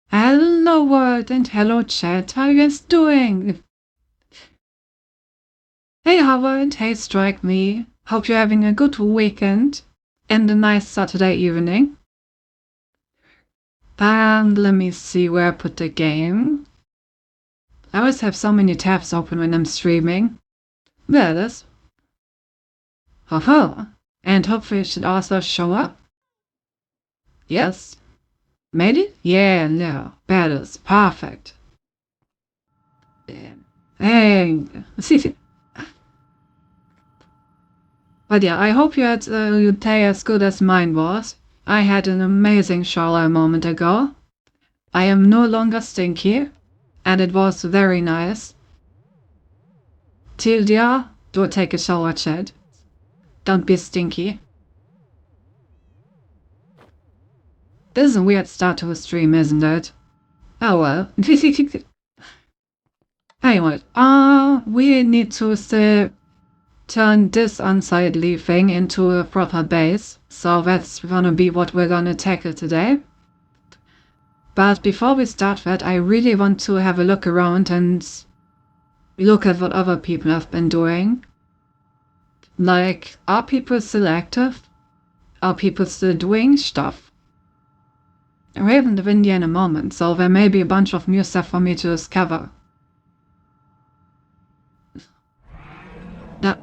Hello world and hello chat, how you guys doing? Hey Howard, hey Strike Me. Hope you're having a good weekend and a nice Saturday evening. And let me see where I put the game. I always have so many tabs open when I'm streaming. There it is. Ho. And hopefully it should also show up. Yes. Made it? Yeah, no. That is perfect. Hey, see. But yeah, I hope you had your day as good as mine was. I had an amazing shower a moment ago. I am no longer stinky, and it was very nice. Tildia, do take a shower, Chad. Don't be stinky. This is a weird start to a stream, isn't it? Oh well. Anyway, we need to turn this unsightly thing into a proper base, so that's gonna be what we're gonna tackle today. But before we start that, I really want to have a look around and look at what other people have been doing. Like, are people still active? Are people still doing stuff? We haven't the India in a moment, so there may be a bunch of new stuff for me to discover. No,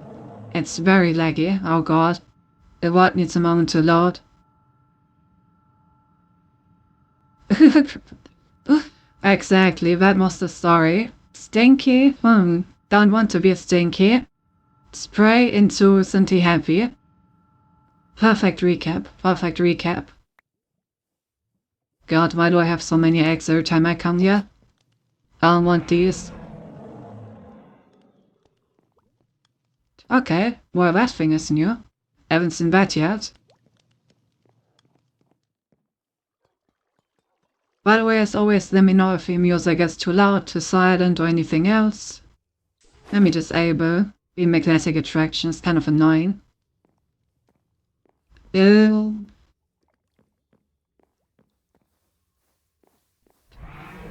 it's very laggy, oh god. The world needs a moment to load. Exactly, that was the story. Stinky? Don't want to be stinky. Spray into Sinty Happy. Perfect recap. God, why do I have so many eggs every time I come here? I don't want these. Okay, well that thing is new. Haven't seen that yet. By the way, as always, let me know if your music gets too loud, too silent, or anything else. Let me disable. The magnetic attraction is kind of annoying. Bill.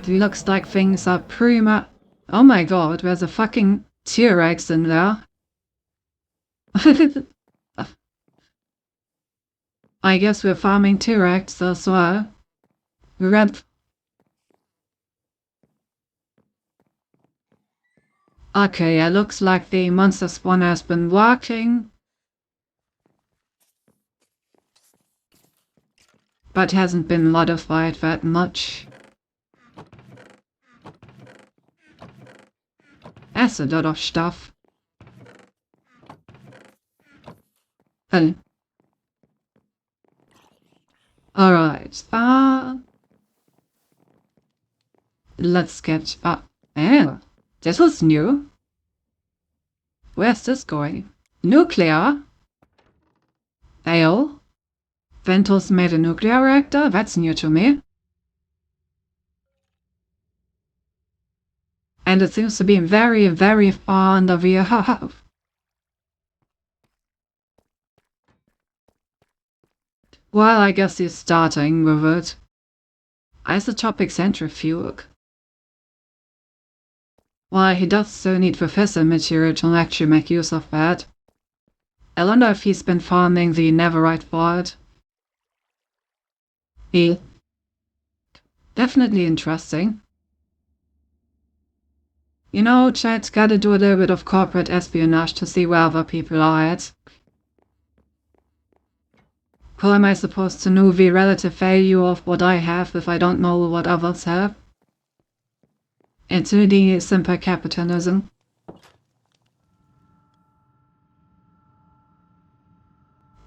It looks like things are pretty much... Oh my god, there's a fucking T-Rex in there. I guess we're farming T-Rex as well. Okay, it looks like the monster spawn has been working, but hasn't been modified that much. That's a lot of stuff. Alright, let's get up. Oh, this was new. Where's this going? Nuclear? Ale? Ventus made a nuclear reactor? That's new to me. And it seems to be very, very far under the earth. Well, I guess he's starting with it. Isotopic centrifuge. Well, he does still need the fissile material to actually make use of that. I wonder if he's been farming the netherite for it. Definitely interesting. You know, chat's gotta do a little bit of corporate espionage to see where other people are at. How am I supposed to know the relative value of what I have if I don't know what others have? It's really simple capitalism.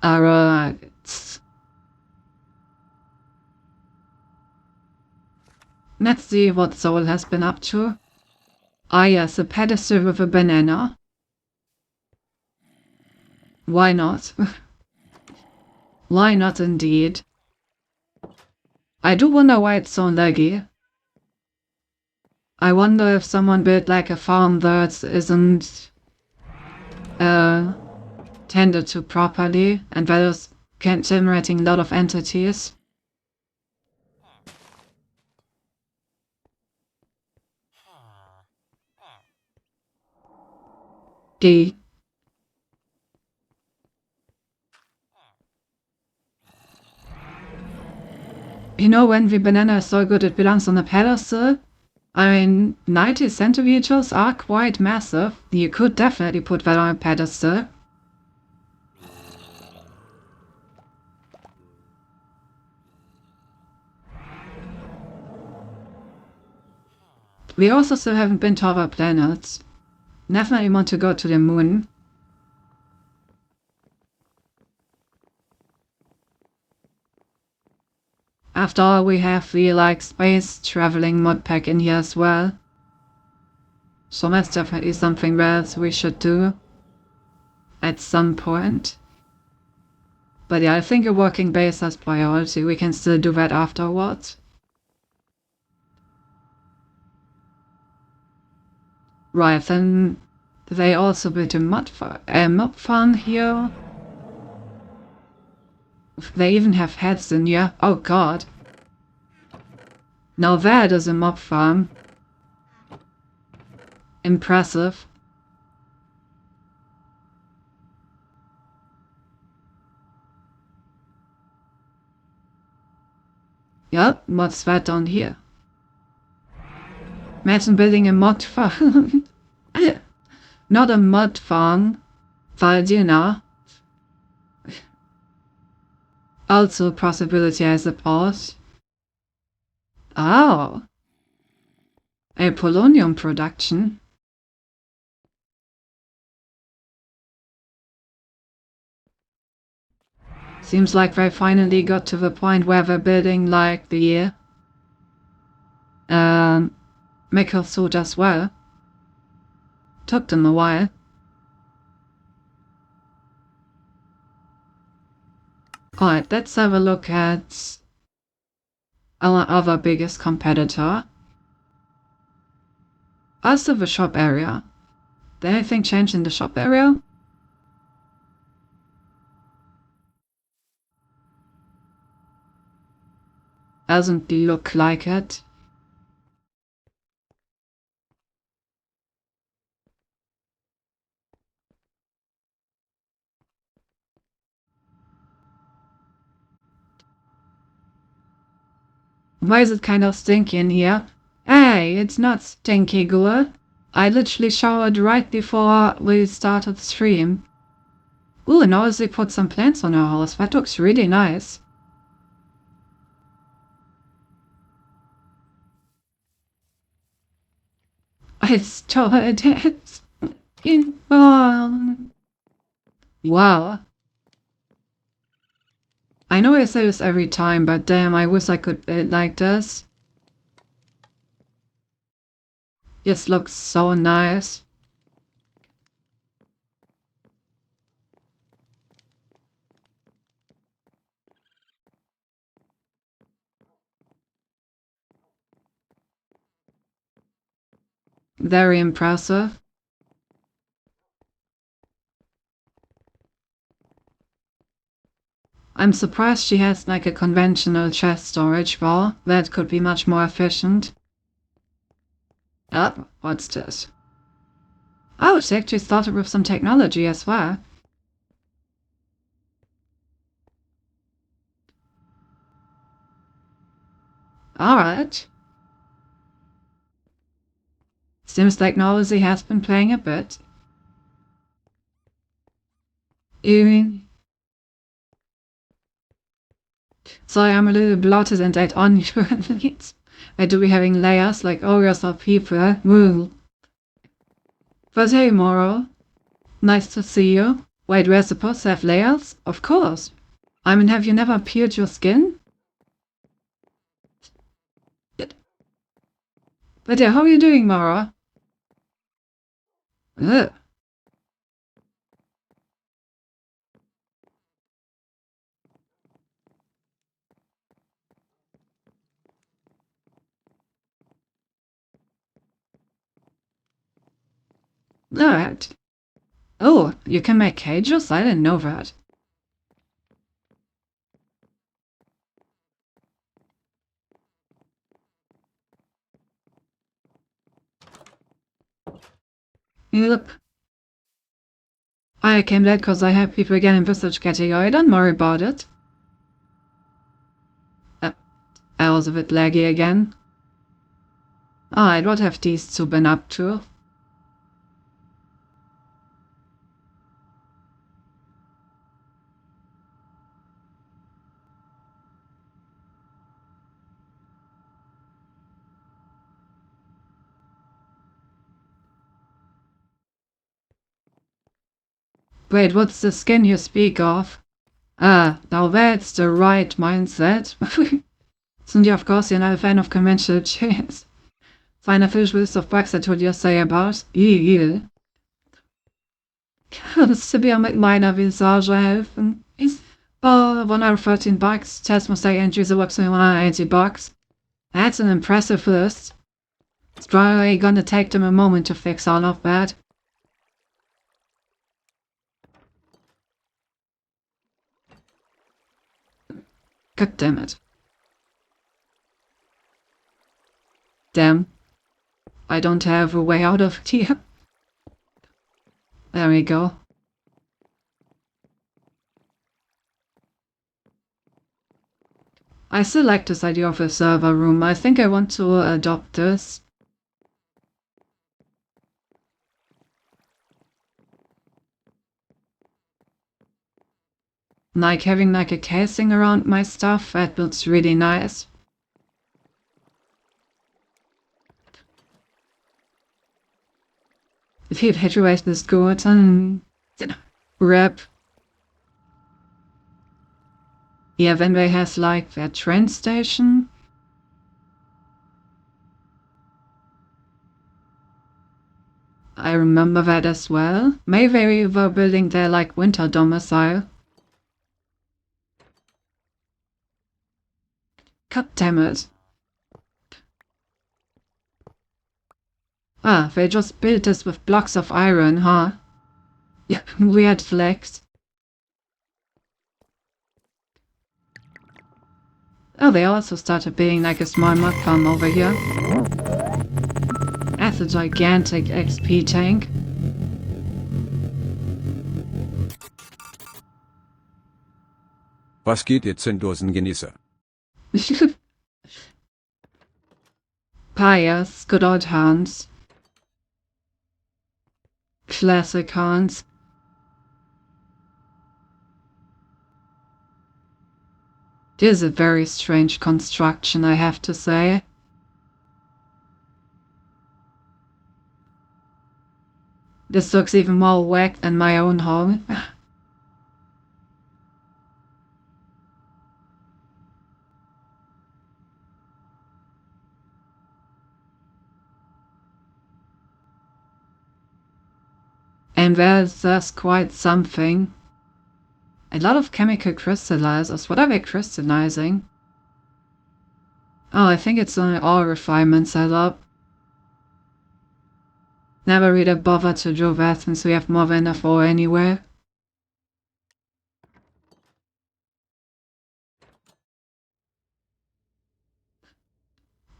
Alright. Let's see what Soul has been up to. Ah yes, a pedestal with a banana. Why not? Why not indeed? I do wonder why it's so laggy. I wonder if someone built like a farm that isn't tended to properly and that is generating a lot of entities. D. You know, when the banana is so good it belongs on a pedestal? I mean, 90 centimeters are quite massive. You could definitely put that on a pedestal. We also still haven't been to other planets. Definitely want to go to the moon. After all, we have the space traveling mod pack in here as well. So that's definitely something that we should do at some point. But yeah, I think a working base has priority. We can still do that afterwards. Right, then they also built a mob farm here. They even have heads in here. Oh god. Now that is a mob farm. Impressive. Yep, what's that down here? Imagine building a mod farm. Not a mod farm. Valdina. Also a possibility, I suppose. Oh. A polonium production. Seems like they finally got to the point where they're building like the Mickle suit as well. Took them a while. Alright, let's have a look at our other biggest competitor. Also the shop area. Did anything change in the shop area? Doesn't look like it. Why is it kind of stinky in here? Hey, it's not stinky, Ghoul. I literally showered right before we started the stream. Ooh, now they put some plants on our house. That looks really nice. I started it. Wow. I know I say this every time, but damn, I wish I could build like this. This looks so nice. Very impressive. I'm surprised she has like a conventional chest storage wall. That could be much more efficient. Oh, what's this? Oh, she actually started with some technology as well. Alright. Seems technology has been playing a bit. Sorry, I'm a little bloated and ate onions. I do be having layers like ogres or people. Woo. But hey, Moro. Nice to see you. Wait, we're supposed to have layers? Of course. I mean, have you never peeled your skin? But yeah, how are you doing, Mara? Ugh. Alright. Oh, you can make cages? I didn't know that. Yep. I came late because I had people again in Visage category. Don't worry about it. I was a bit laggy again. Alright, what have these two been up to? Wait, what's the skin you speak of? Ah, now that's the right mindset. Sind you of course you're not a fan of conventional chairs. Find a fish list of bugs that what you say about. Ew. Das Tibia mit meiner Visage helfen. Ist 113 bucks. Test mistake entries of 180 bucks. That's an impressive list. It's probably gonna take them a moment to fix all of that. God damn it. Damn. I don't have a way out of here. There we go. I still like this idea of a server room. I think I want to adopt this. Like having like a casing around my stuff, that looks really nice. If you situation is good, then rip. Yeah, Venway has like their train station. I remember that as well. Maybe they were building their like winter domicile. God damn it. Ah, they just built this with blocks of iron, huh? Yeah, weird flex. Oh, they also started being like a small mod farm over here. That's a gigantic XP tank. Was geht jetzt in Dosengenießer? Pious, good old Hans. Classic Hans. This is a very strange construction, I have to say. This looks even more whack than my own home. And there's quite something. A lot of chemical crystallizers. What are they crystallizing? Oh, I think it's an oil refinement setup. Never really bothered to do that since we have more than enough oil anyway.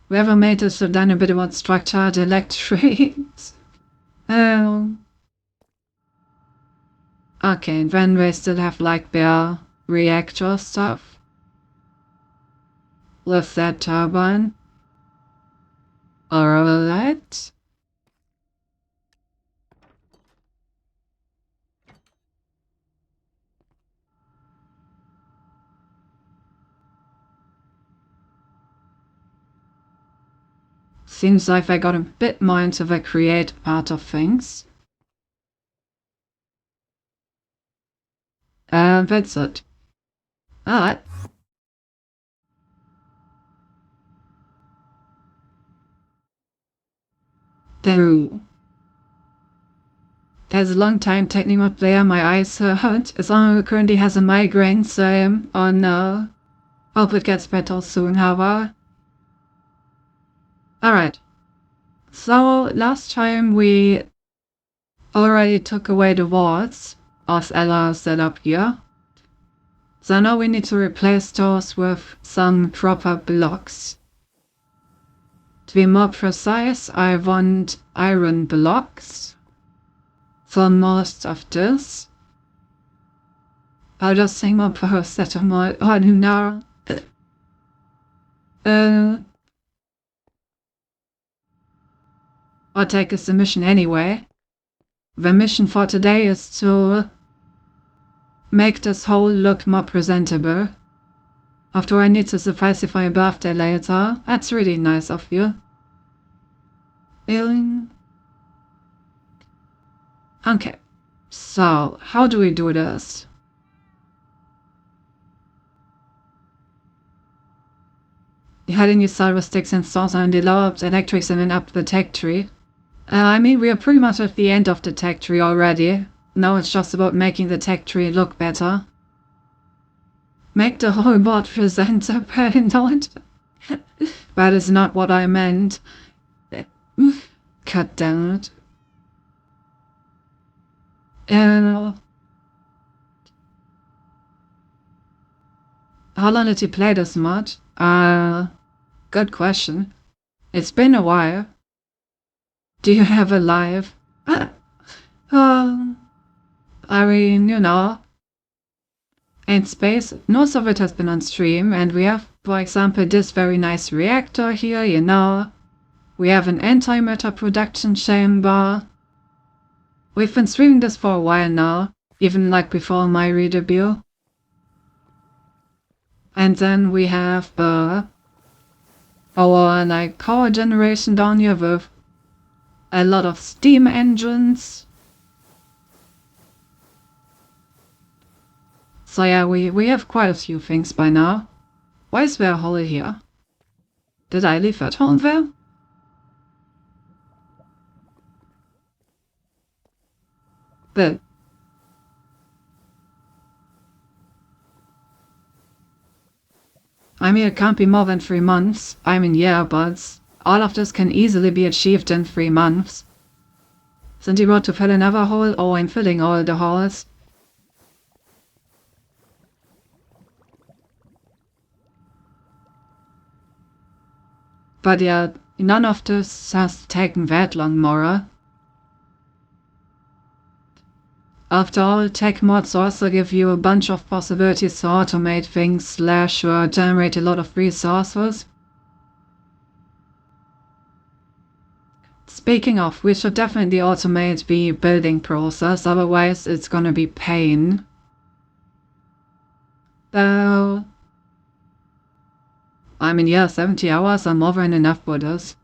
Whoever made this have done a bit about structured electrics. Oh. Okay, and then they still have like their reactor stuff. With that turbine. Alright. Seems like I got a bit more into the create part of things. That's it. Alright. There's a long time taking up there, my eyes hurt. Someone currently has a migraine, so oh no. Hope it gets better soon, however. Alright. So, last time we already took away the walls as Ella set up here. So now we need to replace those with some proper blocks. To be more precise, I want iron blocks for most of this. I'll just think more paracetamol. Oh no. I'll take us the mission anyway. The mission for today is to make this hole look more presentable. After I need to specify a birthday later. That's really nice of you. Okay, so how do we do this? You had any silver sticks and stores and developed electrics and then up the tech tree. I mean, we are pretty much at the end of the tech tree already. Now it's just about making the tech tree look better. Make the whole board presentable, not. That is not what I meant. Cut down it. How long did you play this mod? Good question. It's been a while. Do you have a live? I mean, you know. In space, most of it has been on stream, and we have, for example, this very nice reactor here, you know. We have an antimatter production chamber. We've been streaming this for a while now, even like before my re-debut. And then we have our like power generation down here with a lot of steam engines. So yeah, we have quite a few things by now. Why is there a hole here? Did I leave that hole there? But I mean, it can't be more than 3 months. I mean, yeah, but all of this can easily be achieved in 3 months. Sind die about to fill another hole? Oh, I'm filling all the holes. But yeah, none of this has taken that long, Mora. After all, tech mods also give you a bunch of possibilities to automate things / or generate a lot of resources. Speaking of, we should definitely automate the building process, otherwise it's gonna be pain. Though, I mean, yeah, 70 hours are more than enough for this.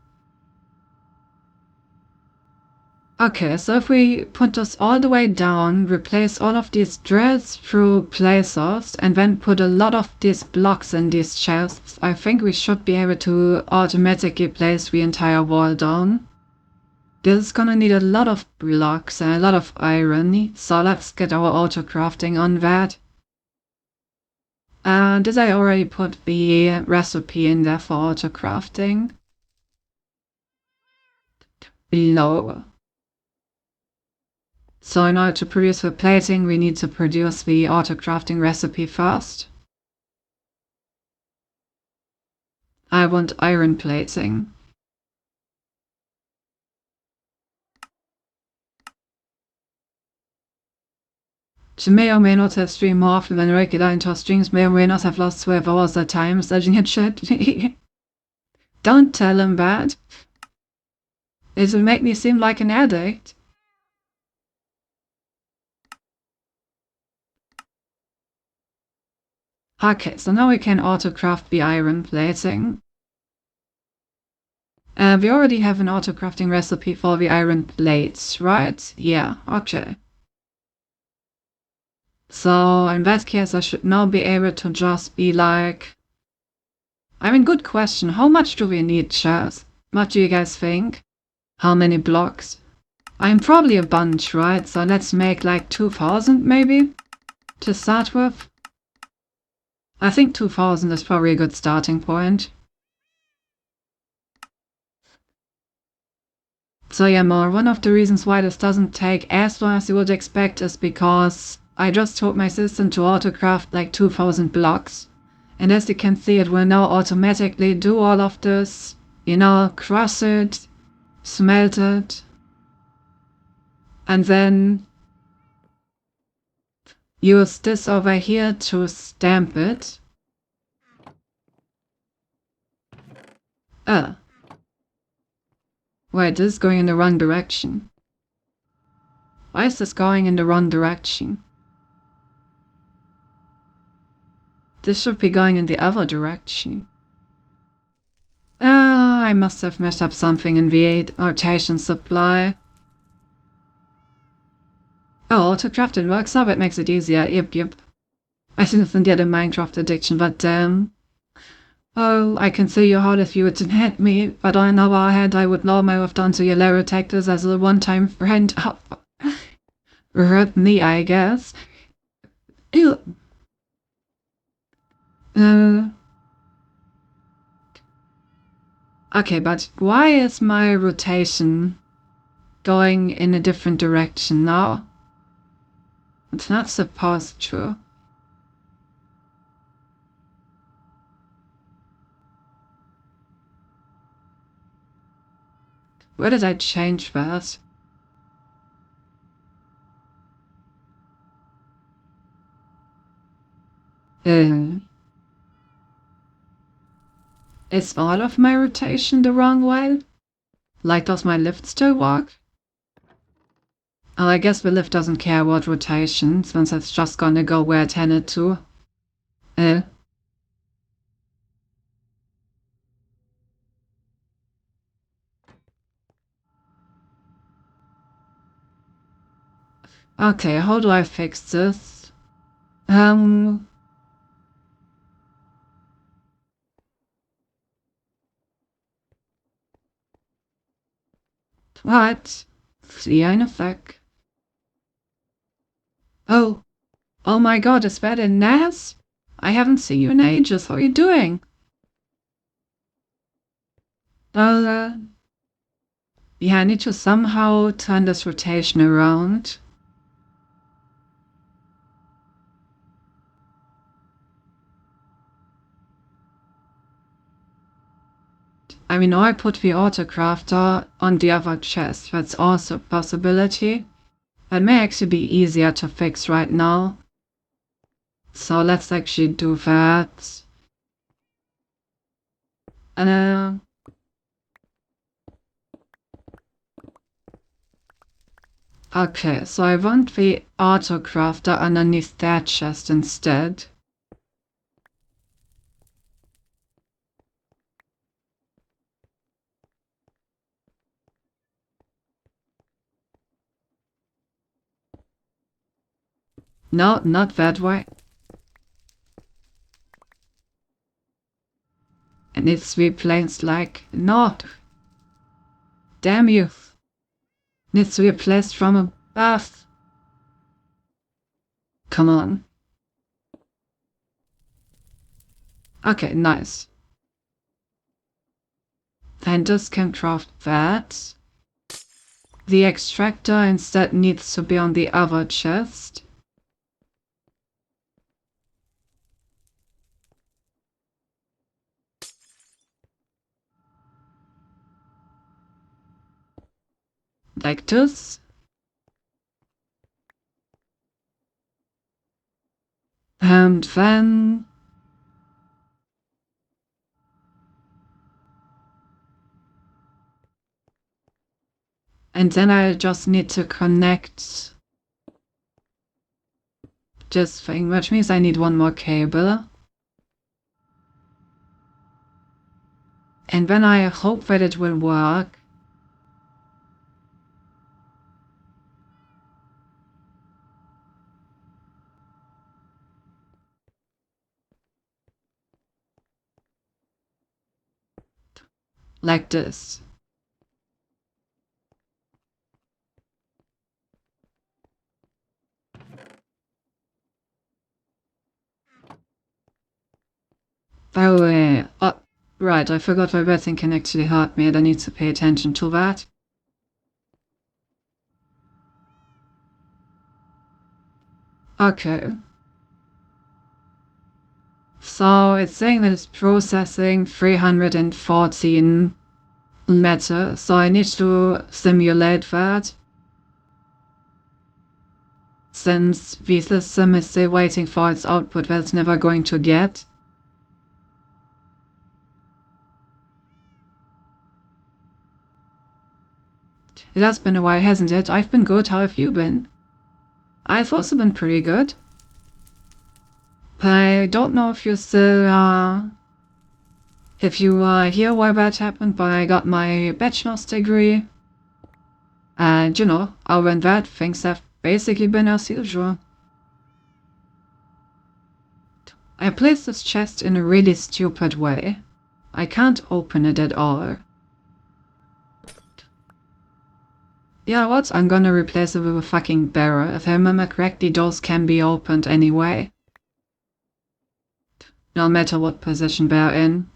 Okay, so if we put this all the way down, replace all of these drills through placers, and then put a lot of these blocks in these chests, I think we should be able to automatically place the entire wall down. This is gonna need a lot of blocks and a lot of iron, so let's get our auto crafting on that. Did I already put the recipe in there for auto crafting? No. So in order to produce the plating, we need to produce the auto crafting recipe first. I want iron plating. She may or may not have streamed more often than regular, and her streams may or may not have lost 12 hours at times, judging at chat. Don't tell him that. It'll make me seem like an addict. Okay, so now we can auto-craft the iron plating. We already have an auto-crafting recipe for the iron plates, right? Yeah, okay. So in that case, I should now be able to just be like... I mean, good question. How much do we need, chat? What do you guys think? How many blocks? I'm probably a bunch, right? So let's make like 2000 maybe? To start with? I think 2000 is probably a good starting point. So yeah, more, one of the reasons why this doesn't take as long as you would expect is because I just told my system to autocraft like 2000 blocks. And as you can see, it will now automatically do all of this, you know, crush it, smelt it, and then use this over here to stamp it. Wait, this is going in the wrong direction. Why is this going in the wrong direction? This should be going in the other direction. I must have messed up something in V8 rotation supply. Oh, autocrafted works up, it makes it easier. Yep. I didn't get a Minecraft addiction, but damn. Oh, I can see your heart if you wouldn't hit me, but on the other hand, I would normally have done to your Lero Tactus as a one-time friend. Hurt me, I guess. Ew. Okay, but why is my rotation going in a different direction now? It's not supposed to. Where did I change that? Is all of my rotation the wrong way? Like, does my lift still work? Oh, I guess the lift doesn't care about rotation, since it's just gonna go where it intended to. Okay, how do I fix this? What? See in effect. Oh my god, is that a Naz? I haven't seen you in ages, how are you doing? Yeah, I need to somehow turn this rotation around. I mean, or I put the autocrafter on the other chest, that's also a possibility. That may actually be easier to fix right now. So let's actually do that. Okay, so I want the autocrafter underneath that chest instead. No, not that way. It needs to be placed like... No! Damn you! Needs to be placed from above. Come on. Okay, nice. Then just can craft that. The extractor instead needs to be on the other chest. Like this. And then... And then I just need to connect this thing, which means I need one more cable. And then I hope that it will work. Like this. Oh, right, I forgot my breathing can actually hurt me and I need to pay attention to that. Okay. So it's saying that it's processing 314 matter, so I need to simulate that. Since the system is still waiting for its output that it's never going to get. It has been a while, hasn't it? I've been good, how have you been? I've also been pretty good. But I don't know if you still, if you hear why that happened, but I got my bachelor's degree. And, you know, other than that, things have basically been as usual. I placed this chest in a really stupid way. I can't open it at all. Yeah, what? I'm gonna replace it with a fucking barrel. If I remember correctly, those can be opened anyway. No matter what position they're in.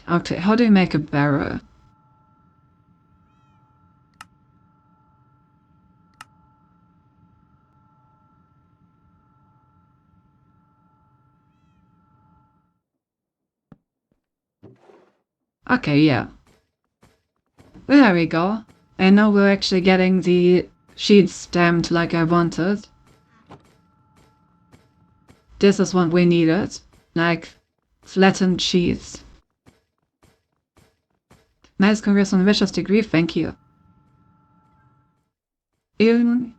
Okay, how do you make a barrel? Okay, yeah. There we go. And now we're actually getting the sheets stamped like I wanted. This is what we needed. Like, flattened sheets. Nice, congrats on the bachelor's degree, thank you. Even...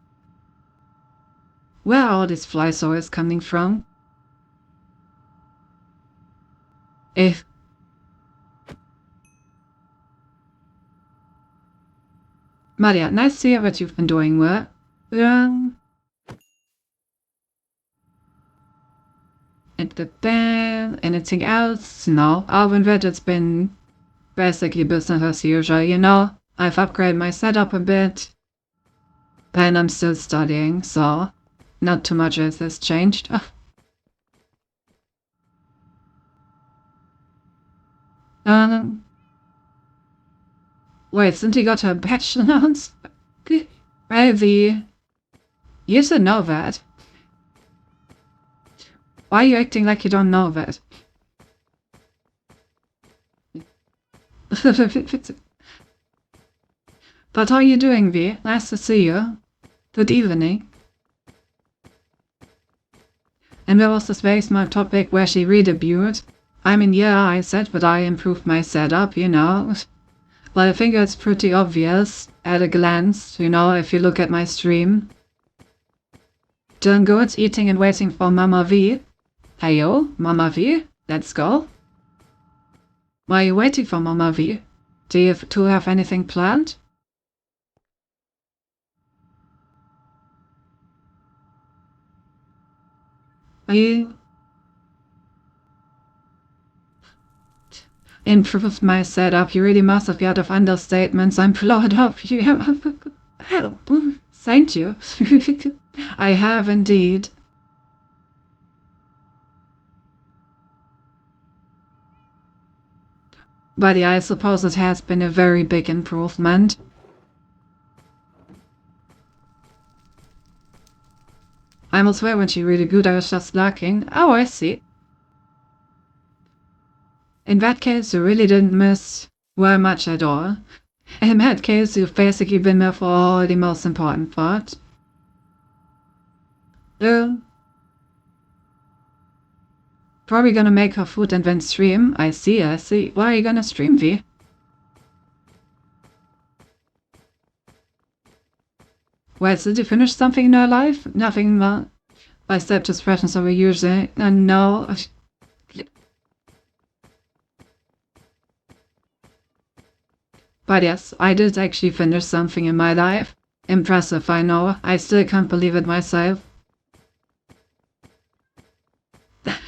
Where are all these flies always coming from? If... Maria, nice to hear that you've been doing well. And the band, anything else? No. Other than that, it's been basically business as usual, you know? I've upgraded my setup a bit. And I'm still studying, so not too much has changed. Wait, since you got her bachelor's? Maybe. You should know that. Why are you acting like you don't know that? But how are you doing, V? Nice to see you. Good evening. And there was this very small topic where she redebuted. I mean, yeah, I said, but I improved my setup, you know. Well, I think it's pretty obvious at a glance, you know, if you look at my stream. Doing good, eating and waiting for Mama V. Heyo, Mama V, let's go. Why are you waiting for Mama V? Do you have anything planned? Are you... Improved my setup. You really must have a lot of understatements. I'm proud of you. Thank you. I have indeed. But yeah, I suppose it has been a very big improvement. I almost swear when she really good, I was just lacking. Oh, I see. In that case, you really didn't miss very much at all. In that case, you've basically been there for all the most important part. Probably gonna make her food and then stream. I see, I see. Why are you gonna stream, V? Well, did you finish something in her life? Nothing, by step expressions over usually. No. But yes, I did actually finish something in my life. Impressive, I know. I still can't believe it myself.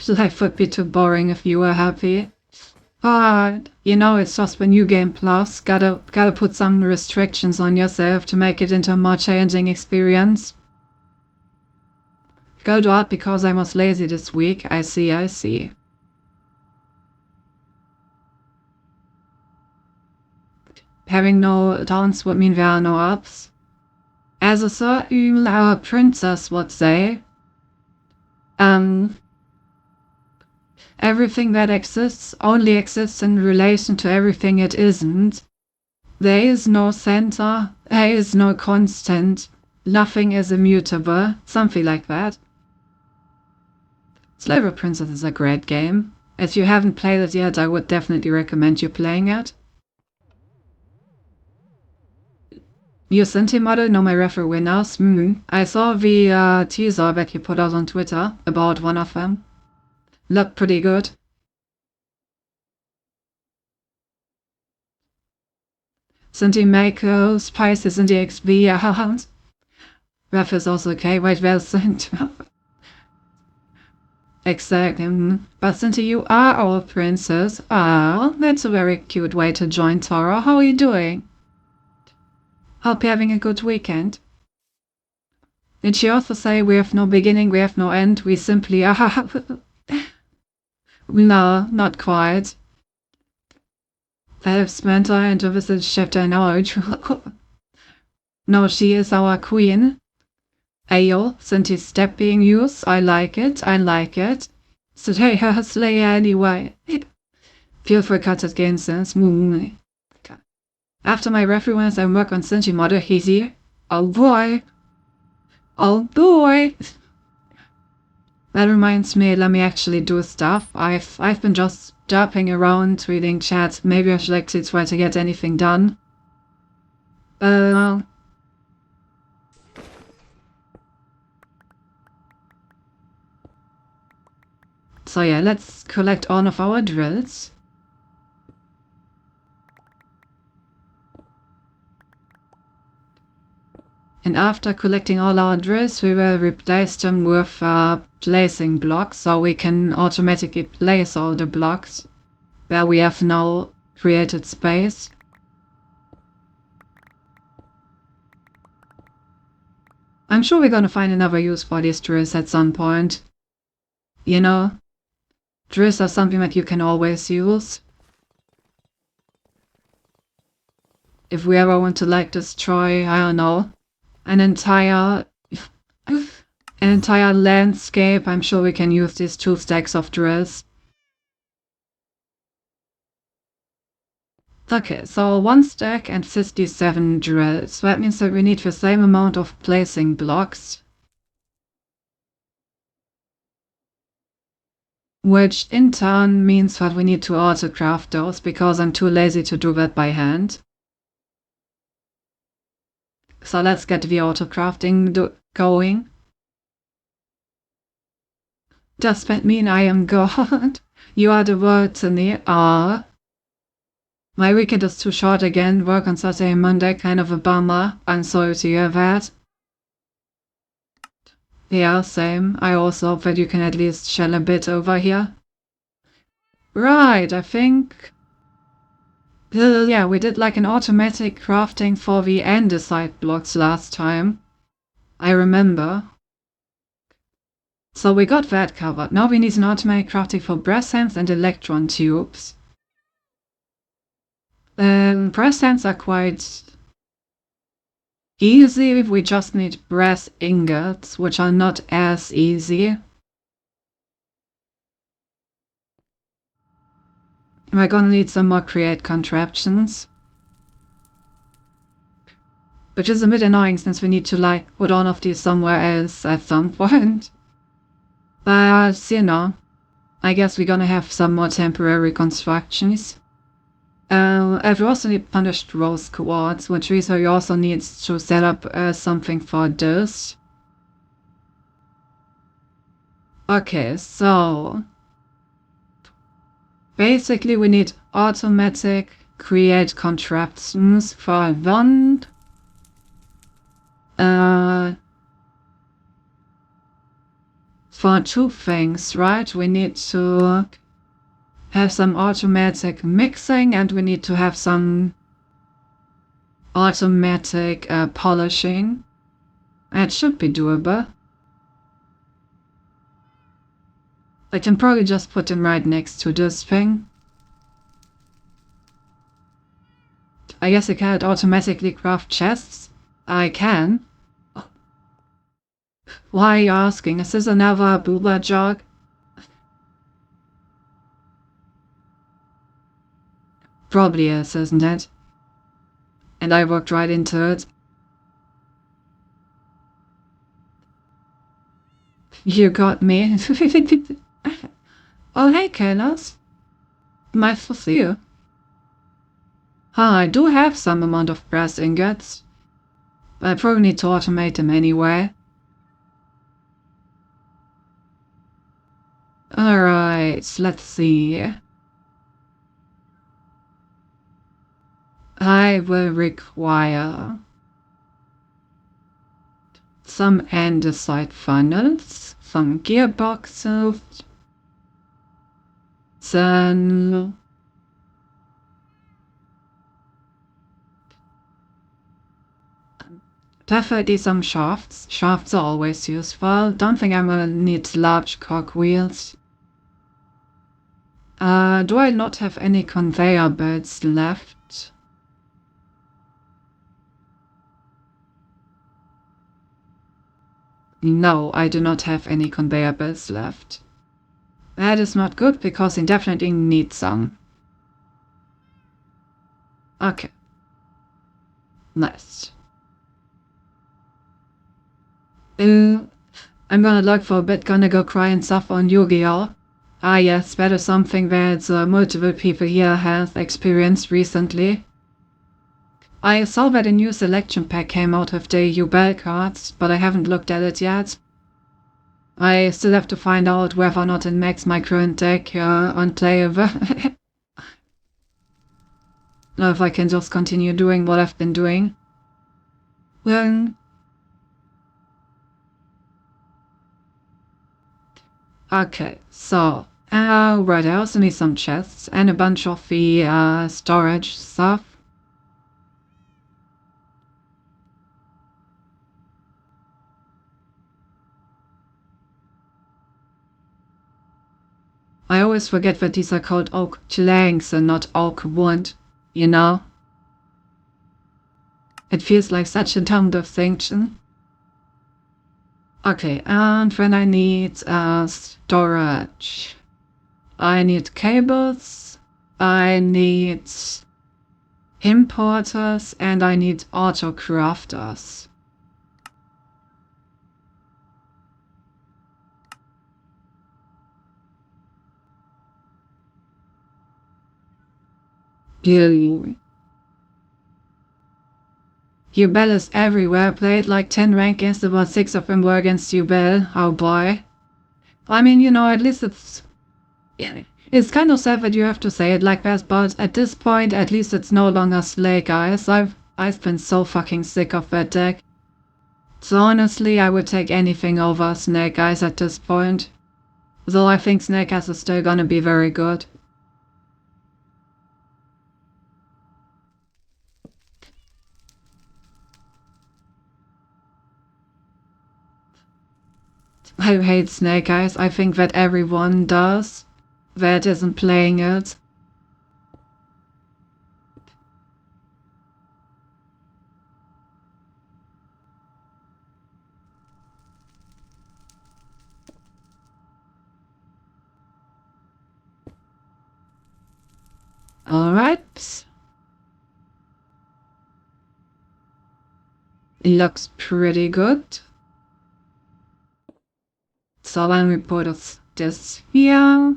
Life would be too boring if you were happy. But, you know, it's just when New Game Plus, gotta put some restrictions on yourself to make it into a more challenging experience. Go to art because I was lazy this week. I see, I see. Having no downs would mean there are no ups. As a certain our princess would say, everything that exists only exists in relation to everything it isn't. There is no center, there is no constant, nothing is immutable, something like that. Slaver Princess is a great game. If you haven't played it yet, I would definitely recommend you playing it. New Sinti model, no my referee winners. I saw the teaser that you put out on Twitter about one of them. Looked pretty good. Sinti Mako, Spicy Sinti XV, Ref is also okay. Wait, where's Sinti? Exactly. But Sinti, you are our princess. Ah, that's a very cute way to join Tara. How are you doing? Hope you're having a good weekend. Did she also say we have no beginning, we have no end, we simply are? No, not quite. That have spent her into visit chapter now. No, she is our queen. Ayo, Sinti's step being used. I like it, I like it. Slay her, slay her anyway. Feel free to cut it again since. After my reference, I work on Sinti model Hizi. Oh boy. Oh boy. That reminds me, let me actually do stuff. I've been just jumping around, reading chat. Maybe I should actually try to get anything done. So yeah, let's collect all of our drills. And after collecting all our drills, we will replace them with placing blocks, so we can automatically place all the blocks where we have now created space. I'm sure we're gonna find another use for these drills at some point. You know, drills are something that you can always use. If we ever want to like destroy, I don't know, an entire landscape, I'm sure we can use these 2 stacks of drills. Okay, so 1 stack and 57 drills. That means that we need the same amount of placing blocks. which in turn means that we need to autocraft those because I'm too lazy to do that by hand. So let's get the autocrafting going. Does that mean I am God? You are the word to me. Ah. My weekend is too short again. Work on Saturday and Monday, kind of a bummer. I'm sorry to hear that. Yeah, same. I also hope that you can at least shell a bit over here. Right, I think... yeah, we did like an automatic crafting for the andesite blocks last time. I remember. So we got that covered. Now we need an automatic crafting for brass hands and electron tubes. Brass hands are quite easy. We just need brass ingots, which are not as easy. We're gonna need some more create contraptions. Which is a bit annoying since we need to like put all of these somewhere else at some point. But, you know, I guess we're gonna have some more temporary constructions. We also need punished rose quartz, which means we also need to set up something for this. Okay, so basically we need automatic create contraptions for one. For two things, right? We need to have some automatic mixing and we need to have some automatic polishing. It should be doable. I can probably just put them right next to this thing. I guess I can't automatically craft chests. I can. Why are you asking? Is this another booba jog? Probably is, isn't it? And I walked right into it. You got me. Oh, hey, Kailas. Nice to see you. I do have some amount of brass ingots. But I probably need to automate them anyway. Alright, let's see. I will require some andesite funnels, some gearboxes, then definitely some shafts. Shafts are always useful. Don't think I'm gonna need large cogwheels. Do I not have any conveyor belts left? No, I do not have any conveyor belts left. That is not good because I definitely need some. Okay. Nice. I'm gonna look for a bit, gonna go cry and stuff on Yu-Gi-Oh! Ah yes, that is something that multiple people here have experienced recently. I saw that a new selection pack came out with the Yubel cards, but I haven't looked at it yet. I still have to find out whether or not it makes my current deck unplayable. Or if I can just continue doing what I've been doing. Well, okay, so, right, I also need some chests and a bunch of the storage stuff. I always forget that these are called oak planks and not oak wood, you know? It feels like such a dumb distinction. Okay, and then I need storage. I need cables, I need importers, and I need auto crafters. You Bell is everywhere. Played like 10 rank games, about 6 of them were against you, Bell. Oh boy. I mean, at least it's kind of sad that you have to say it like that, but at this point, at least it's no longer Slay, guys. I've been so fucking sick of that deck. So honestly, I would take anything over Snake Eyes at this point. Though I think Snake Eyes is still gonna be very good. I hate Snake Eyes. I think that everyone does that isn't playing it. Alright. Looks pretty good. So then we put this here.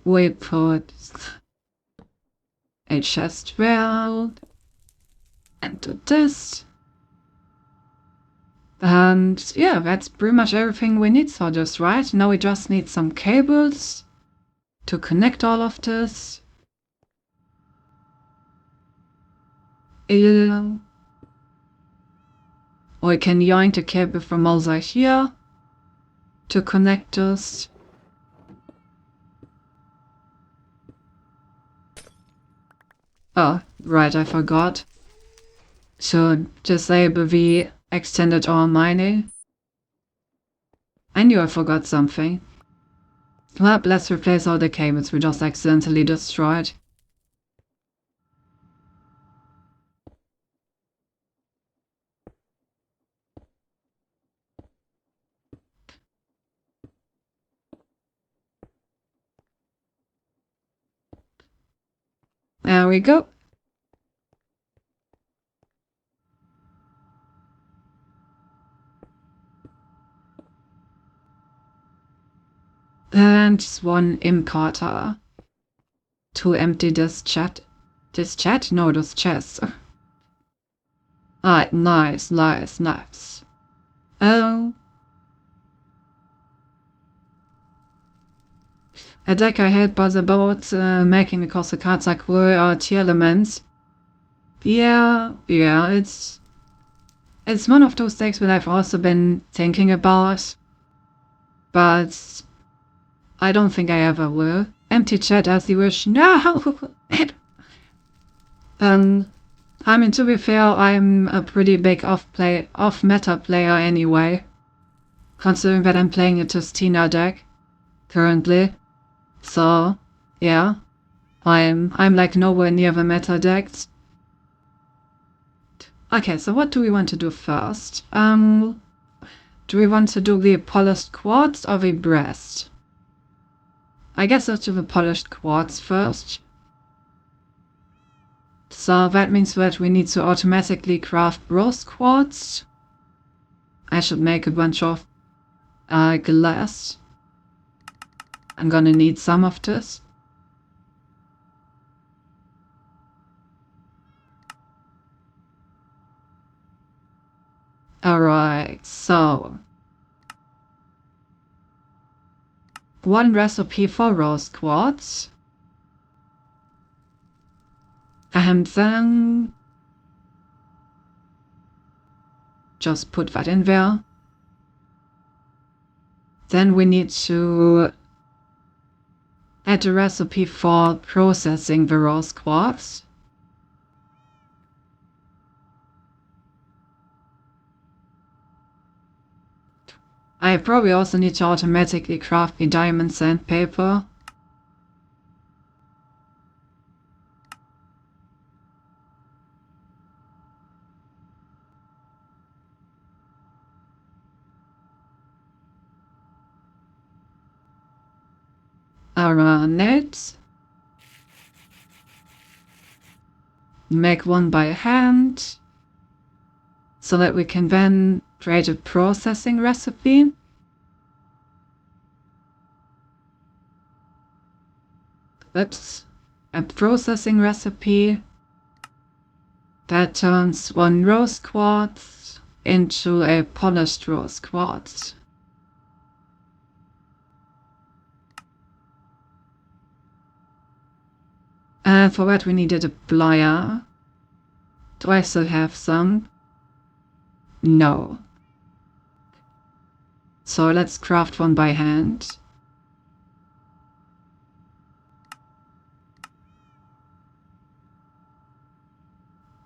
We put a chest world and do this. And yeah, that's pretty much everything we need for this, right? Now we just need some cables to connect all of this. We can yoink the cable from over here to connect this. Oh, right, I forgot to disable the extended ore mining. I knew I forgot something. Well, let's replace all the cables we just accidentally destroyed. There we go. And just one importer to empty this chat. This chat? No, this chest. Alright, nice. Oh. A deck I hate was about making because the cards are cool are tier elements. Yeah, it's one of those decks that I've also been thinking about, but I don't think I ever will. Empty chat as you wish. No! I mean, to be fair, I'm a pretty big off-meta player anyway, considering that I'm playing a Tustina deck currently. So, yeah, I'm like nowhere near the meta decks. Okay, so what do we want to do first? Do we want to do the polished quartz or the breast? I guess let's do the polished quartz first. So that means that we need to automatically craft rose quartz. I should make a bunch of glass. I'm gonna need some of this. Alright, so one recipe for rose quartz. And then just put that in there. Then we need to add a recipe for processing the rose quartz. I probably also need to automatically craft the diamond sandpaper. Alright. Make one by hand, so that we can then create a processing recipe. Oops. a processing recipe that turns one rose quartz into a polished rose quartz. And for that we needed a plier. Do I still have some? No. So let's craft one by hand.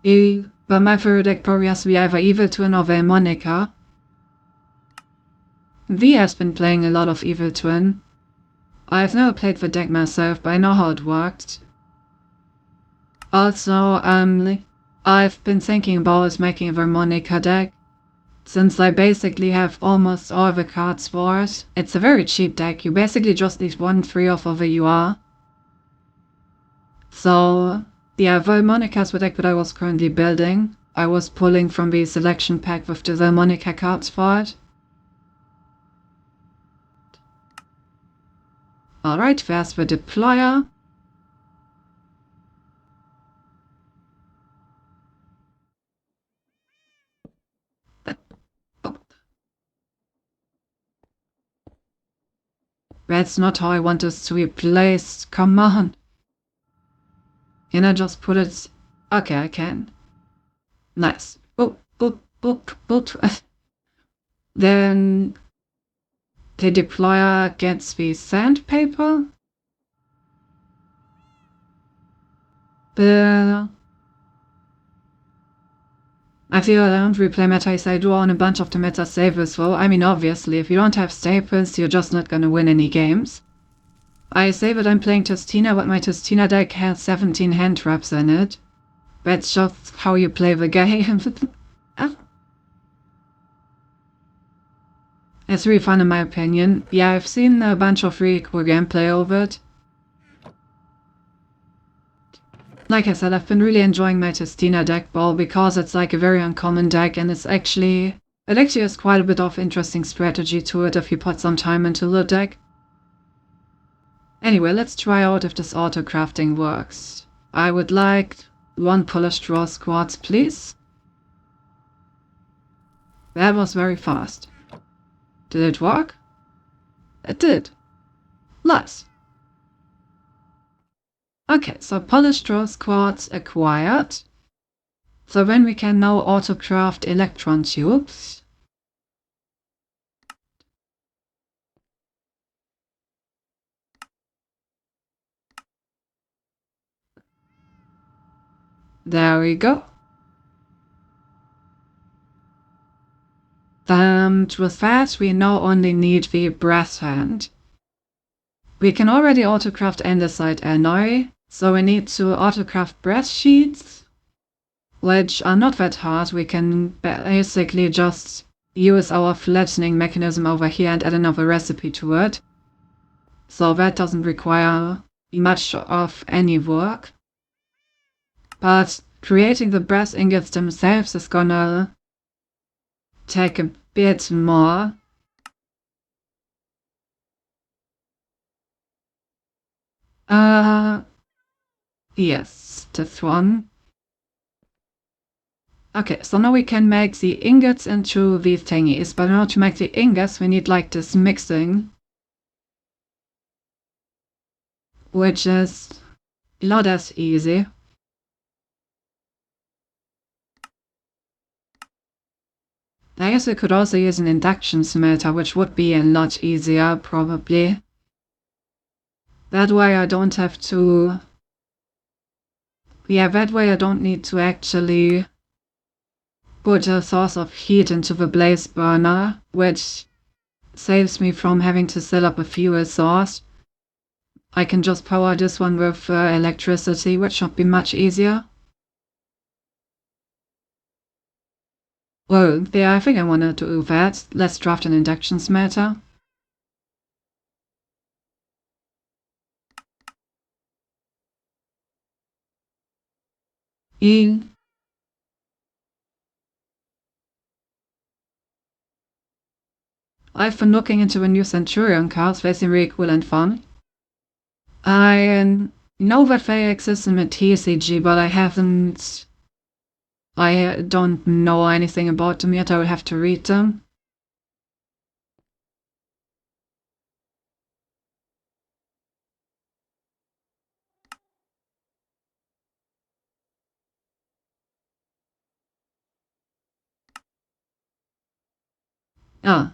But my favorite deck probably has to be either Evil Twin or Valmonica. V has been playing a lot of Evil Twin. I've never played the deck myself, but I know how it worked. Also, I've been thinking about making a Valmonica deck, since I basically have almost all the cards for it. It's a very cheap deck, you basically just need 1/3 of where you are. So, yeah, Valmonica's the deck that I was currently building. I was pulling from the selection pack with the Valmonica cards for it. Alright, there's the deployer. That's not how I want this to be placed. Come on. Can I just put it... Okay, I can. Nice. Boop, boop, boop, boop. Then the deployer gets the sandpaper. But I feel I don't replay meta as I do on a bunch of the meta savers though. I mean, obviously, if you don't have staples, you're just not gonna win any games. I say that I'm playing Testina, but my Testina deck has 17 hand traps in it. That's just how you play the game. It's really fun in my opinion. Yeah, I've seen a bunch of really cool gameplay of it. Like I said, I've been really enjoying my Testina deck ball because it's like a very uncommon deck and it actually has quite a bit of interesting strategy to it if you put some time into the deck. Anyway, let's try out if this auto crafting works. I would like 1 polished rose quartz, please. That was very fast. Did it work? It did. Nice. Okay, so polished rose quartz acquired. So then we can now auto craft electron tubes. There we go. And with that, we now only need the brass hand. We can already autocraft andesite alloy, so we need to autocraft brass sheets, which are not that hard. We can basically just use our flattening mechanism over here and add another recipe to it. So that doesn't require much of any work. But creating the brass ingots themselves is gonna take a bit more. Yes, this one. Okay, so now we can make the ingots into these thingies, but in order to make the ingots we need like this mixing, which is not as easy. I guess we could also use an induction smelter, which would be a lot easier, probably. That way I don't have to... Yeah, that way I don't need to actually put a source of heat into the blaze burner, which saves me from having to set up a fuel source. I can just power this one with electricity, which should be much easier. Well, yeah, I think I want to do that. Let's draft an induction smelter. I've been looking into the new Centurion cards, they seem really cool and fun. know that they exist in the TCG, but I don't know anything about them yet. I will have to read them. Ah,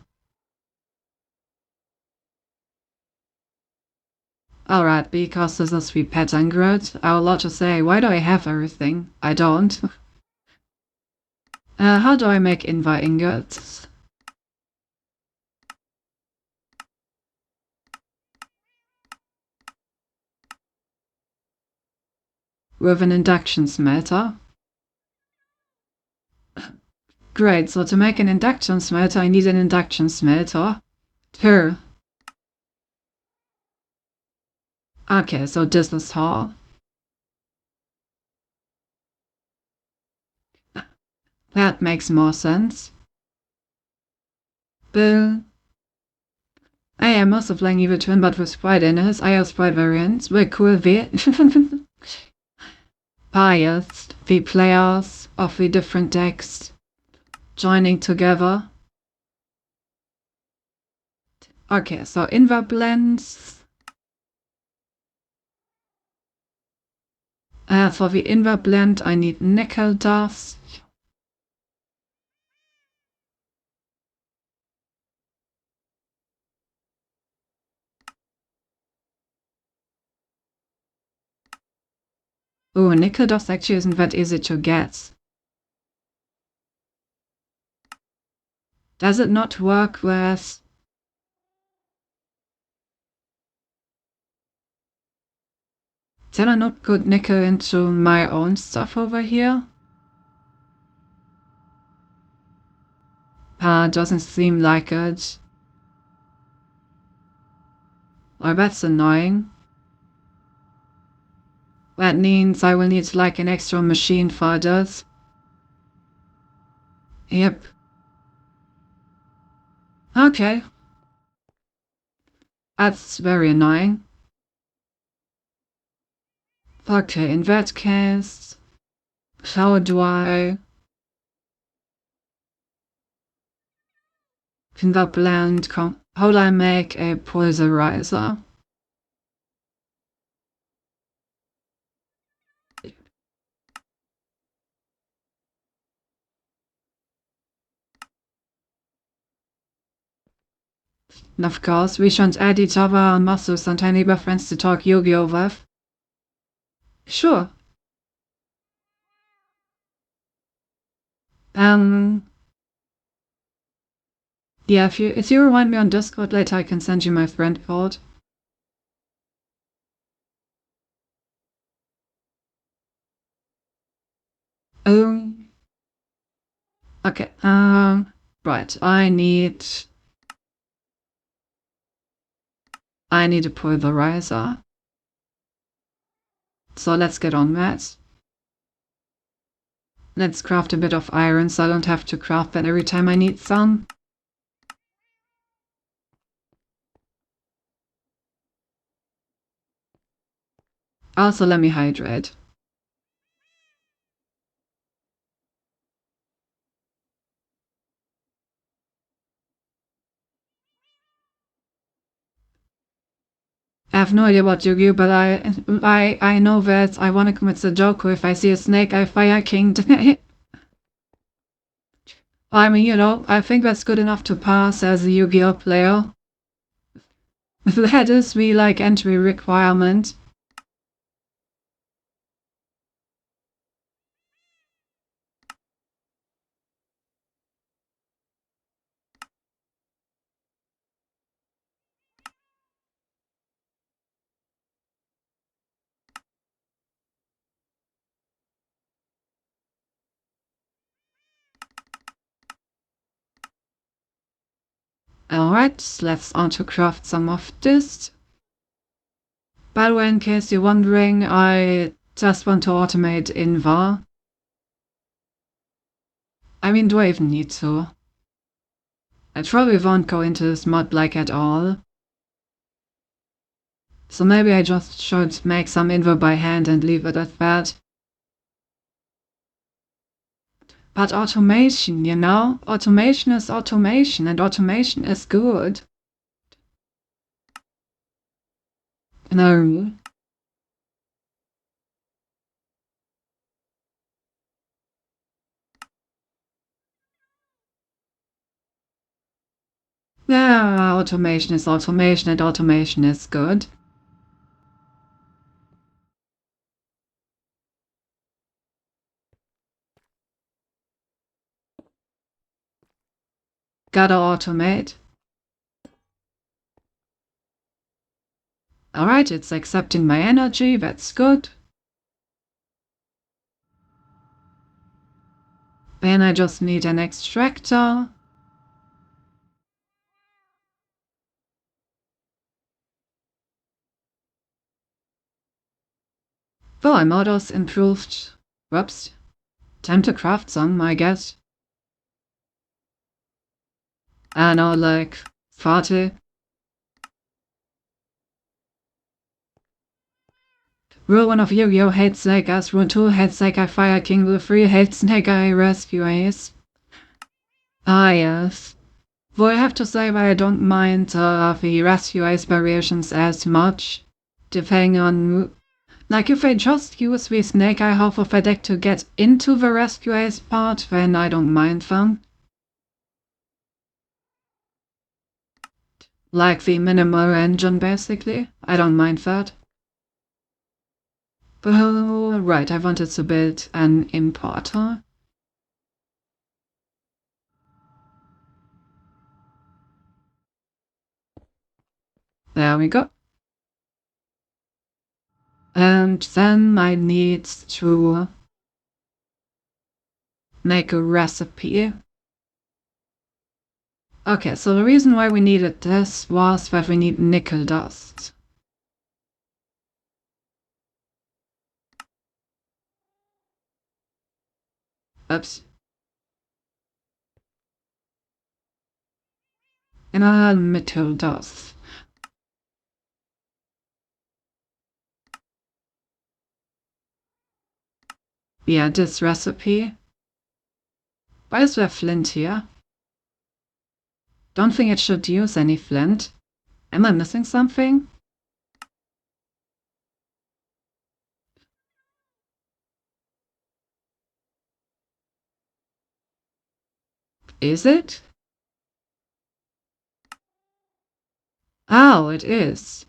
alright, because this is the pet Angrid, I would love to say, why do I have everything? I don't. How do I make Invar ingots? With an induction smelter? Great, so to make an induction smelter, I need an induction smelter. Sure. Okay, so this is how. That makes more sense. But I am also playing Evil Twin, but with Sprite in it. I have Sprite variants. Very cool. Biased. The players of the different decks joining together. Okay, so Invar blends. For the Invar blend, I need nickel dust. Oh, nickel dust actually isn't that easy to get. Does it not work with... Did I not put nickel into my own stuff over here? Doesn't seem like it. Oh, that's annoying. That means I will need like an extra machine for this. Yep. Okay. That's very annoying. Okay, in that case, how do I... In that blend, how do I make a polarizer? And of course, we shan't add each other on muscles and tiny friends to talk Yu-Gi-Oh! With. Sure. Yeah, if you remind me on Discord later, I can send you my friend code. Oh. Okay. Right. I need a polarizer. So let's get on that. Let's craft a bit of iron so I don't have to craft that every time I need some. Also, let me hydrate. I have no idea what you do, but I know that I want to commit Sudoku. If I see a snake, I Fire King. I mean, you know, I think that's good enough to pass as a Yu-Gi-Oh! Player. That is the, like, entry requirement. Alright, let's on to craft some of this. By the way, in case you're wondering, I just want to automate Invar. I mean, do I even need to? I probably won't go into this mod like at all. So maybe I just should make some info by hand and leave it at that. But automation, you know? Automation is automation, and automation is good. No. Yeah, automation is automation, and automation is good. Gotta automate. Alright, it's accepting my energy, that's good. Then I just need an extractor. Well, my models improved. Whoops. Time to craft some, I guess. I know, like 40. Rule 1 of Yu-Gi-Oh! Hates Snake Eyes. Rule 2 hates Snake Eye Fire King. Rule 3 hates Snake Eye Rescue Ace. Ah, yes. Well, I have to say that I don't mind the Rescue Ace variations as much. Depending on... Like, if I just use the Snake Eye half of a deck to get into the Rescue Ace part, then I don't mind them. Like the minimal engine, basically. I don't mind that. But, right, I wanted to build an importer. There we go. And then I need to make a recipe. Okay, so the reason why we needed this was that we need nickel dust. Oops. And metal dust. Yeah, this recipe. Why is there flint here? Don't think it should use any flint. Am I missing something? Is it? Oh, it is.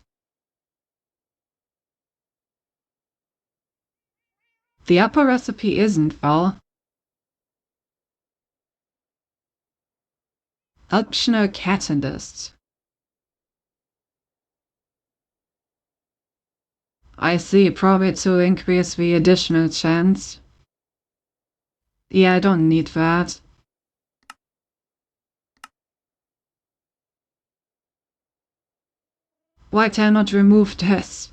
The upper recipe isn't, though. Optional catalyst. I see, probably to increase the additional chance. Yeah, I don't need that. Why can I not remove this?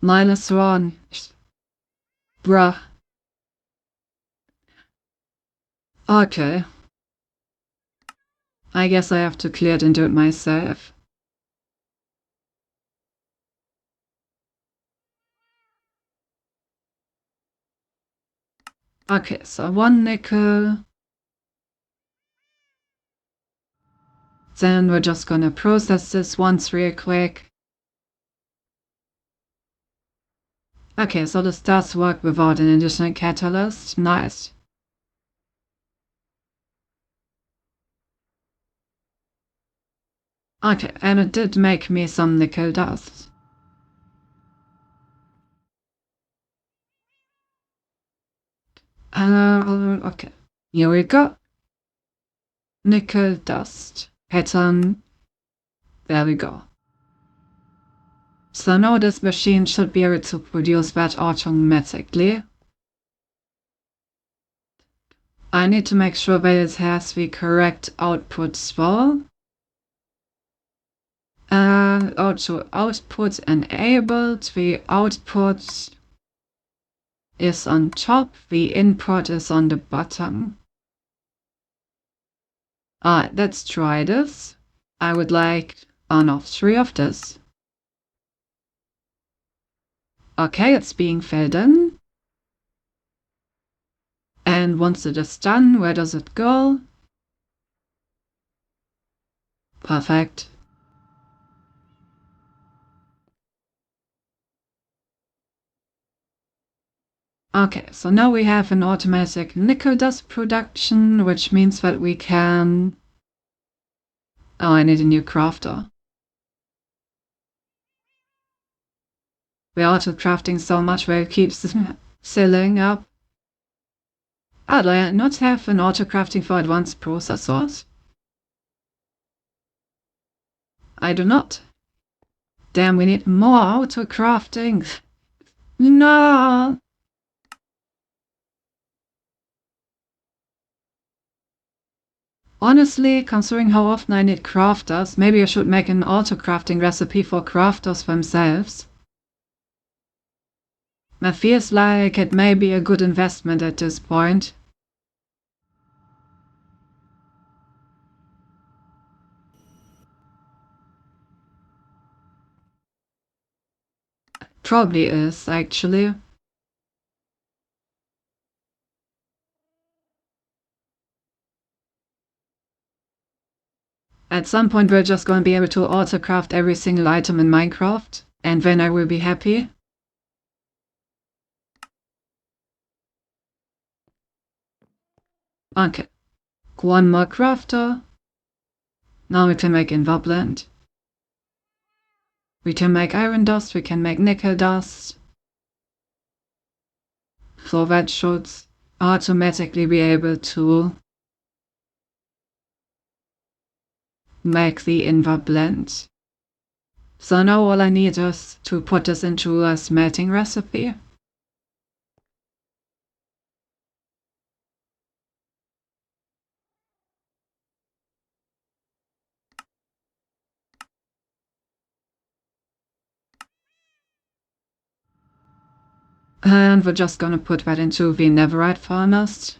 -1. Bruh. Okay. I guess I have to clear it and do it myself. Okay, so 1 nickel. Then we're just gonna process this once real quick. Okay, so this does work without an additional catalyst. Nice. Okay, and it did make me some nickel dust. Okay. Here we go. Nickel dust. Pattern. There we go. So now this machine should be able to produce that automatically. I need to make sure that it has the correct output though. Also output enabled, the output is on top, the input is on the bottom. Alright, let's try this. I would like on of 3 of this. Okay, it's being filled in. And once it is done, where does it go? Perfect. Okay, so now we have an automatic nickel dust production, which means that we can... Oh, I need a new crafter. We're auto crafting so much where it keeps filling up. Ah, do I not have an auto crafting for advanced processors? I do not. Damn, we need more auto crafting. No! Honestly, considering how often I need crafters, maybe I should make an auto crafting recipe for crafters themselves. It feels like it may be a good investment at this point. Probably is, actually. At some point we're just going to be able to auto-craft every single item in Minecraft, and then I will be happy. Okay. One more crafter. Now we can make Invar Blend. We can make iron dust, we can make nickel dust. So that should automatically be able to make the Invar Blend. So now all I need is to put this into a smelting recipe. And we're just gonna put that into the netherite furnace.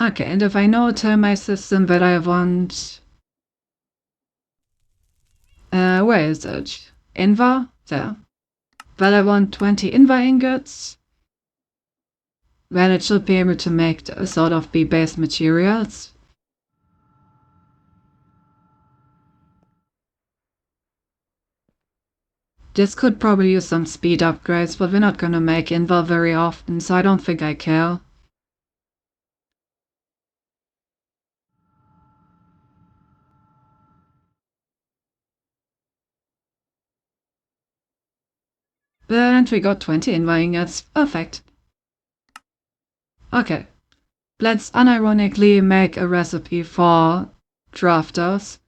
Okay, and if I now tell my system that I want... where is it? Invar? There. That I want 20 Invar ingots. Then it should be able to make the, sort of the base materials. This could probably use some speed upgrades, but we're not gonna make Invar very often, so I don't think I care. And we got 20 Invar ingots. Perfect. Okay. Let's unironically make a recipe for crafters.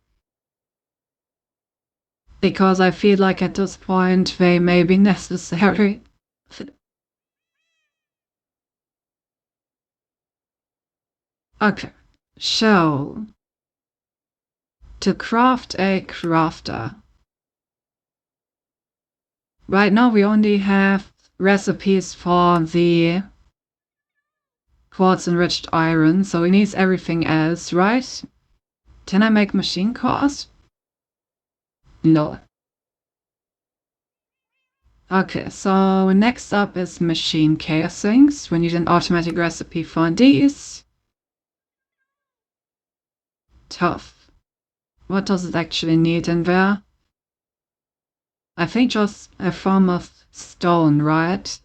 Because I feel like at this point they may be necessary. Okay, so to craft a crafter. Right now we only have recipes for the quartz enriched iron, so we need everything else, right? Can I make machine cores? No. Okay, so next up is machine casings. We need an automatic recipe for these. Tough. What does it actually need in there? I think just a form of stone, right?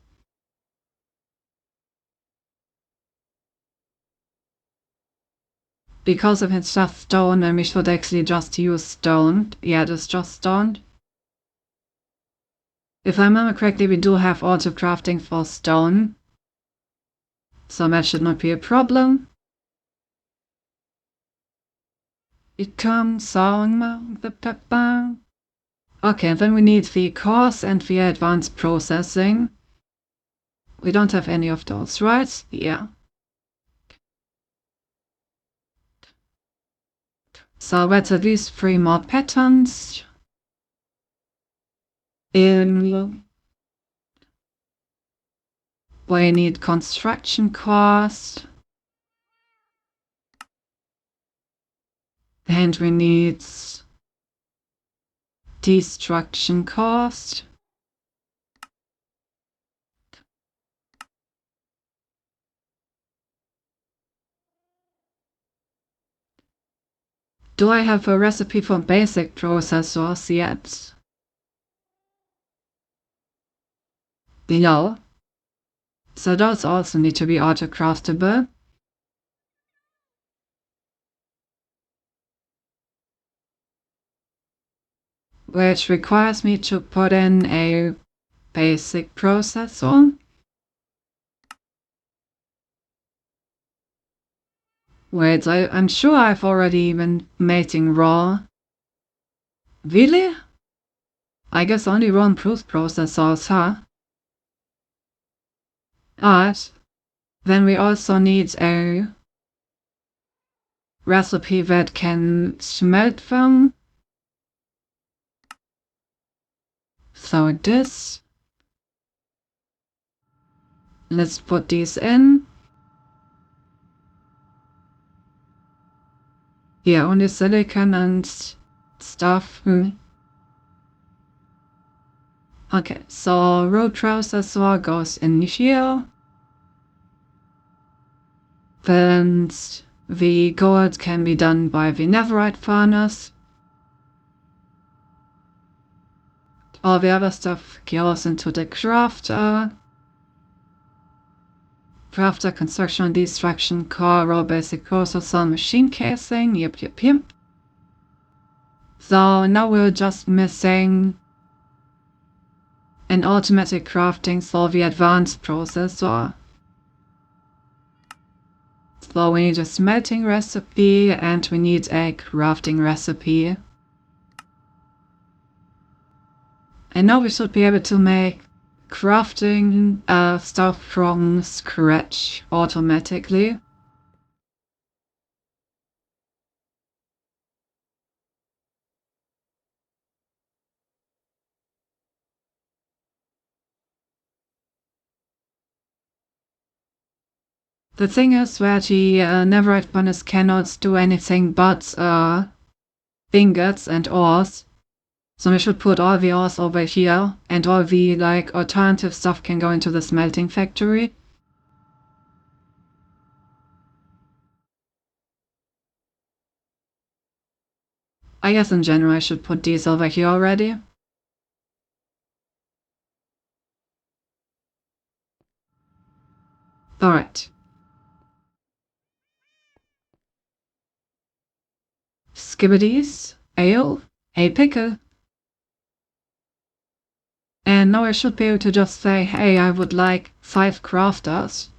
Because if it's just stone, then we should actually just use stone. Yeah, it is just stone. If I remember correctly, we do have auto crafting for stone. So that should not be a problem. It comes on the pepper. Okay, and then we need the cores and the advanced processing. We don't have any of those, right? Yeah. So that's at least 3 more patterns. We need construction cores. And we need destruction cost. Do I have a recipe for basic processors yet? No. So those also need to be auto-craftable. Which requires me to put in a basic processor. Wait, I'm sure I've already been making raw. Really? I guess only raw improved processors, huh? Alright. Then we also need a recipe that can smelt them. So this. Let's put these in. Yeah, only silicon and stuff. Okay, so road processor goes in here. Then the gold can be done by the netherite furnace. All the other stuff goes into the crafter. Crafter, construction, destruction, core, raw basic processor, machine casing. Yep. So now we're just missing an automatic crafting for the advanced processor. So we need a smelting recipe and we need a crafting recipe. And now we should be able to make crafting stuff from scratch automatically. The thing is that the netherite furnace cannot do anything but ingots and ores. So we should put all the ores over here, and all the alternative stuff can go into the smelting factory. I guess in general I should put these over here already. Alright. Skibbities, ale, a pickle. And now I should be able to just say, hey, I would like 5 crafters.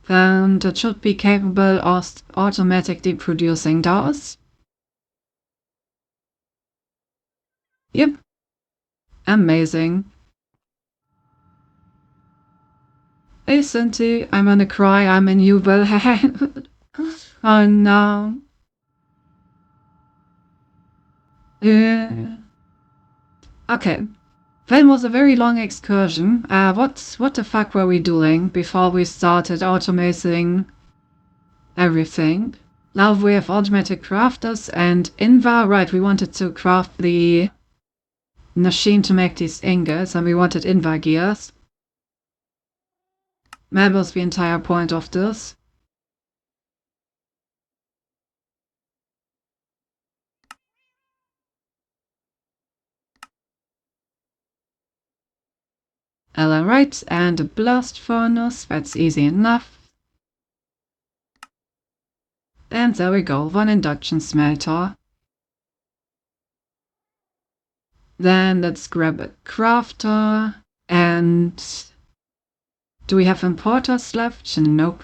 Then that should be capable of automatically producing those. Yep. Amazing. Hey Cinti, I'm gonna cry, I'm in Jubel. Oh no. Okay. That was a very long excursion. What the fuck were we doing before we started automating everything? Now we have automated crafters and Invar, right, we wanted to craft the machine to make these ingots and we wanted Invar gears. That was the entire point of this. Alright, and a blast furnace, that's easy enough. And there we go, one induction smelter. Then let's grab a crafter, and do we have importers left? Nope.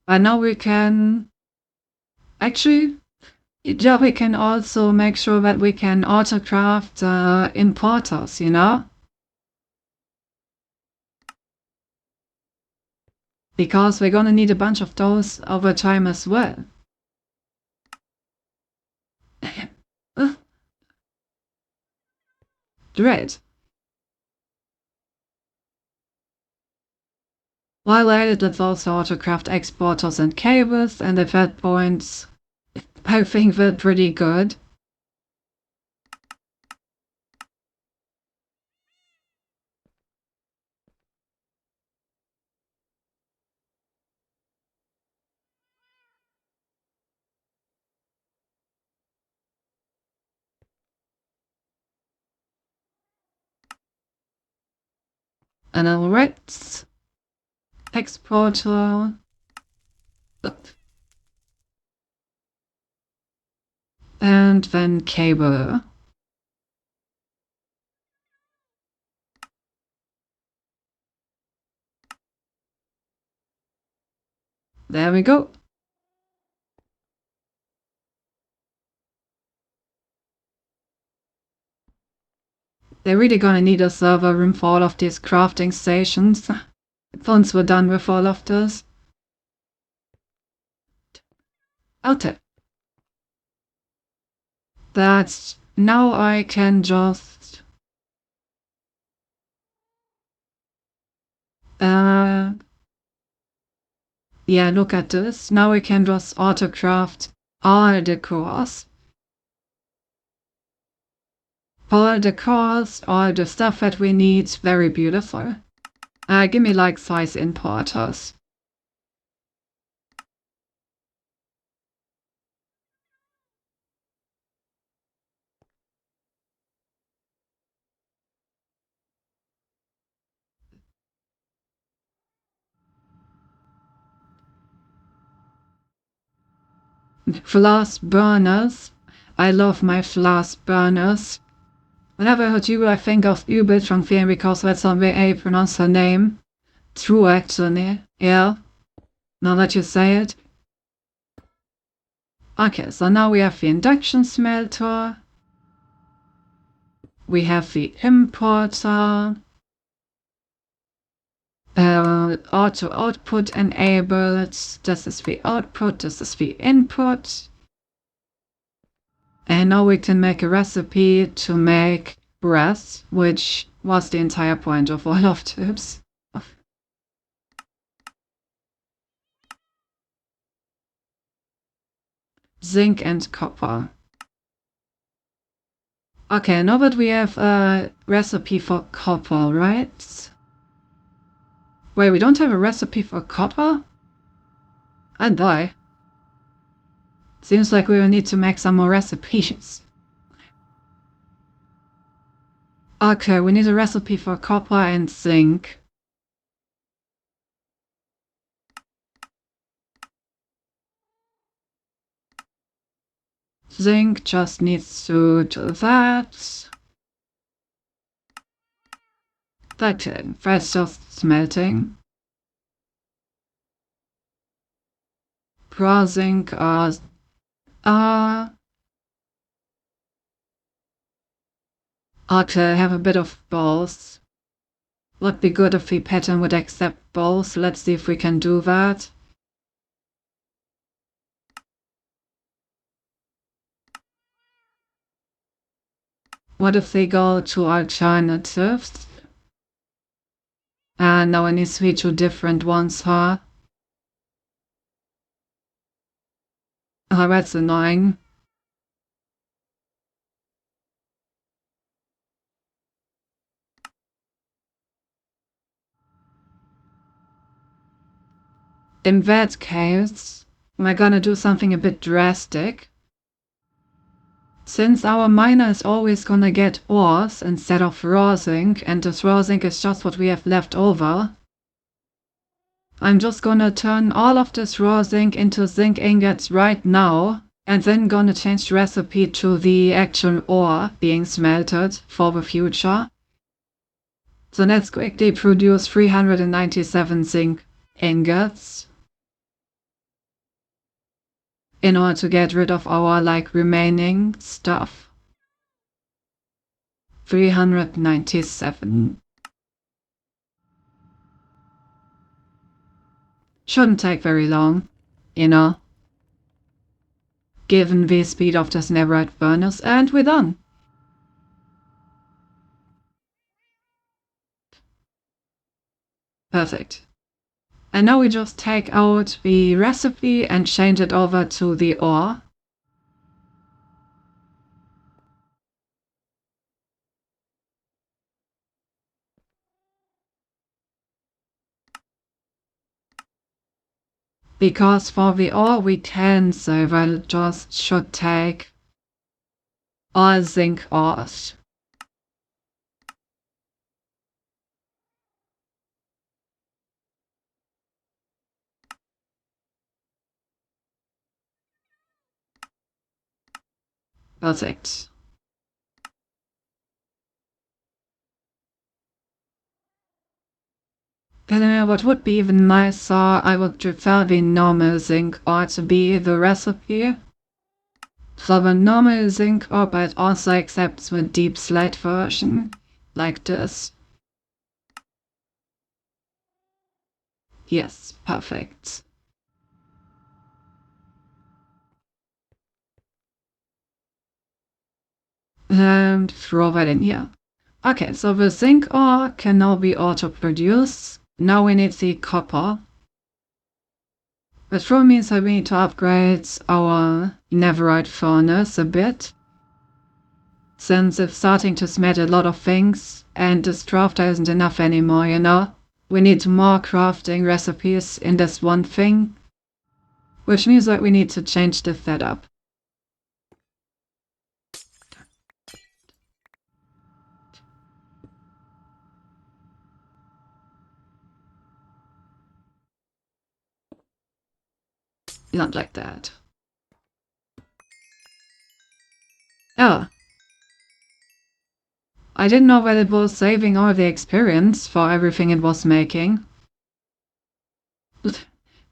But now we can... Actually, yeah, we can also make sure that we can auto-craft importers, you know? Because we're gonna need a bunch of those over time as well. Great. While at it, let's also autocraft exporters and cables, and at that point, I think we're pretty good. And alright, exporter. And then cable. There we go. They're really gonna need a server room for all of these crafting stations. Once we're done with all of this. Okay. That's... now I can just... yeah, look at this. Now we can just autocraft all the cores. All the cores, all the stuff that we need. Very beautiful. Give me like size importers. Flask burners. I love my flask burners. Whenever I heard you, I think of Übeltrankfeen because that's the way I pronounce her name. True, actually. Yeah. Now that you say it. Okay, so now we have the induction smelter. We have the importer. Auto output enabled. This is the output, this is the input. And now we can make a recipe to make brass, which was the entire point of all of this. Zinc and copper. Okay, now that we have a recipe for copper, right? Wait, we don't have a recipe for copper? I die. Seems like we will need to make some more recipes. Okay, we need a recipe for copper and zinc. Zinc just needs to do that. That's just smelting. Raw zinc okay, have a bit of both. Would be good if the pattern would accept both. Let's see if we can do that. What if they go to alternatives? And now I need to switch to different ones, huh? Oh, that's annoying. In that case, we're gonna do something a bit drastic. Since our miner is always gonna get ores instead of raw zinc, and this raw zinc is just what we have left over, I'm just gonna turn all of this raw zinc into zinc ingots right now, and then gonna change the recipe to the actual ore being smelted for the future. So let's quickly produce 397 zinc ingots in order to get rid of our remaining stuff. 397. Shouldn't take very long, you know, given the speed of this netherite furnace, and we're done. Perfect. And now we just take out the recipe and change it over to the ore. Because for the ore we can say that it just should take all zinc ores. Perfect. Then what would be even nicer, I would prefer the normal zinc ore to be the recipe. So the normal zinc ore, but also accepts the deep slate version, like this. Yes, perfect. And throw that in here. Okay, so the zinc ore can now be auto-produced. Now we need the copper. Which probably means that we need to upgrade our netherite furnace a bit. Since it's starting to smelt a lot of things, and this crafter isn't enough anymore, you know? We need more crafting recipes in this one thing. Which means that we need to change the setup. Not like that. Oh. I didn't know that it was saving all the experience for everything it was making.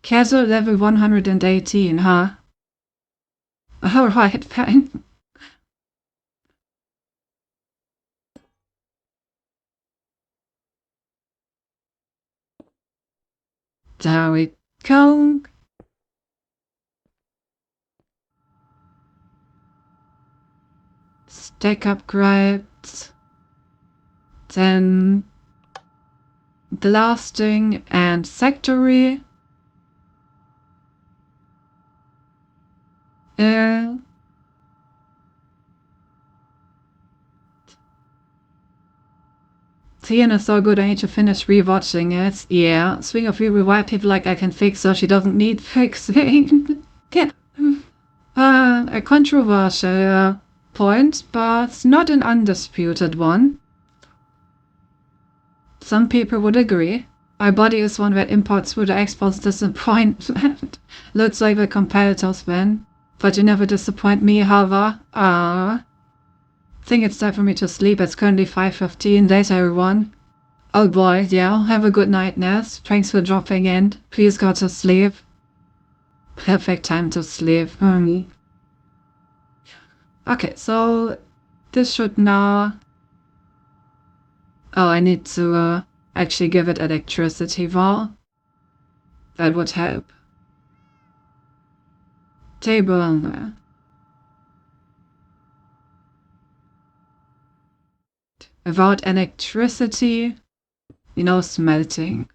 Castle level 118, huh? Alright, fine. There we go. Stack upgrades. Then blasting and sectory. Theon is so good I need to finish rewatching it. Yeah, speaking of rewild people like I can fix her, she doesn't need fixing. Yeah. A controversial point, but not an undisputed one. Some people would agree. My body is one that imports through the exports disappointment. Looks like the competitors win. But you never disappoint me, however. Think it's time for me to sleep. It's currently 5:15. Later, everyone. Oh boy, yeah. Have a good night, Ness. Thanks for dropping in. Please go to sleep. Perfect time to sleep. Okay, so this should now... Oh, I need to actually give it electricity wall. That would help. Table. Without electricity, smelting.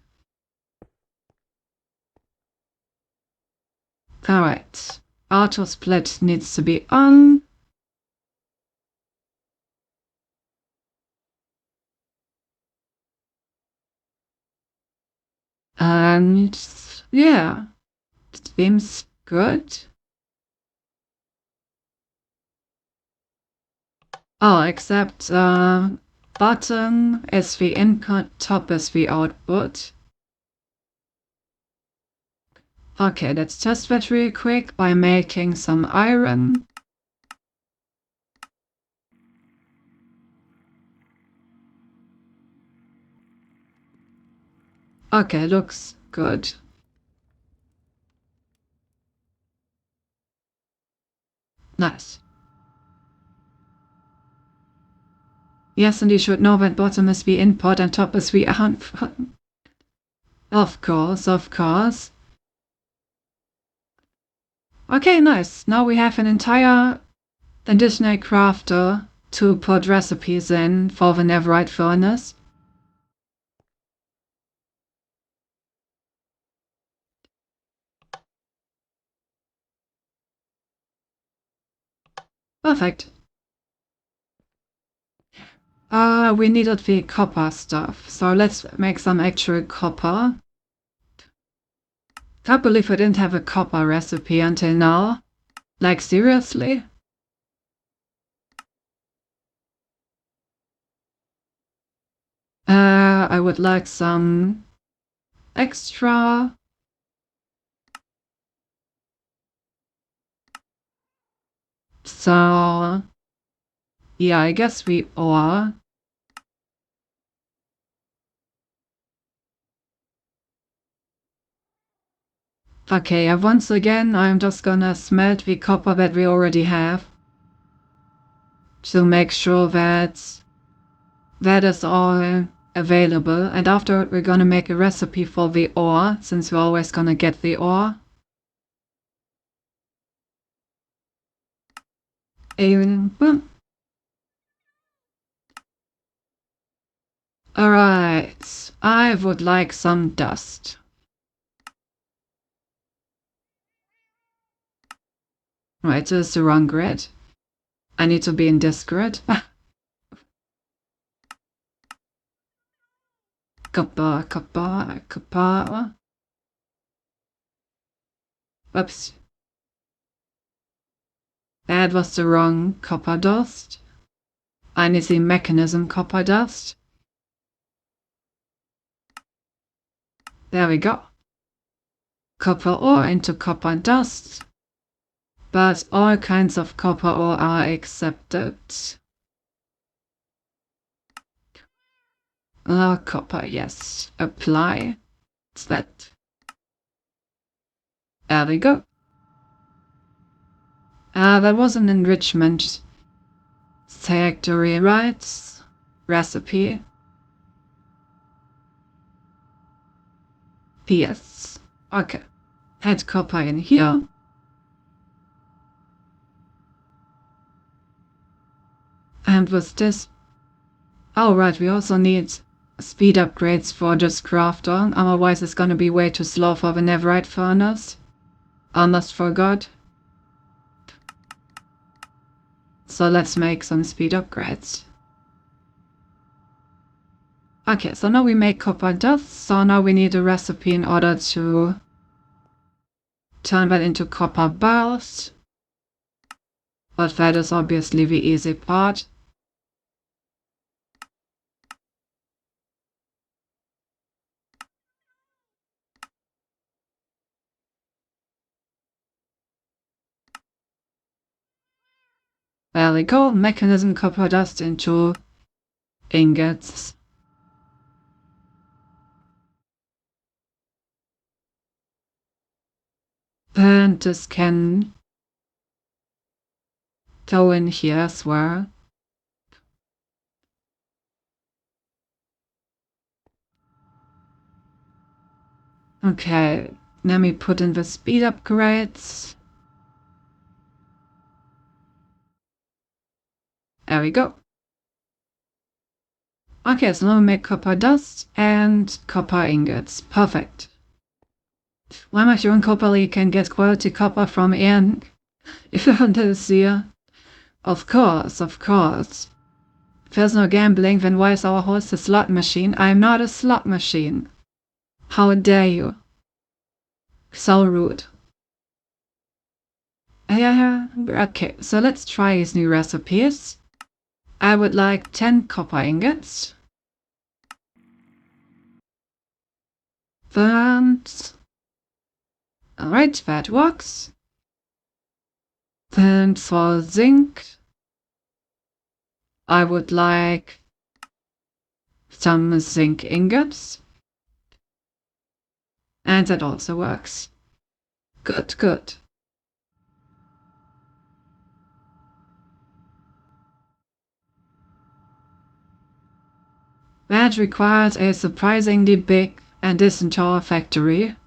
Alright. Auto split needs to be on. And yeah, seems good. Oh, except bottom is the input, top is the output. Okay, let's test that real quick by making some iron. Okay, looks good. Nice. Yes, and you should know that bottom is the input and top is the output. Of course, of course. Okay, nice. Now we have an entire additional crafter to put recipes in for the netherite furnace. Perfect. We needed the copper stuff, so let's make some actual copper. Can't believe I didn't have a copper recipe until now. Like, seriously? I would like some extra. So, yeah, I guess we are. Okay, once again, I'm just gonna smelt the copper that we already have to make sure that that is all available. And after we're gonna make a recipe for the ore, since we're always gonna get the ore. And boom. Alright, I would like some dust. Right, this is the wrong grid. I need to be in this grid. Copper, copper, copper. Whoops. That was the wrong copper dust. I need the mechanism copper dust. There we go. Copper ore into copper dust. But all kinds of copper ore are accepted. Copper, yes. Apply. What's that? There we go. That was an enrichment factory, right? Recipe. PS. Okay. Add copper in here. And with this... Oh, right, we also need speed upgrades for this crafter. Otherwise it's gonna be way too slow for the netherite furnace. Almost forgot. So let's make some speed upgrades. Okay, so now we make copper dust, so now we need a recipe in order to turn that into copper bars. But that is obviously the easy part. There we go, mechanism copper dust into ingots. Then this can go in here as well. Okay, let me put in the speed upgrades. There we go. Okay, so now we make copper dust and copper ingots. Perfect. Why much you copper you can get quality copper from in if you want to see. Of course, of course. If there's no gambling, then why is our host a slot machine? I'm not a slot machine. How dare you? So rude. Yeah, okay, so let's try these new recipes. I would like 10 copper ingots. And... Alright, that works. Then for zinc, I would like some zinc ingots. And that also works. Good, good. That requires a surprisingly big and distant factory.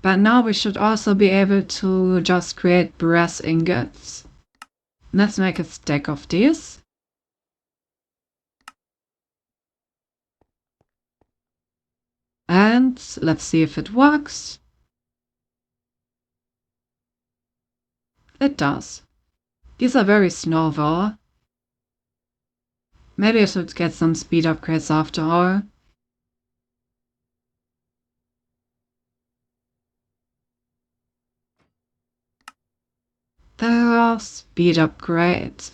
But now we should also be able to just create brass ingots. Let's make a stack of these. And let's see if it works. It does. These are very slow though. Maybe I should get some speed upgrades after all. There are speed upgrades.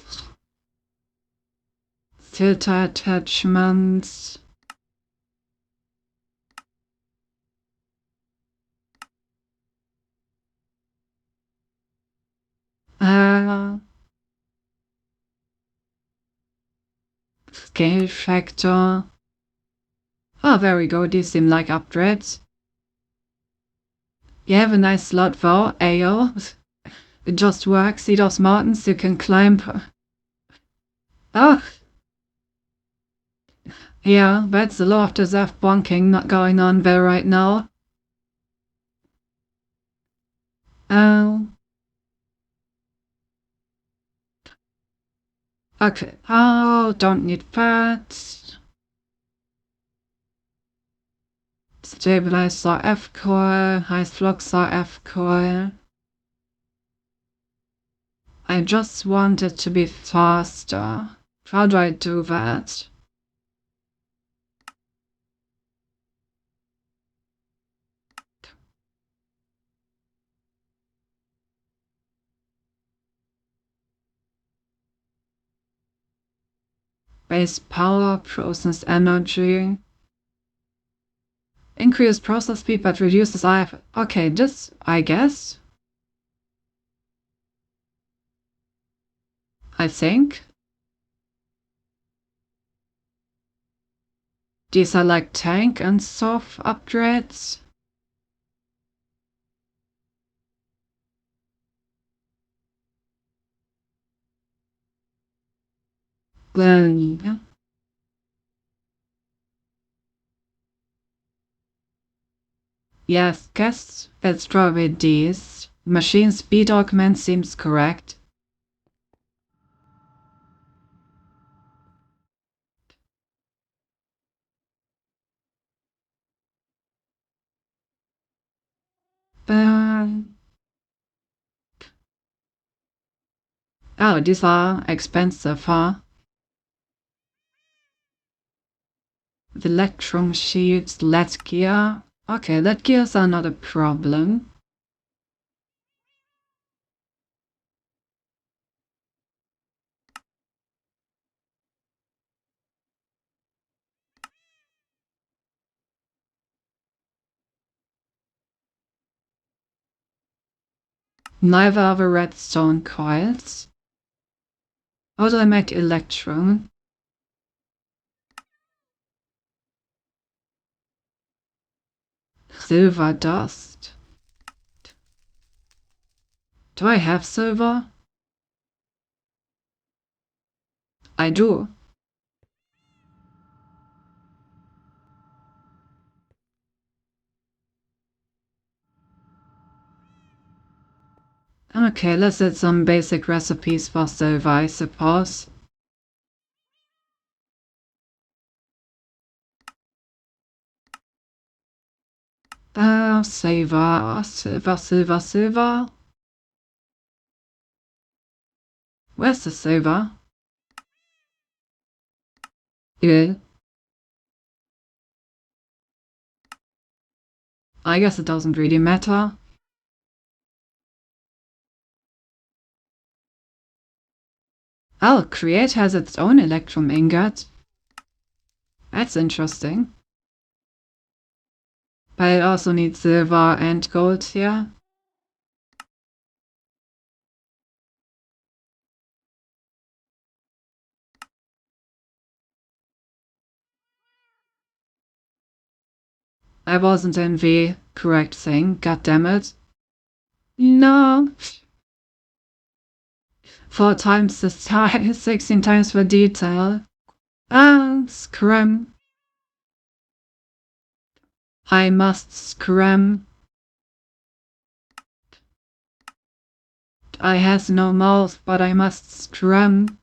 Filter attachments. Scale factor. Oh, there we go. These seem like upgrades. You have a nice slot though, Ayo. It just works. See those mountains? You can climb. Oh! Yeah, that's a lot of Zeph bonking not going on there right now. Oh. Okay. Oh, don't need that. Stabilize our F coil. High flux our F coil. I just want it to be faster. How do I do that? Base power, process energy. Increase process speed but reduces IF. Okay, this, I guess. I think. These are like tank and soft upgrades. Then, yeah. Yes, guess let's try with these. Machine speed augment seems correct. But oh, these are expensive, huh? The electron shields, lead gear. Okay, lead gears are not a problem. Neither are the redstone coils. How do I make electron? Silver dust. Do I have silver? I do. Okay, let's add some basic recipes for silver, I suppose. Silver, silver, silver, silver. Where's the silver? Yeah. I guess it doesn't really matter. Oh, Create has its own electrum ingot. That's interesting. But it also needs silver and gold here. I wasn't in the correct thing, god damn it. No. 4 times the size, 16 times the detail. Ah, scram. I must scram. I has no mouth, but I must scram.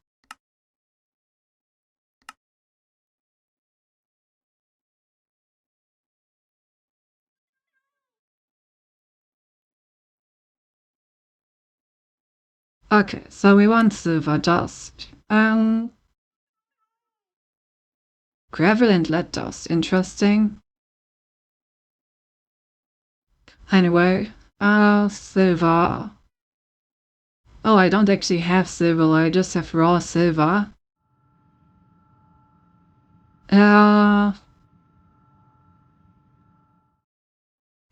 Okay, so we want silver dust. Gravel and lead dust, interesting. Anyway, silver. Oh, I don't actually have silver, I just have raw silver.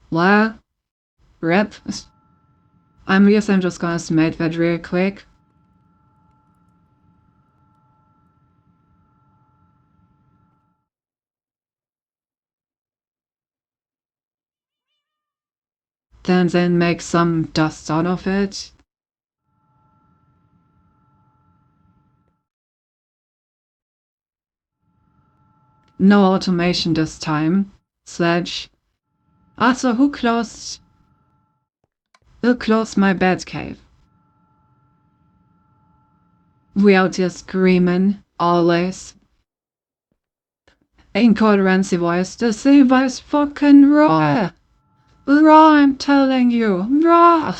Well, rip. Guess I'm just gonna smelt that real quick. Then make some dust out of it. No automation this time. Sledge. Also, who closed my bed cave? We out here screaming, always. Incoherency voice, the silver is fucking raw. Raw, I'm telling you, raw.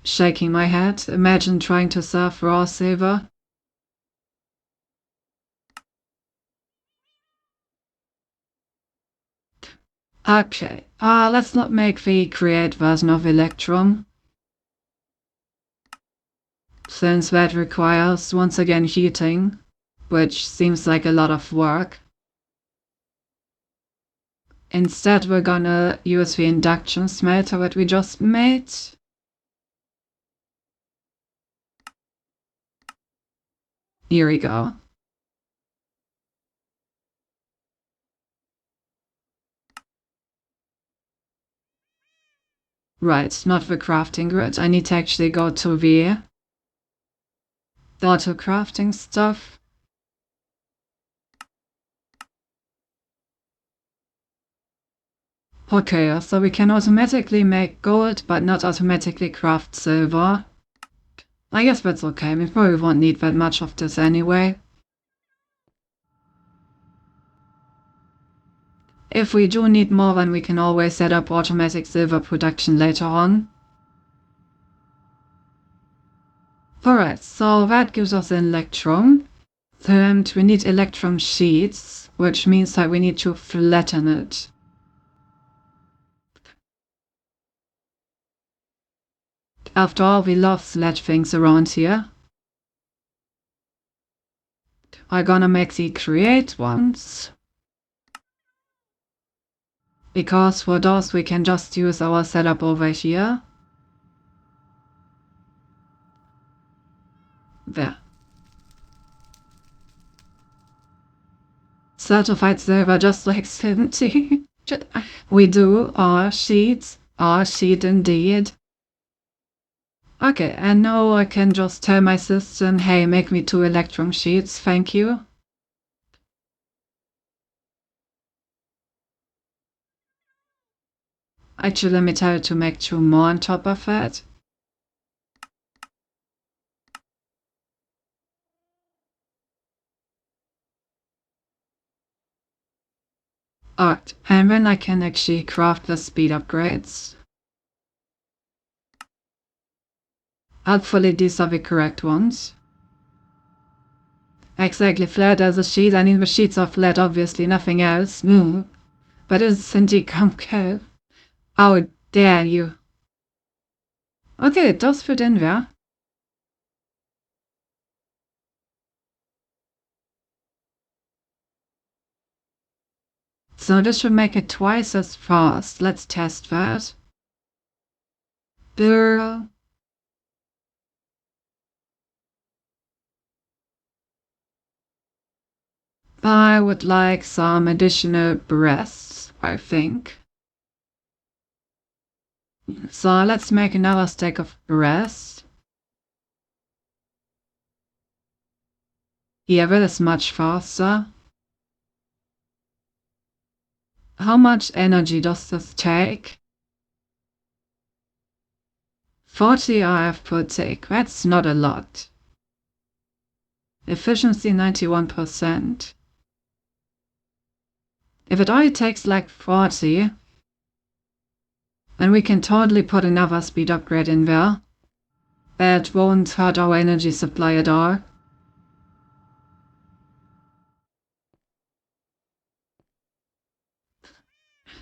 Shaking my head, imagine trying to serve raw silver. Okay, let's not make the create version of Electrum, since that requires once again heating, which seems like a lot of work. Instead, we're gonna use the induction smelter that we just made. Here we go. Right, not the crafting grid. I need to actually go to the auto crafting stuff. Okay, so we can automatically make gold, but not automatically craft silver. I guess that's okay, we probably won't need that much of this anyway. If we do need more, then we can always set up automatic silver production later on. Alright, so that gives us an electrum. And we need electrum sheets, which means that we need to flatten it. After all, we love sledge things around here. I'm gonna make the create ones. Because for those we can just use our setup over here. There. Certified silver just like 70. We do our sheets. Our sheet indeed. Okay, and now I can just tell my system, hey, make me 2 electrum sheets, thank you. Actually, let me tell it to make 2 more on top of that. Alright, and then I can actually craft the speed upgrades. Hopefully these are the correct ones. Exactly, flat as a sheet. I need the sheets are flat, obviously, nothing else. But it's indeed concave. How dare you. Okay, it does fit in there. So this should make it twice as fast. Let's test that. Brr. I would like some additional breasts, I think. So let's make another stack of breasts. Yeah, that is much faster. How much energy does this take? 40 RF per tick. That's not a lot. Efficiency 91%. If it only takes like 40, And we can totally put another speed upgrade in there. That won't hurt our energy supply at all.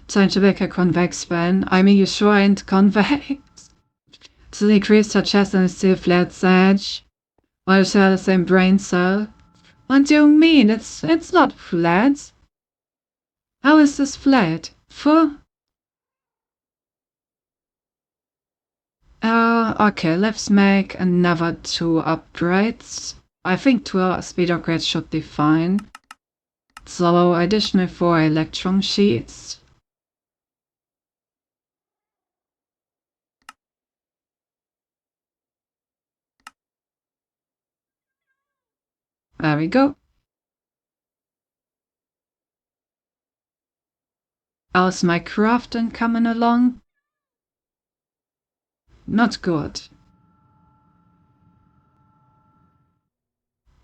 Scientific a convex fan. I mean, you sure ain't convex. To decrease her chest and still flat edge. While share the same brain cell. What do you mean? It's not flat. How is this flat? Okay, let's make another 2 upgrades. I think 2 speed upgrades should be fine. So, additional 4 electron sheets. There we go. How's my crafting coming along? Not good.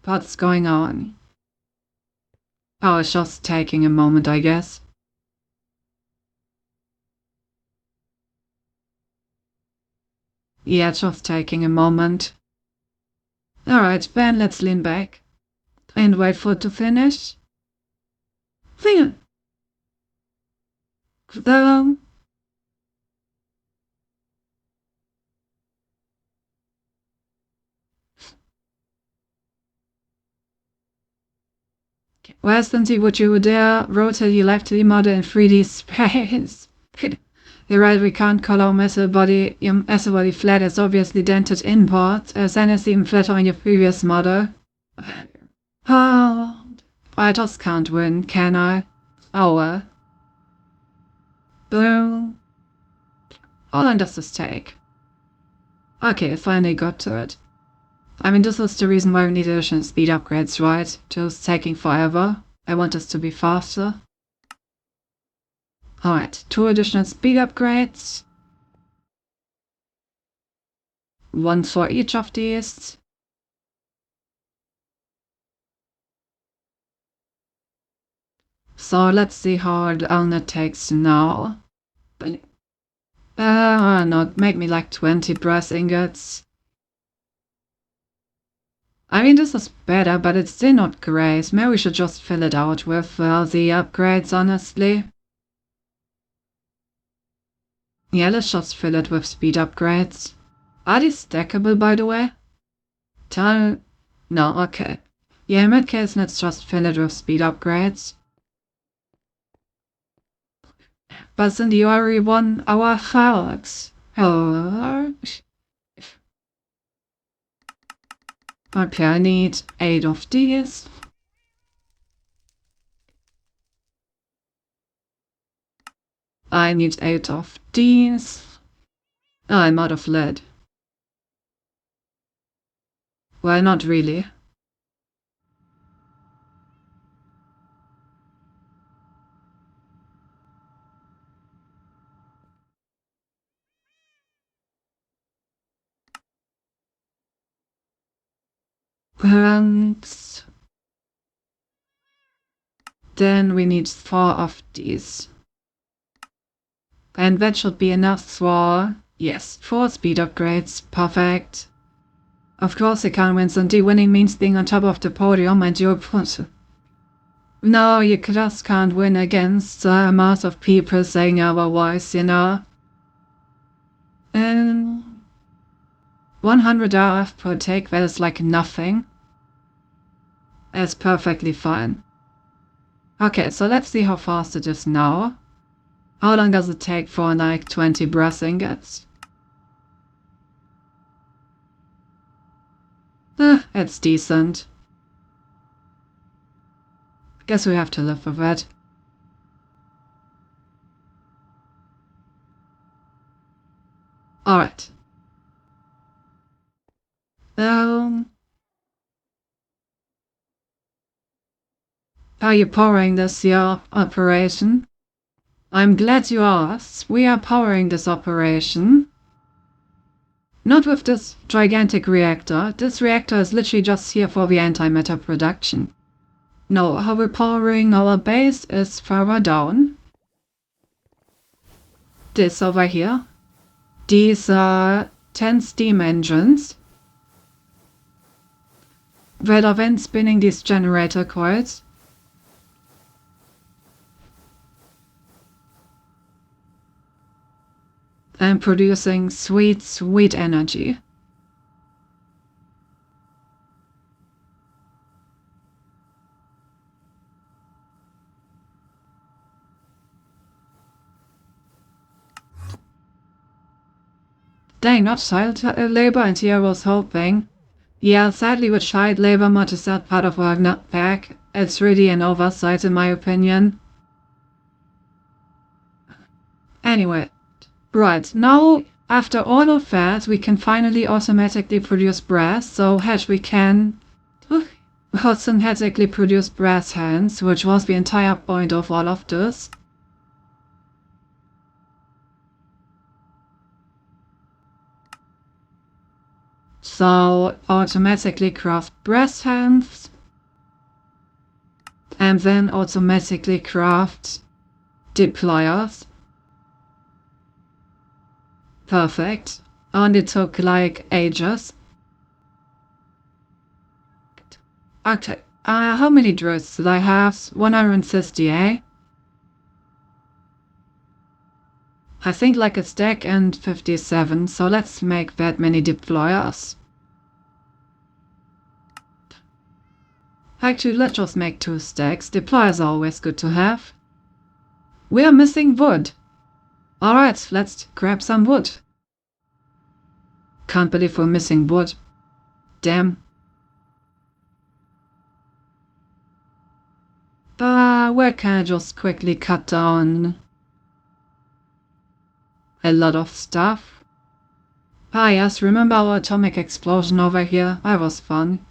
What's going on? Oh, it's just taking a moment, I guess. Yeah, just taking a moment. Alright, Ben, let's lean back. And wait for it to finish. Where's Stancy, would you dare rotate your left-to-the model in 3D space? You're right, we can't call our metal body flat as obviously dented inboard, as then it's even flatter on your previous model. Oh, I just can't win, can I? Oh well. Boom. How long does this take? Okay, I finally got to it. I mean, this is the reason why we need additional speed upgrades, right? Just taking forever. I want this to be faster. Alright, 2 additional speed upgrades. 1 for each of these. So let's see how long it takes now. No, make me like 20 brass ingots. I mean, this is better, but it's still not great. Maybe we should just fill it out with the upgrades, honestly. Yeah, let's just fill it with speed upgrades. Are these stackable, by the way? No, okay. Yeah, in that case, let's just fill it with speed upgrades. But then you already won our fireworks. Oh. Okay, I need 8 of these. I need 8 of these. I'm out of lead. Well, not really. And then we need 4 of these. And that should be enough for, yes, 4 speed upgrades. Perfect. Of course I can't win, Sandy. Winning means being on top of the podium and you're... No, you just can't win against the amount of people saying otherwise, you know. And 100 RF per take, that is like nothing. That's perfectly fine. Okay, so let's see how fast it is now. How long does it take for like 20 brass ingots? It's decent. Guess we have to live with it. Alright. Are you powering this your operation? I'm glad you asked. We are powering this operation. Not with this gigantic reactor. This reactor is literally just here for the antimatter production. No, how we're powering our base is further down. this over here. These are 10 steam engines that are then spinning these generator coils. And producing sweet, sweet energy. Dang, not child labor, and here I was hoping. Yeah, sadly with child labor mod is that part of our pack. It's really an oversight in my opinion. Anyway, right, now after all of that we can finally automatically produce brass, so heck we can synthetically produce brass hands, which was the entire point of all of this. So automatically craft brass hands and then automatically craft deployers. Perfect. And it took like ages. Okay, how many droids did I have? 150, eh? I think like a stack and 57, so let's make that many deployers. Actually, let's just make 2 stacks. Deployers are always good to have. We are missing wood. Alright, let's grab some wood. Can't believe we're missing wood. Damn. Where can I just quickly cut down a lot of stuff? Yes, remember our atomic explosion over here? That was fun.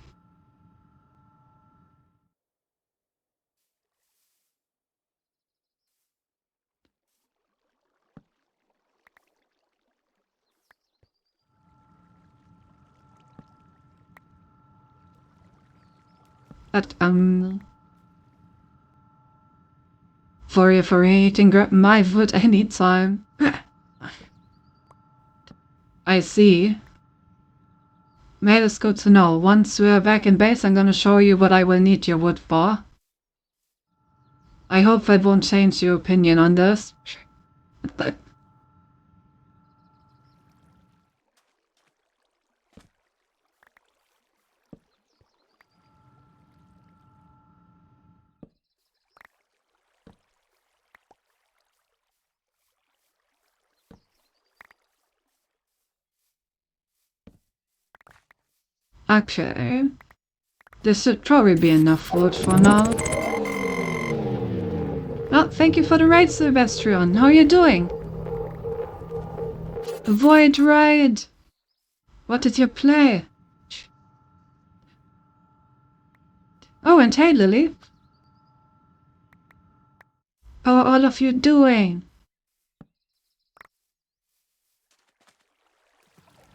But, for eating grab my wood anytime. I see. That is good to know. Once we're back in base, I'm gonna show you what I will need your wood for. I hope that won't change your opinion on this. Okay. This should probably be enough wood for now. Oh, thank you for the raid, Sebastian. How are you doing? Void raid! What did you play? Oh, and hey, Lily. How are all of you doing?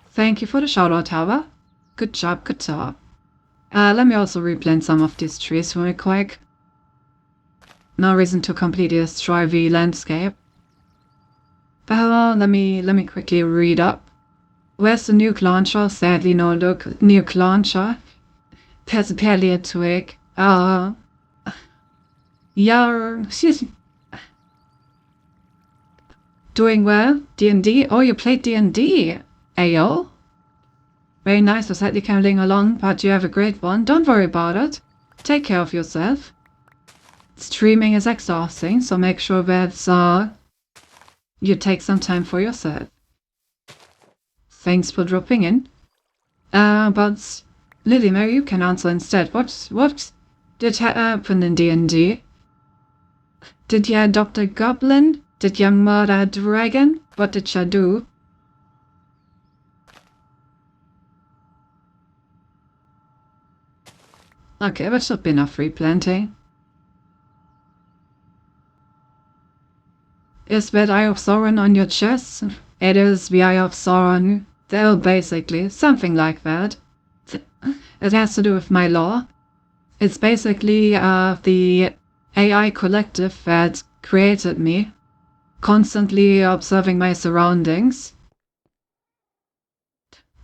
Thank you for the shout out, Tower. Good job, good job. Let me also replant some of these trees real quick. No reason to completely destroy the landscape. But let me quickly read up. Where's the nuke launcher? Sadly, no nuke launcher. There's barely a twig. Yeah, she's doing well. D&D? Oh, you played D&D? Ayo? Very nice, was sadly coming along, but you have a great one. Don't worry about it. Take care of yourself. Streaming is exhausting, so make sure that you take some time for yourself. Thanks for dropping in. But Lily, maybe you can answer instead. What did happen in D&D? Did you adopt a goblin? Did you murder a dragon? What did you do? Okay, that should be enough replanting. Is that Eye of Sauron on your chest? It is the Eye of Sauron. Well, basically, something like that. It has to do with my lore. It's basically the AI collective that created me. constantly observing my surroundings.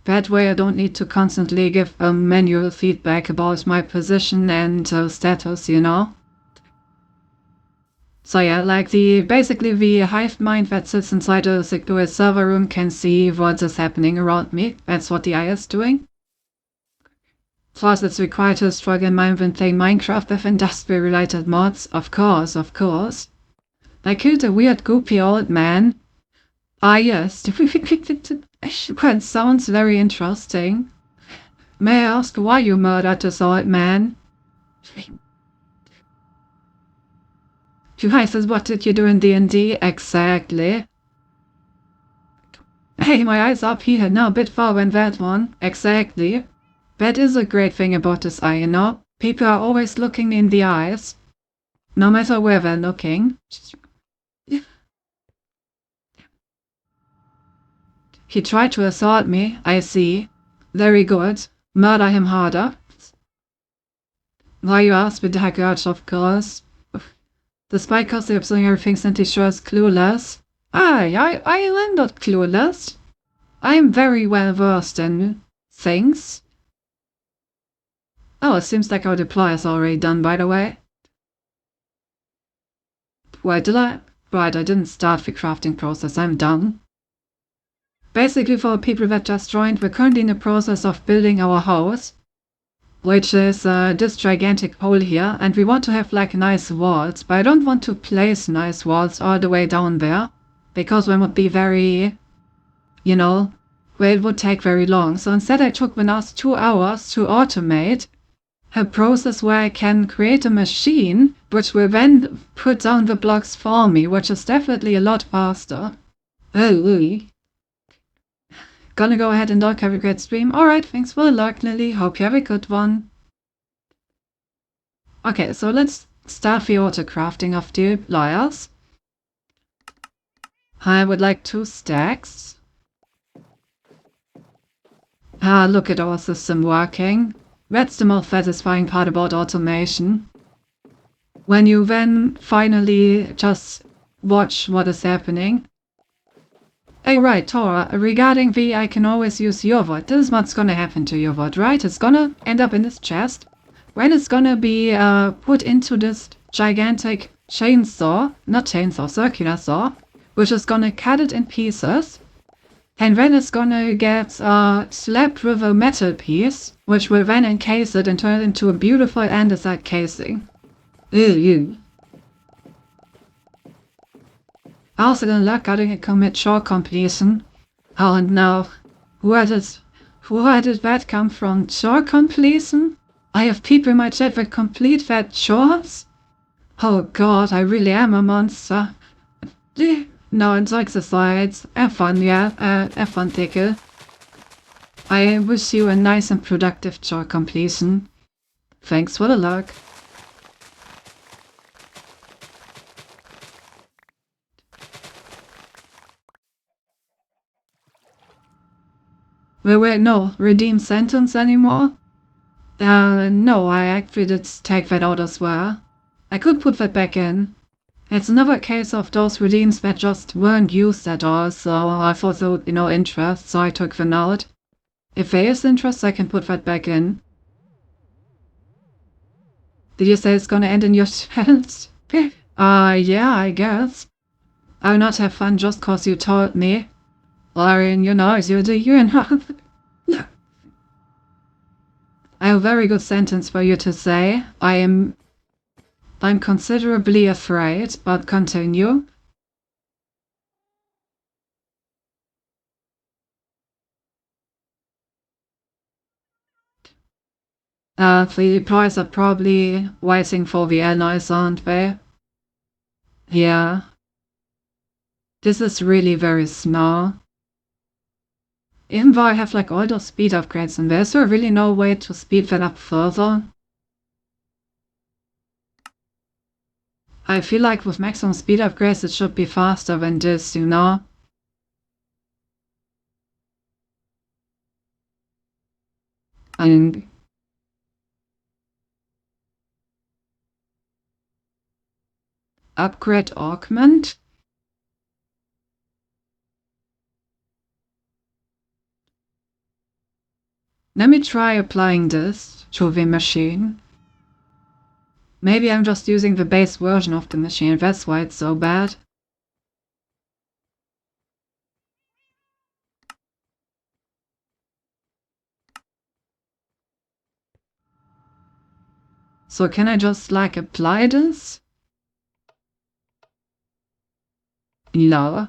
That way I don't need to constantly give manual feedback about my position and status, you know? So yeah, like basically the hive mind that sits inside a secure server room can see what is happening around me. That's what the eye is doing. Plus, it's required to struggle in mind when playing Minecraft with industrial-related mods. Of course, of course. I killed a weird goopy old man. Ah yes, that sounds very interesting. May I ask why you murdered this old man? Hi, says, what did you do in D&D? Exactly. Hey, my eyes up here, now a bit far when that one. Exactly. That is a great thing about this eye, you know? People are always looking in the eyes. No matter where they're looking. He tried to assault me, I see. Very good. Murder him harder. Why you ask me, Daggert, of course. Despite constantly observing everything, Santi sure is clueless. I am not clueless. I am very well versed in things. Oh, it seems like our deploy is already done, by the way. Wait, did I? Right, I didn't start the crafting process, I'm done. Basically, for people that just joined, we're currently in the process of building our house, which is this gigantic hole here, and we want to have like nice walls, but I don't want to place nice walls all the way down there, because one would be very, you know, well, it would take very long. So instead I took the last 2 hours to automate a process where I can create a machine which will then put down the blocks for me, which is definitely a lot faster. Oh, gonna go ahead and log. Have a great stream. Alright, thanks for the log, Lily. Hope you have a good one. Okay, so let's start the auto crafting of the layers. I would like 2 stacks. Ah, look at our system working. That's the most satisfying part about automation. When you then finally just watch what is happening. Hey, right, Tora, regarding the I can always use your vote, this is what's gonna happen to your vote, right? It's gonna end up in this chest. When it's gonna be put into this gigantic chainsaw, not chainsaw, circular saw, which is gonna cut it in pieces. And then it's gonna get slapped with a metal piece, which will then encase it and turn it into a beautiful andesite casing. Ew. Also gonna look at it commit shore completion. Oh no. Where did that come from? Shore completion? I have people in my chat that complete that chores? Oh god, I really am a monster. No, it's exercise. Have fun, yeah. Have fun, Tickle. I wish you a nice and productive chore completion. Thanks for the luck. Wait, no. Redeem sentence anymore? No, I actually did take that out as well. I could put that back in. It's another case of those redeems that just weren't used at all, so I thought there would be no interest, so I took them out. If there is interest, I can put that back in. Did you say it's gonna end in your chest? Yeah, I guess. I'll not have fun just cause you told me. Lauren, you know, you know. I have a very good sentence for you to say. I'm considerably afraid, but continue. The deploys are probably waiting for the allies, aren't they? Yeah. This is really very small. Even though I have like all those speed upgrades in there, is there really no way to speed that up further? I feel like with maximum speed upgrades it should be faster than this, you know? And upgrade augment? Let me try applying this to the machine. Maybe I'm just using the base version of the machine, that's why it's so bad. So can I just like apply this? No.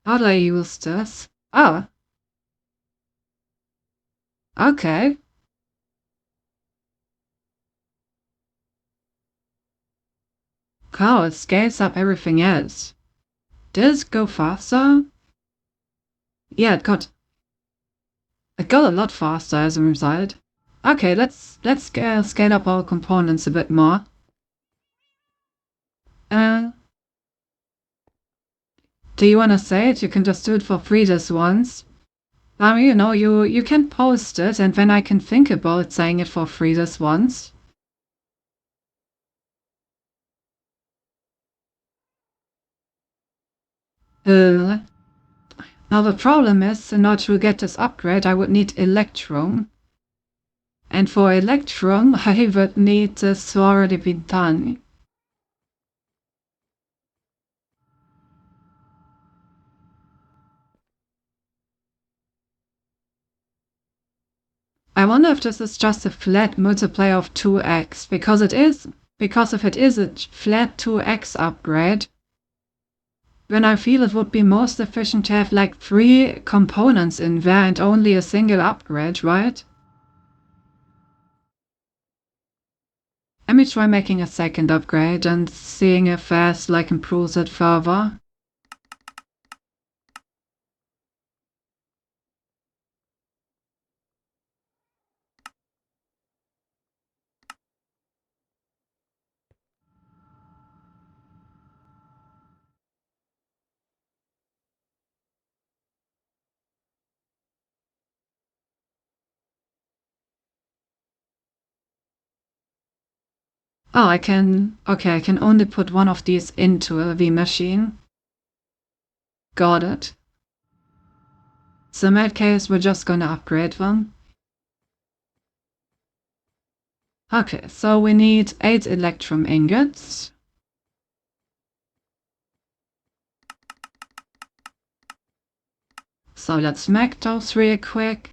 How do I use this? Ah. Okay. Cool, it scales up everything else. Does it go faster? Yeah, it got a lot faster as a result. Okay, let's scale up our components a bit more. Do you wanna say it? You can just do it for free this once. You know, you can post it and then I can think about saying it for free this once. Now the problem is, in order to get this upgrade, I would need Electrum. And for Electrum, I would need this to already be done. I wonder if this is just a flat multiplier of 2x, because if it is a flat 2x upgrade, then I feel it would be most efficient to have like 3 components in there and only a single upgrade, right? Let me try making a second upgrade and seeing if that like improves it further. Oh, I can only put one of these into a V machine. Got it. So in that case, we're just gonna upgrade them. Okay, so we need 8 Electrum ingots. So let's make those real quick.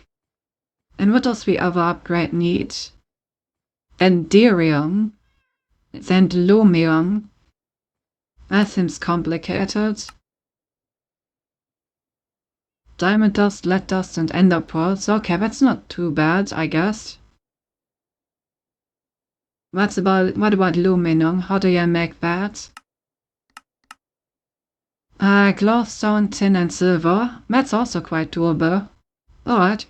And what does the other upgrade need? Enderium. Zendlumium. That seems complicated. Diamond dust, lead dust, and ender pearls. Okay, that's not too bad, I guess. What about luminum? How do you make that? Glowstone, tin, and silver. That's also quite doable. Alright.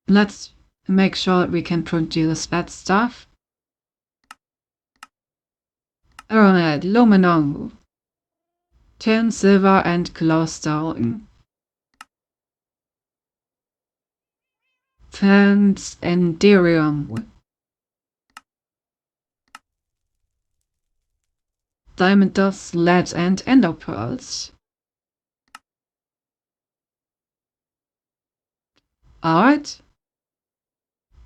Let's make sure that we can produce that stuff. Alright, luminum. Tin, silver, and glowstone. And enderium. Diamond dust, lead, and ender pearls. Alright.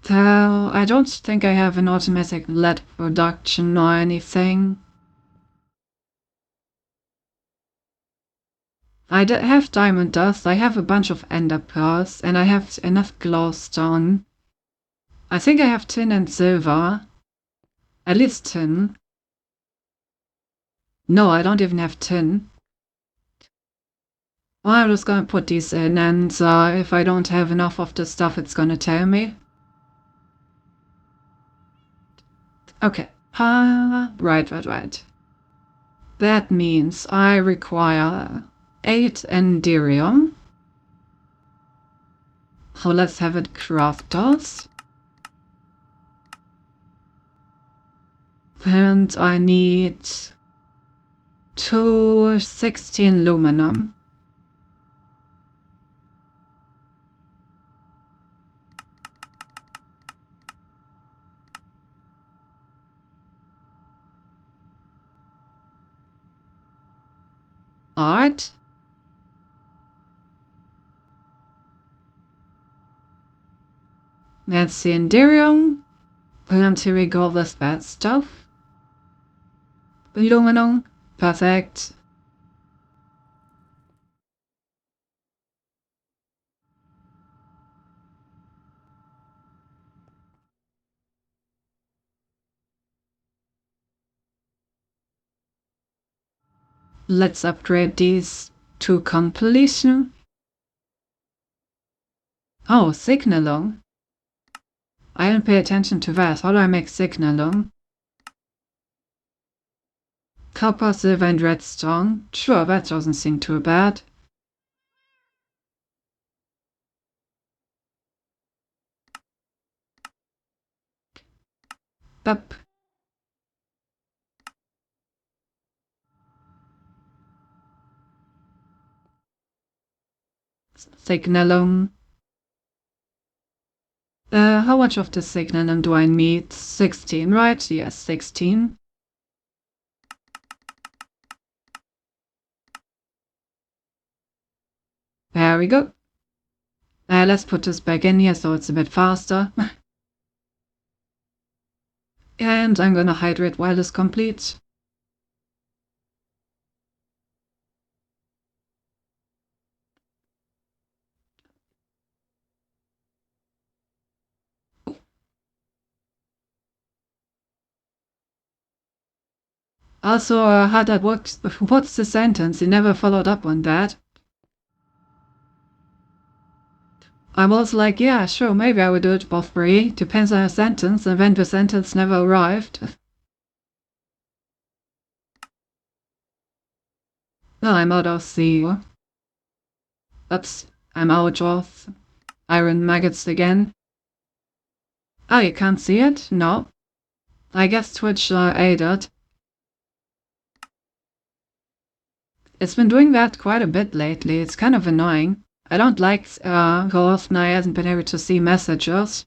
So, I don't think I have an automatic lead production or anything. I have diamond dust, I have a bunch of ender pearls, and I have enough glowstone. I think I have tin and silver. At least tin. No, I don't even have tin. Well, I'm just gonna put these in, and if I don't have enough of the stuff, it's gonna tell me. Okay. Right. That means I require 8 enderium. So let's have it craft those. And I need 216 luminum. Alright. That's the Enderium. And here we go with bad stuff. Bildung. Perfect. Let's upgrade these to completion. Oh, Signalung. I didn't pay attention to that. How do I make Signalung? Copper, silver, and redstone. Sure, that doesn't seem too bad. Bup. Signalum. How much of the signalum do I need? 16, right? Yes, 16. There we go. Let's put this back in here so it's a bit faster. And I'm gonna hydrate while it's complete. Also, how that works, what's the sentence? You never followed up on that. I was like, yeah, sure, maybe I would do it for free. Depends on the sentence, and then the sentence never arrived. Well, I'm out of the... Oops, I'm out of iron maggots again. Oh, you can't see it? No. I guess Twitch aided. It's been doing that quite a bit lately. It's kind of annoying. I don't like how often I haven't been able to see messages.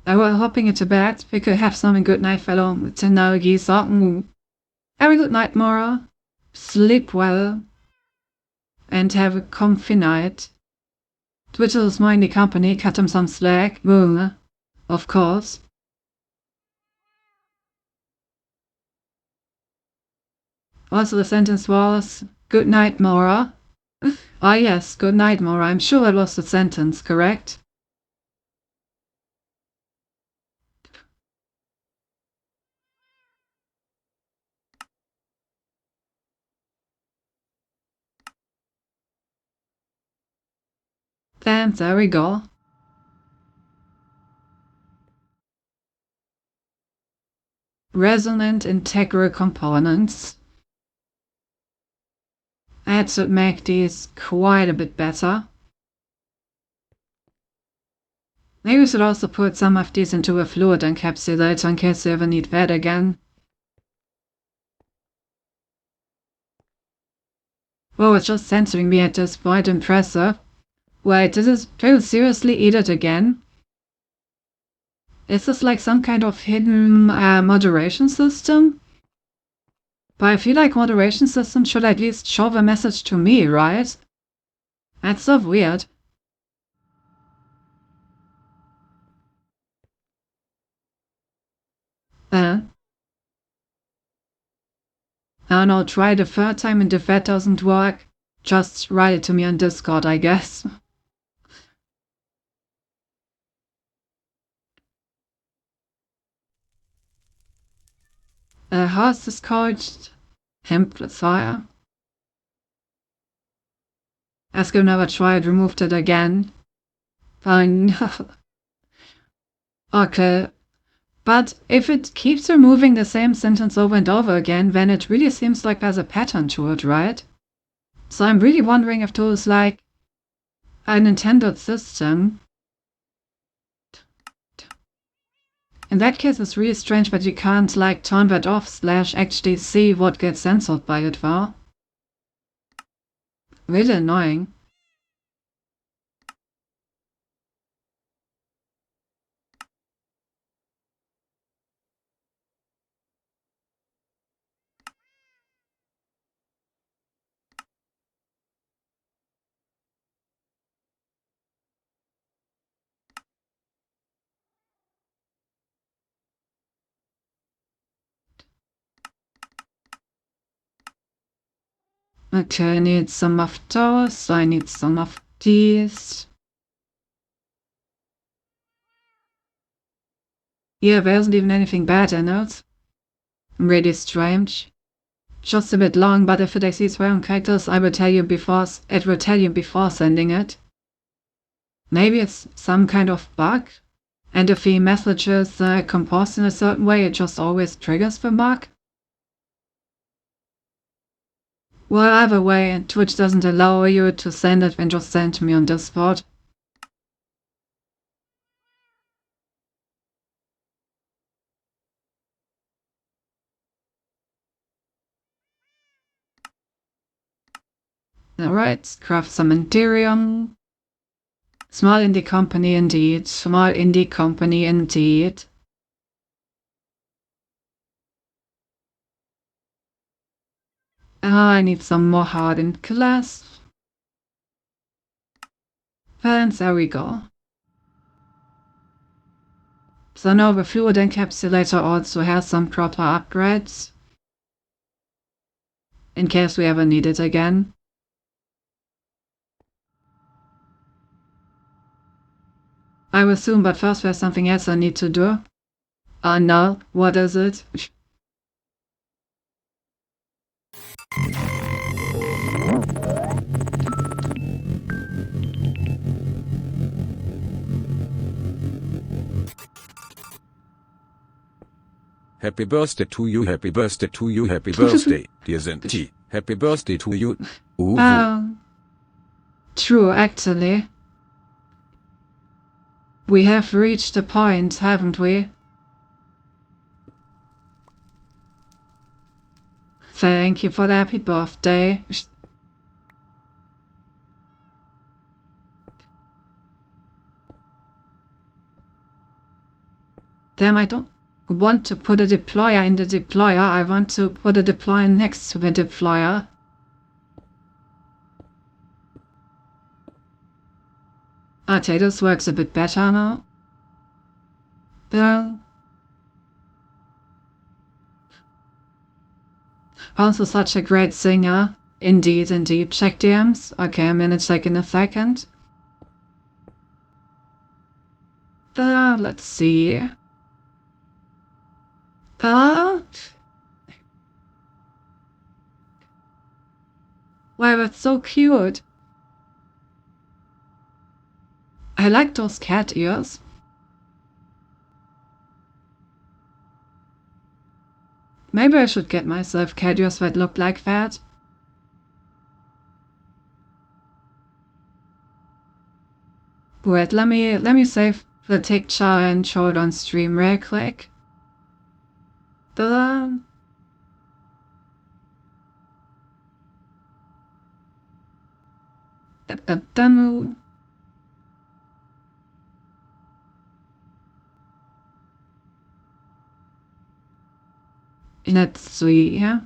I was hoping into bed. We could have some good night, fellow Tenagi. Have a good night, Mora. Sleep well. And have a comfy night. Twitter is minding company. Cut him some slack. Boom. Of course. Also, the sentence was, good night, Mora. Ah, yes, good night, Mora. I'm sure that was the sentence, correct? Then there we go. Resonant integral components. I had to make these quite a bit better. Maybe we should also put some of these into a fluid encapsulator in case we ever need that again. Whoa, it's just censoring me at this point. Impressive. Wait, this is people seriously eat it again? Is this like some kind of hidden moderation system? But I feel like moderation systems should at least show the message to me, right? That's so weird. I don't know, try it a third time and if that doesn't work, just write it to me on Discord, I guess. How is this called? Amplifier. Ask him never tried, removed it again. Fine. Okay. But if it keeps removing the same sentence over and over again, then it really seems like there's a pattern to it, right? So I'm really wondering if those like a Nintendo system. In that case, it's really strange that you can't like turn that off / actually see what gets censored by it, though. Really annoying. Okay, I need some of those. I need some of these. Yeah, there isn't even anything bad in it. Really strange. Just a bit long, but if it exceeds 100 characters, I will tell you before. It will tell you before sending it. Maybe it's some kind of bug, and if the messages are composed in a certain way, it just always triggers the bug. Well, either way, Twitch doesn't allow you to send it, then just send to me on Discord. Alright, craft some Ethereum. Small indie company indeed. Small indie company indeed. I need some more hardened glass. And there we go. So now the fluid encapsulator also has some proper upgrades. In case we ever need it again. I will soon, but first there's something else I need to do. No, what is it? Happy birthday to you, happy birthday to you, happy birthday, dear Zenty. Happy birthday to you. True, actually. We have reached a point, haven't we? Thank you for the happy birthday. Damn, I don't want to put a deployer in the deployer. I want to put a deployer next to the deployer. Okay, this works a bit better now. Also such a great singer. Indeed, indeed. Check DMs. Okay, I'm gonna check in a second. Let's see. Wow, that's so cute. I like those cat ears. Maybe I should get myself cat ears that look like that. Wait, let me save the picture and show it on stream real quick. Ta-da! Demo. Let's see, yeah.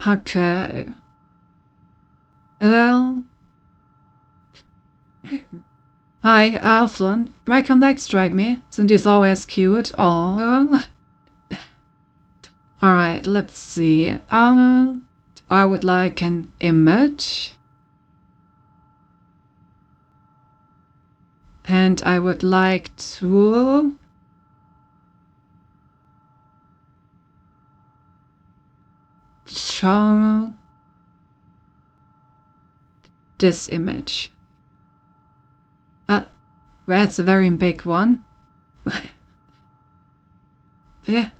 Okay. Well. Hi, Alflon. Welcome back, Strike Me. Sind is always cute. Oh. Alright, let's see. I would like an image. And I would like to show this image. That's a very big one. Yeah.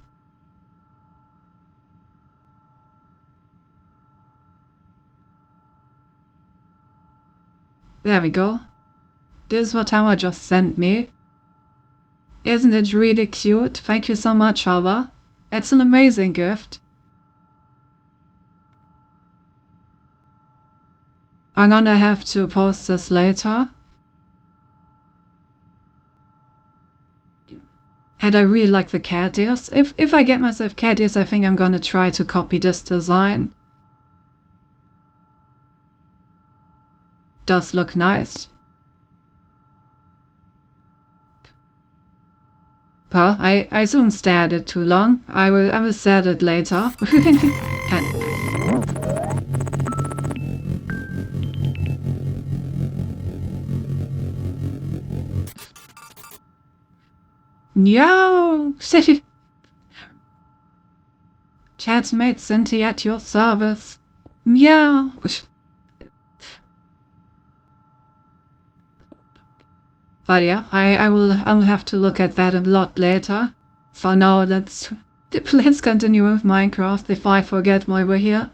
There we go. This is what Tama just sent me. Isn't it really cute? Thank you so much, Alva. It's an amazing gift. I'm gonna have to post this later. And I really like the cat ears. If I get myself cat ears, I think I'm gonna try to copy this design. Does look nice. Well, I soon stared it too long. I will stare it later. No! Chatmate Cinti at your service. Meow! But yeah, I will have to look at that a lot later. For now, let's continue with Minecraft if I forget why we're here.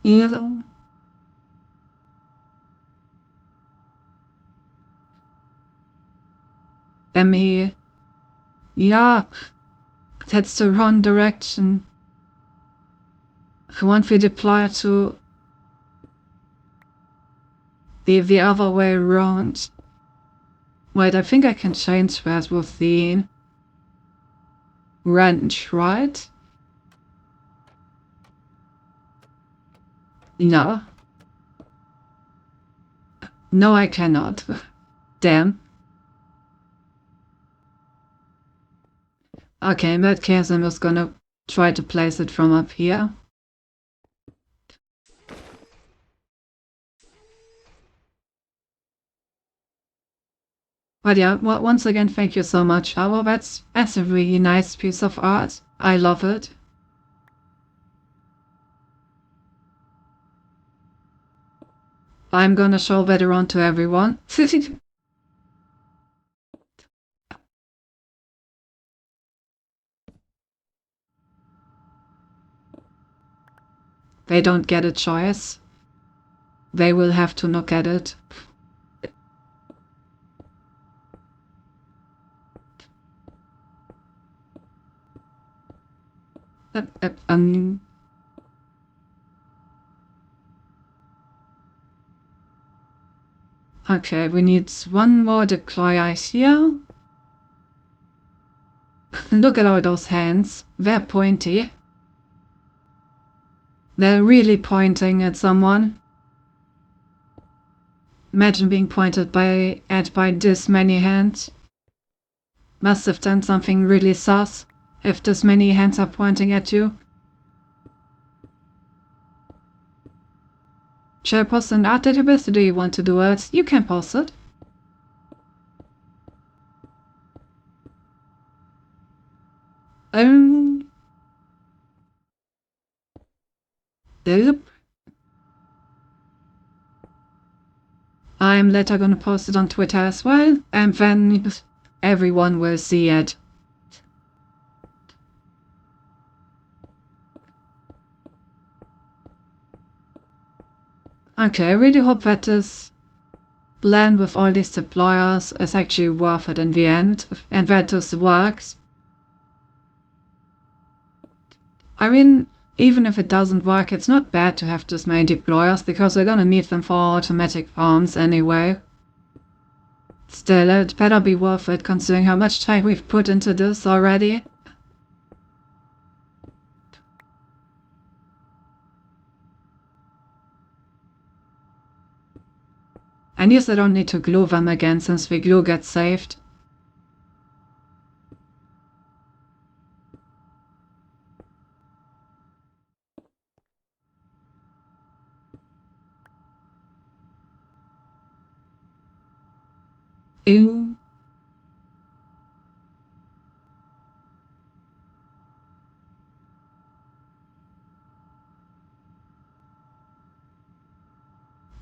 Hello. Emmy. Yeah, that's the wrong direction. Once we deploy to the other way around. Wait, I think I can change that with the wrench, right? No. No, I cannot. Damn. Okay, in that case, I'm just gonna try to place it from up here. But yeah, well, once again, thank you so much. Oh, well, that's a really nice piece of art. I love it. I'm gonna show that around to everyone. They don't get a choice. They will have to look at it. Okay, we need one more deployer here. Look at all those hands. They're pointy. They're really pointing at someone. Imagine being pointed at by this many hands. Must have done something really sus if this many hands are pointing at you. Shall I post an art database or do you want to do it? You can post it. Nope. I'm later gonna post it on Twitter as well, and then everyone will see it. Okay, I really hope that this blend with all these deployers is actually worth it in the end, and that this works. I mean, even if it doesn't work, it's not bad to have this many deployers, because we're gonna need them for automatic farms anyway. Still, it better be worth it, considering how much time we've put into this already. And yes, I don't need to glue them again, since the glue gets saved. Ew.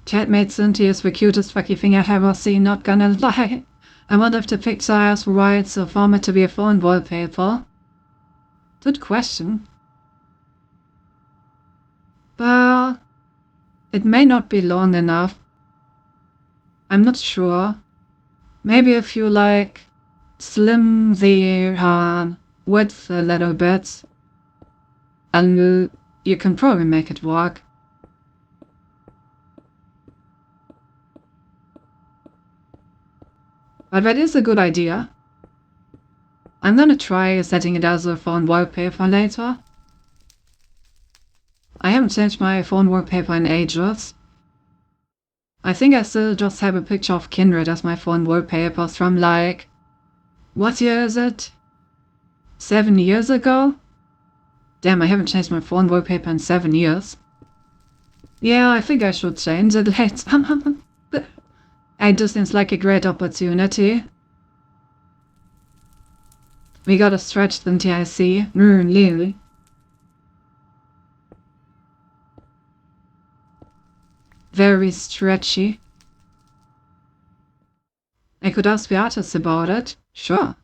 Chatmate Cynthia is the cutest fucky thing I've ever seen, not gonna lie. I wonder if the picture is right, so for it to be a phone wallpaper. Good question. But it may not be long enough. I'm not sure. Maybe if you slim the width a little bit, and you can probably make it work. But that is a good idea. I'm gonna try setting it as a phone wallpaper later. I haven't changed my phone wallpaper in ages. I think I still just have a picture of Kindred as my phone wallpapers from like... What year is it? 7 years ago? Damn, I haven't changed my phone wallpaper in 7 years. Yeah, I think I should change it later. It just seems like a great opportunity. We gotta stretch the TIC. Really. Very stretchy. I could ask the artists about it. Sure.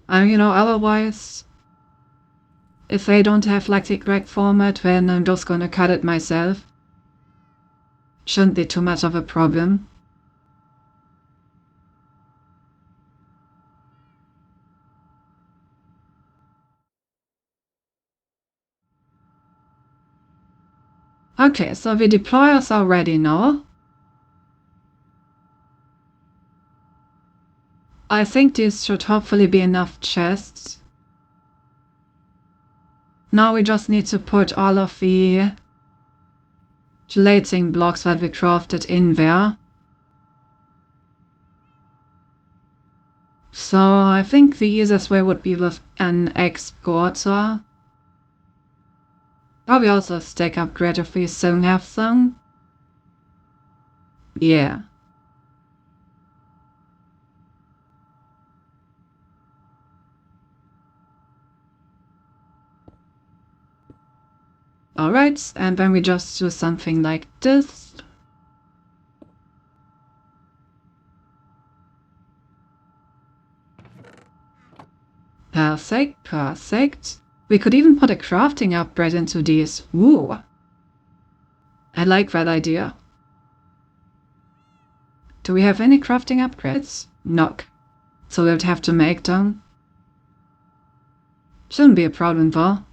You know, otherwise, if they don't have like the correct format, then I'm just gonna cut it myself. Shouldn't be too much of a problem. Okay, so the deployers are ready now. I think these should hopefully be enough chests. Now we just need to put all of the gelating blocks that we crafted in there. So I think the easiest way would be with an exporter. Probably also a stack upgrade if we soon have some. Yeah. Alright, and then we just do something like this. Perfect, perfect. We could even put a crafting upgrade into these. Ooh. I like that idea. Do we have any crafting upgrades? No. So we'll have to make them. Shouldn't be a problem though.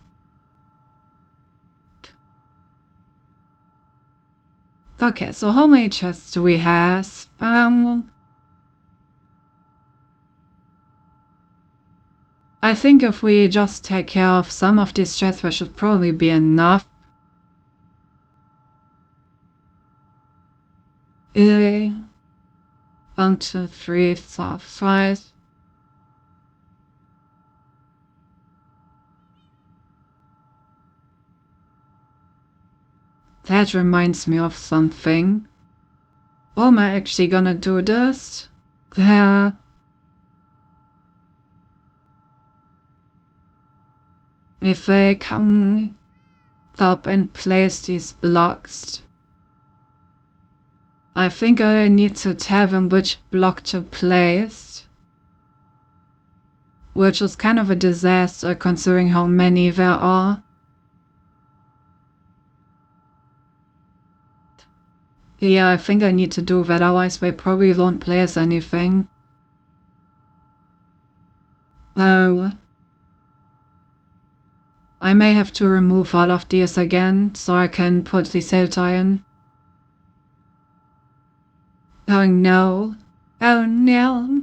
Okay, so how many chests do we have? I think if we just take care of some of these chests, there should probably be enough. 1, 2, 3, 4, 5. That reminds me of something. How am I actually gonna do this? There. If I come up and place these blocks, I think I need to tell them which block to place. Which is kind of a disaster considering how many there are. Yeah, I think I need to do that, otherwise they probably won't place anything. Oh. I may have to remove all of these again, so I can put the sail tie in. Oh no. Oh no.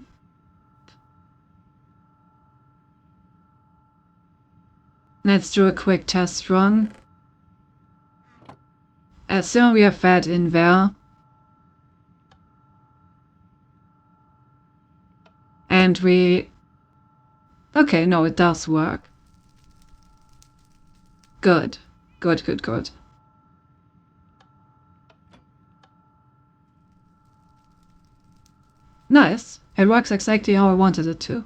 Let's do a quick test run. Assume we have that in there. And we... Okay, no, it does work. Good. Good, good, good. Nice. It works exactly how I wanted it to.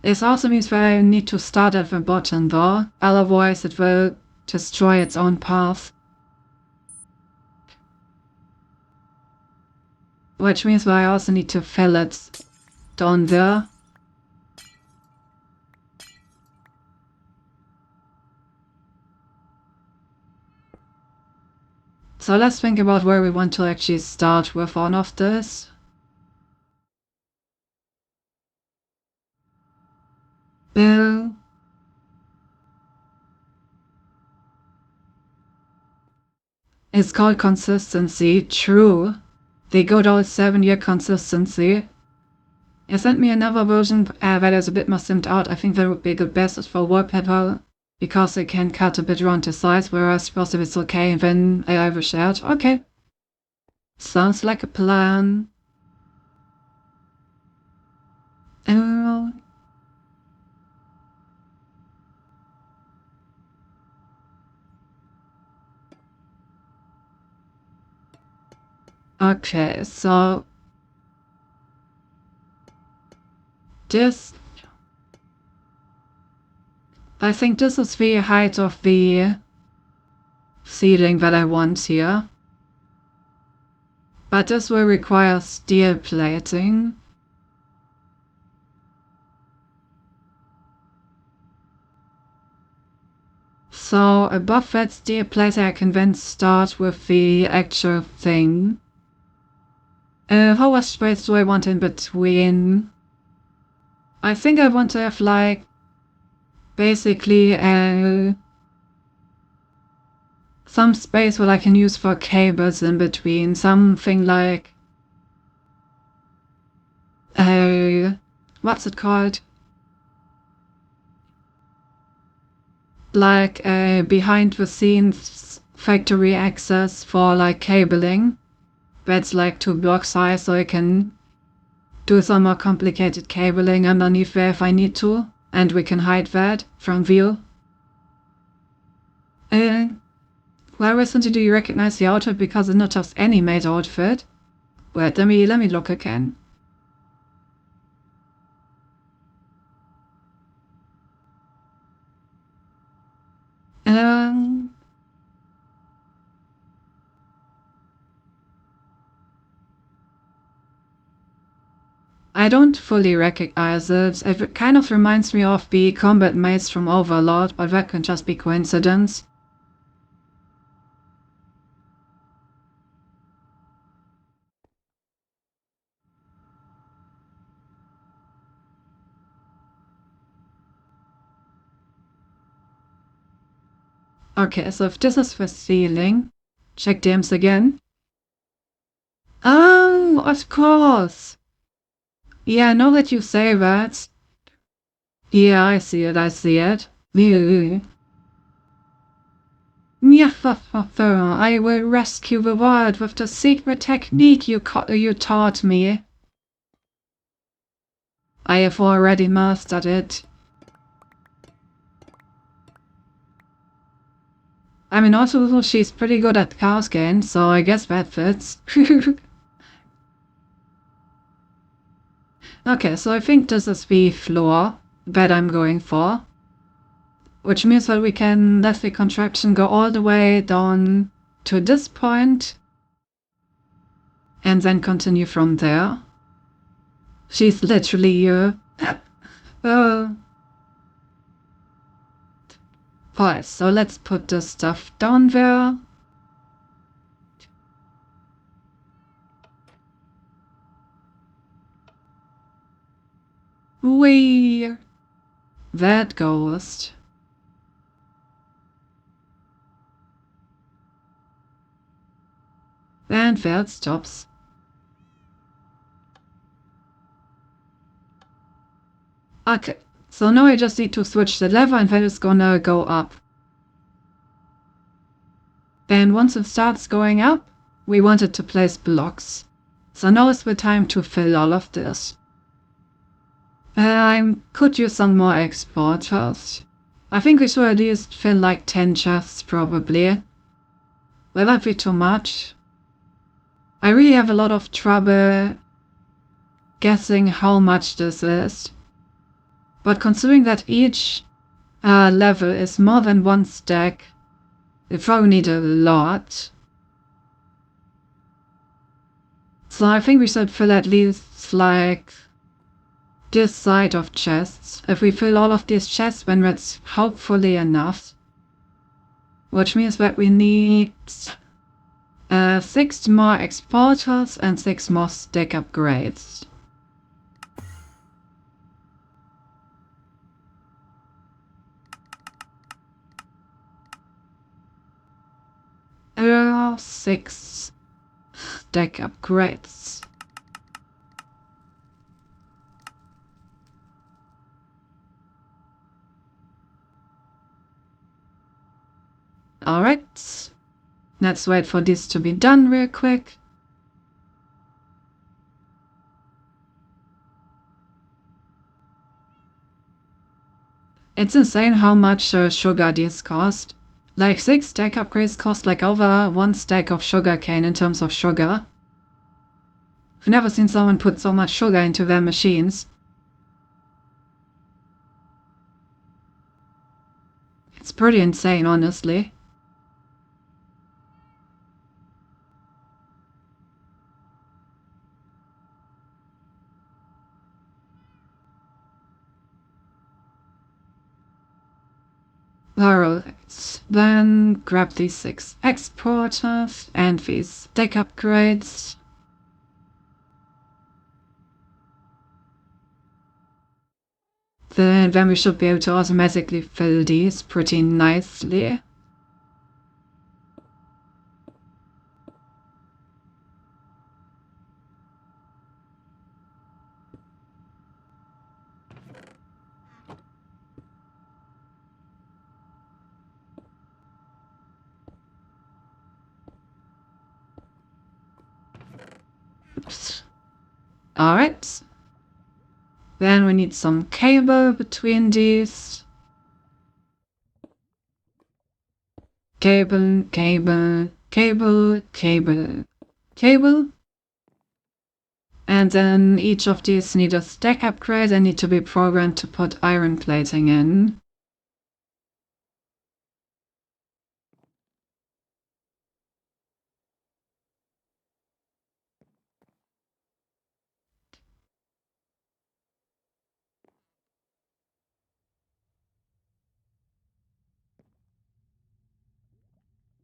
This also means that I need to start at the bottom though, otherwise it will destroy its own path. Which means that I also need to fill it down there. So let's think about where we want to actually start with one of this. Bill. It's called consistency. True. The good old 7-year consistency. You sent me another version that is a bit more simmed out. I think that would be a good basis for wallpaper, because they can cut a bit around the size, whereas suppose if it's okay, then I will share it. Okay. Sounds like a plan. Okay, so this, I think this is the height of the ceiling that I want here. But this will require steel plating. So above that steel plating I can then start with the actual thing. How much space do I want in between? I think I want to have like basically some space where I can use for cables in between. Something like what's it called? Like a behind the scenes factory access for like cabling. That's like 2 blocks high, so I can do some more complicated cabling underneath there if I need to, and we can hide that from view. Why recently do you recognize the outfit? Because it's not just any maid outfit. Wait, let me look again. I don't fully recognize it. It kind of reminds me of the combat maze from Overlord, but that can just be coincidence. Okay, so if this is the ceiling, check DMs again. Oh, of course! Yeah, now that you say that. Yeah, I see it. I will rescue the world with the secret technique you taught me. I have already mastered it. I mean, also she's pretty good at chaos games, so I guess that fits. Okay, so I think this is the floor that I'm going for. Which means that we can let the contraption go all the way down to this point and then continue from there. She's literally here. Alright, so let's put this stuff down there. Where that goes. And there it stops. Okay, so now I just need to switch the lever and then it's gonna go up. Then once it starts going up, we wanted to place blocks. So now is the time to fill all of this. I could use some more exporters. I think we should at least fill like 10 chests probably. Will that be too much? I really have a lot of trouble guessing how much this is. But considering that each level is more than 1 stack, we probably need a lot. So I think we should fill at least like this side of chests. If we fill all of these chests, then that's hopefully enough. Which means that we need 6 more exporters and 6 more stack upgrades. There are 6 stack upgrades. Alright, let's wait for this to be done real quick. It's insane how much sugar these cost. Like 6 stack upgrades cost like over 1 stack of sugar cane in terms of sugar. I've never seen someone put so much sugar into their machines. It's pretty insane, honestly. Alright, then grab these 6 exporters and these stack upgrades. Then we should be able to automatically fill these pretty nicely. Oops. Alright. Then we need some cable between these. Cable, cable, cable, cable, cable. And then each of these need a stack upgrade and need to be programmed to put iron plating in.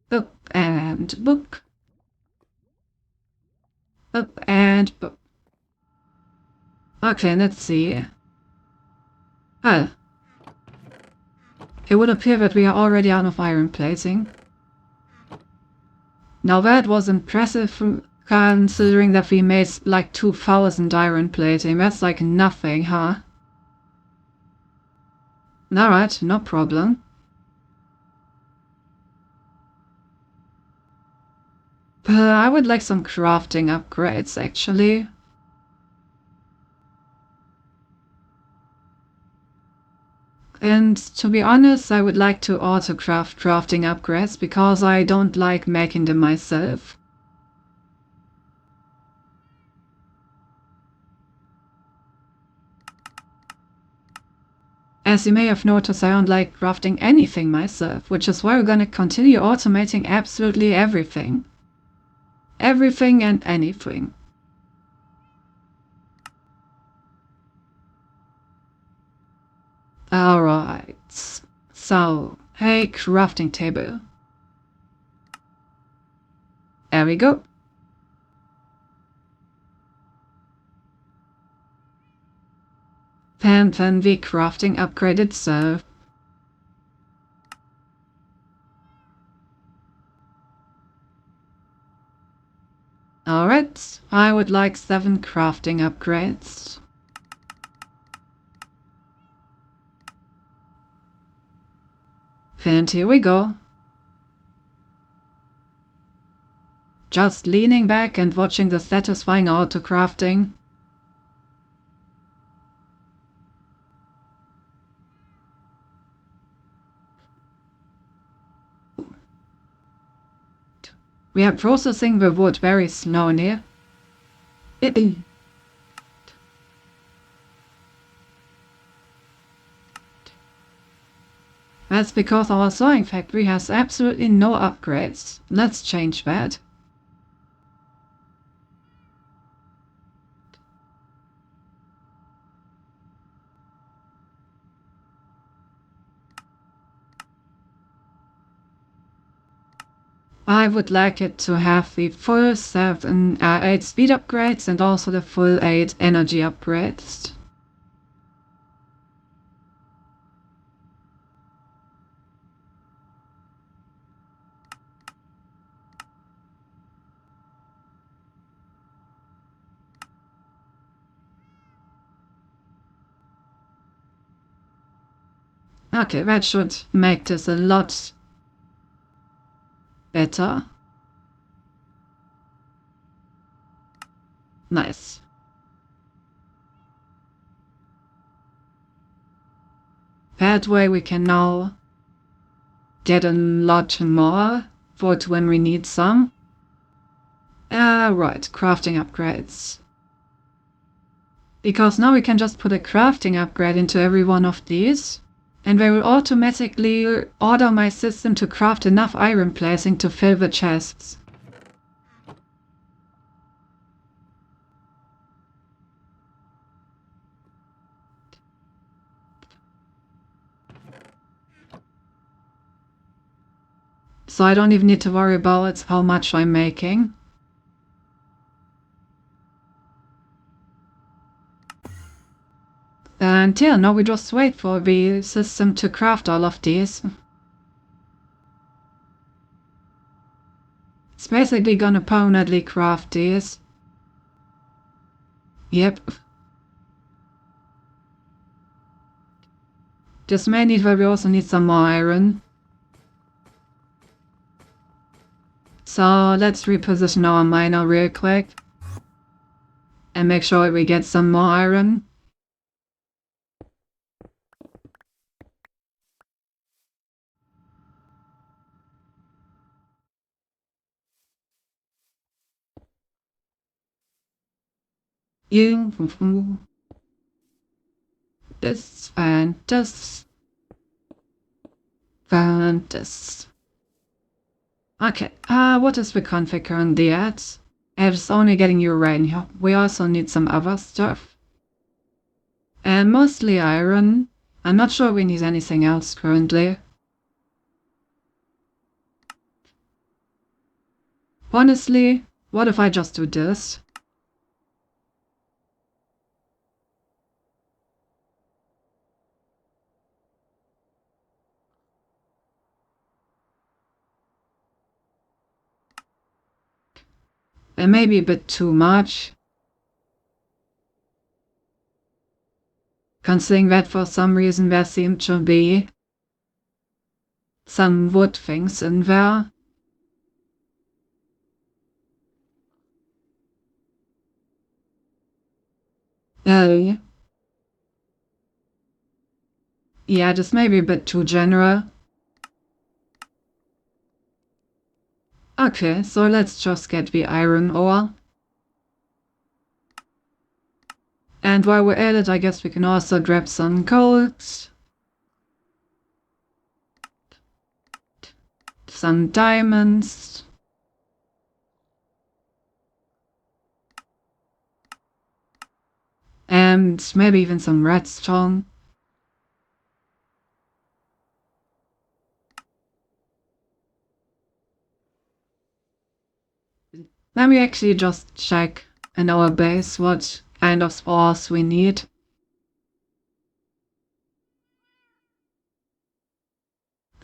Book and book. Book and book. Okay, let's see. Well, it would appear that we are already out of iron plating. Now that was impressive considering that we made like 2000 iron plating. That's like nothing, huh? Alright, no problem. But I would like some crafting upgrades, actually. And to be honest, I would like to auto-craft crafting upgrades because I don't like making them myself. As you may have noticed, I don't like crafting anything myself, which is why we're gonna continue automating absolutely everything. Everything and anything. Alright, so, hey, crafting table. There we go. And then the crafting upgrade itself. Alright, I would like 7 crafting upgrades. And here we go. Just leaning back and watching the satisfying auto-crafting. We are processing the wood very slowly. That's because our sewing factory has absolutely no upgrades. Let's change that. I would like it to have the full 8 speed upgrades and also the full 8 energy upgrades. Okay, that should make this a lot better. Nice. That way we can now get a lot more for it when we need some. Right, crafting upgrades. Because now we can just put a crafting upgrade into every one of these, and they will automatically order my system to craft enough iron placing to fill the chests. So I don't even need to worry about how much I'm making. And yeah, now we just wait for the system to craft all of these. It's basically gonna permanently craft these. Yep. Just may need where we also need some more iron. So let's reposition our miner real quick. And make sure we get some more iron. This and this. And this. Okay, what is the config currently at? It's only getting uranium. We also need some other stuff. And mostly iron. I'm not sure we need anything else currently. Honestly, what if I just do this? It may be a bit too much. Considering that for some reason there seemed to be some wood things in there. Yeah, this may be a bit too general. Okay, so let's just get the iron ore. And while we're at it, I guess we can also grab some gold. Some diamonds. And maybe even some redstone. Let me actually just check in our base what kind of ores we need.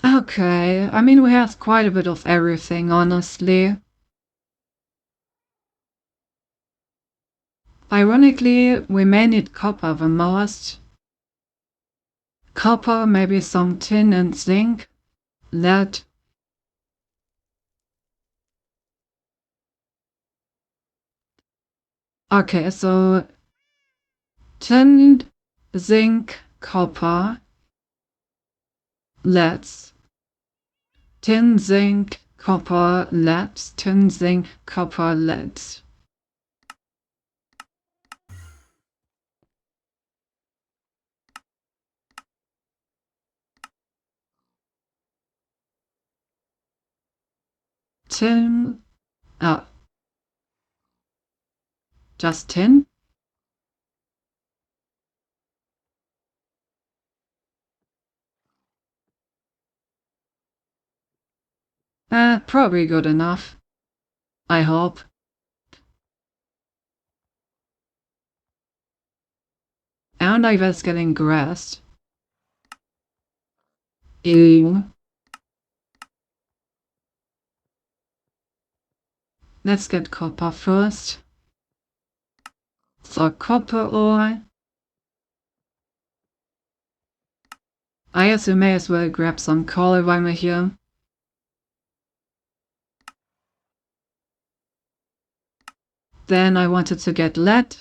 Okay, I mean we have quite a bit of everything, honestly. Ironically, we may need copper the most. Copper, maybe some tin and zinc, lead. Okay, so tin, zinc, copper, lead. Tin, zinc, copper, lead. Tin, zinc, copper, lead. Tin, just tin. Probably good enough. I hope. And I was getting grass. Ew. Let's get copper first. So copper ore. I guess we may as well grab some coal while we're here. Then I wanted to get lead.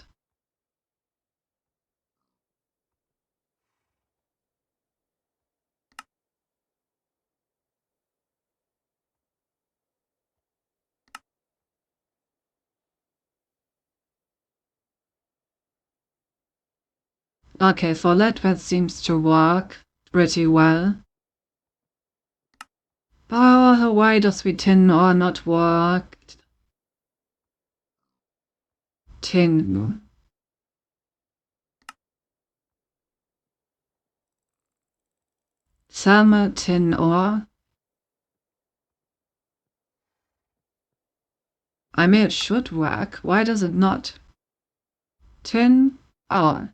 Okay, so lead that seems to work pretty well. But why does the tin ore not work? Tin. Thermal tin ore. I mean, it should work. Why does it not? Tin ore.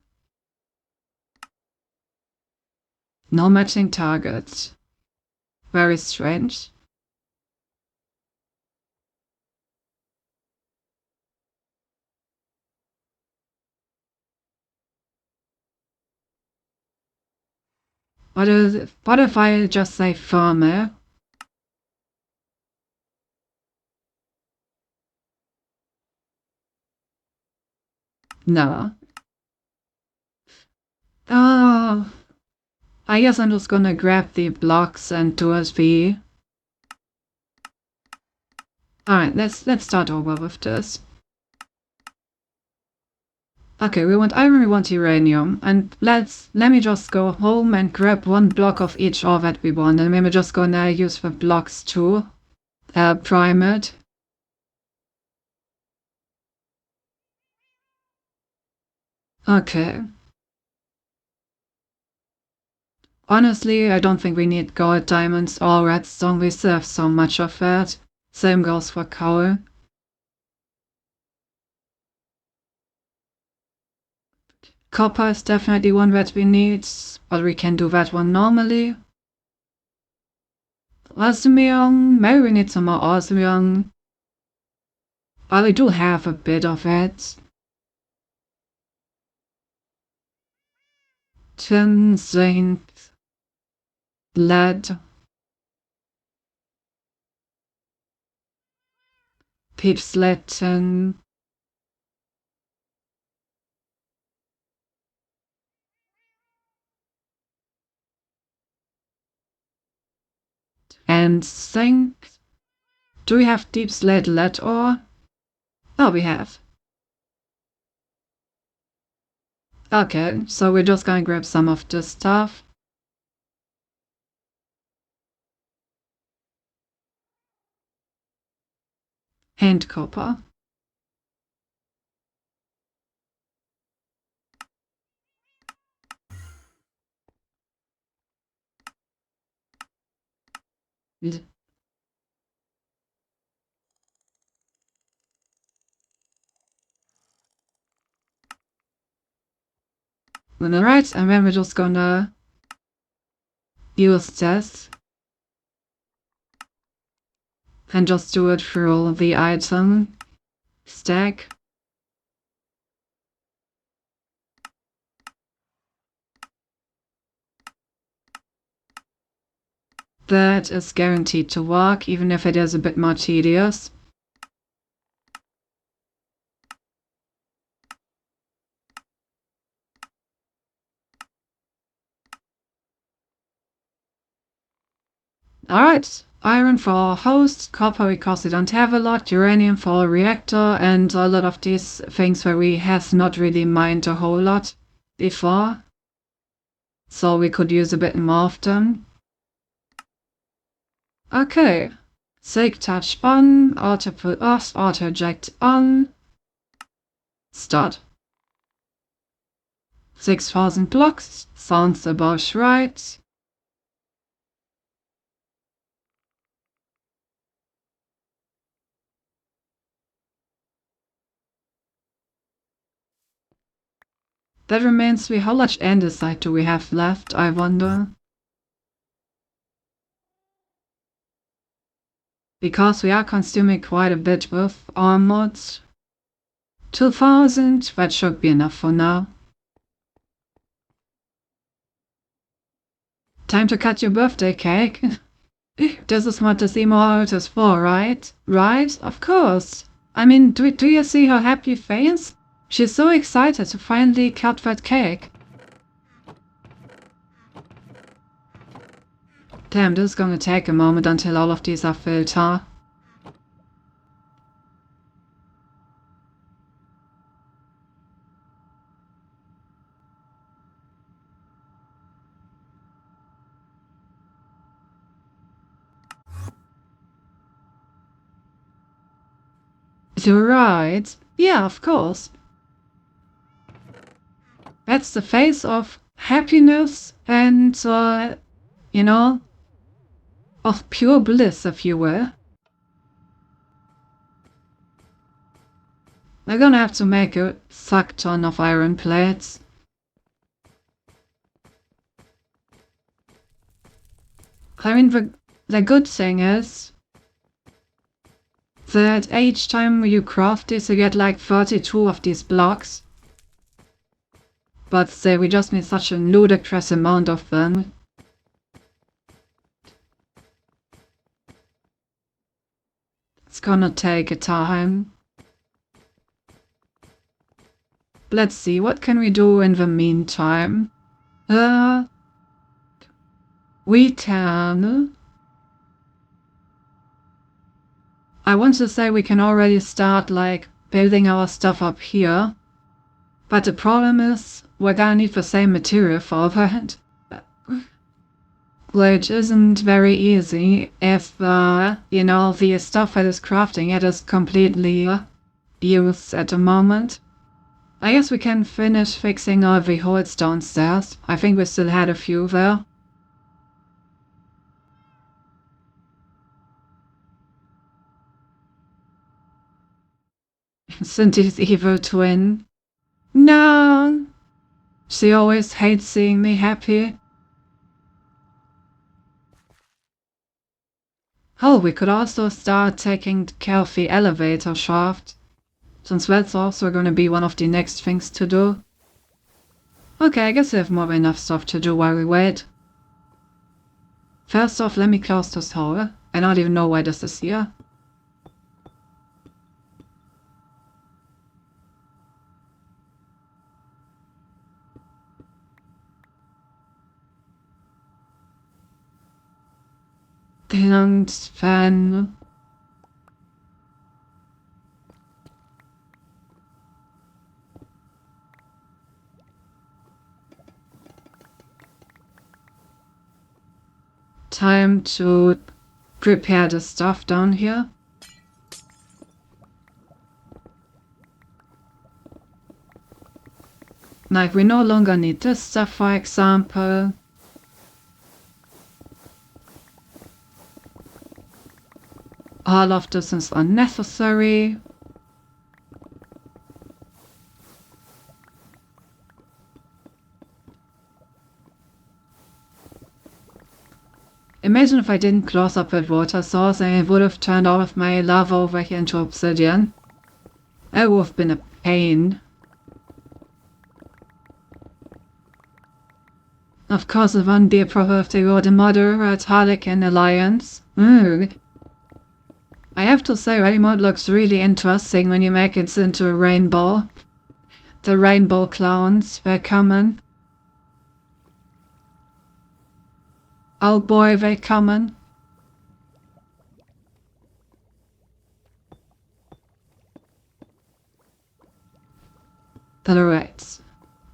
No matching targets. Very strange. What if I just say thermal? No. Oh, I guess I'm just gonna grab the blocks and do a V. Alright, let's start over with this. Okay, we want iron, we want uranium, and let me just go home and grab one block of each ore that we want, and maybe just gonna use the blocks to prime it. Okay. Honestly, I don't think we need gold, diamonds, or redstone. We still have so much of that. Same goes for coal. Copper is definitely one that we need, but we can do that one normally. Osmium, maybe we need some more osmium. But we do have a bit of it. Tin, zinc, lead, pipslatin, and zinc. Do we have deep slate lead ore? Oh, we have. Okay, so we're just gonna grab some of this stuff. And copper. Alright, and then we're just gonna use this and just do it through the item stack. That is guaranteed to work, even if it is a bit more tedious. Alright, iron for host, copper because we don't have a lot, uranium for reactor, and a lot of these things where we have not really mined a whole lot before. So we could use a bit more of them. Okay, Silk touch on, auto put off, auto eject on. Start. 6,000 blocks, sounds about right. That reminds me, how much andesite do we have left, I wonder? Because we are consuming quite a bit with our mods. 2000, that should be enough for now. Time to cut your birthday cake. This is what this emote is for, right? Right? Of course. I mean, do you see her happy face? She's so excited to finally cut that cake. Damn, this is gonna take a moment until all of these are filled, huh? You're right. Yeah, of course. That's the face of happiness and, you know, of pure bliss, if you will. We're gonna have to make a fuck ton of iron plates. I mean, the good thing is that each time you craft this, you get like 32 of these blocks. But say we just need such a ludicrous amount of them. It's gonna take a time. Let's see, what can we do in the meantime? We can... I want to say we can already start, like, building our stuff up here. But the problem is, we're gonna need the same material for that. Which isn't very easy if, you know, the stuff that is crafting it is completely used at the moment. I guess we can finish fixing all the holes downstairs. I think we still had a few there. Cynthia's evil twin. No! She always hates seeing me happy. Oh, we could also start taking care of the elevator shaft, since that's also going to be one of the next things to do. Okay, I guess we have more than enough stuff to do while we wait. First off, let me close this hole. I don't even know why this is here. And then... time to prepare the stuff down here. Like, we no longer need this stuff, for example. All of this is unnecessary. Imagine if I didn't close up that water source and it would have turned all of my lava over here into obsidian. That would have been a pain. Of course, it wouldn't be a problem if they were the moderate Harlequin Alliance. I have to say, Raymond looks really interesting when you make it into a rainbow. The rainbow clowns, they're coming. Oh boy, they coming. Alright.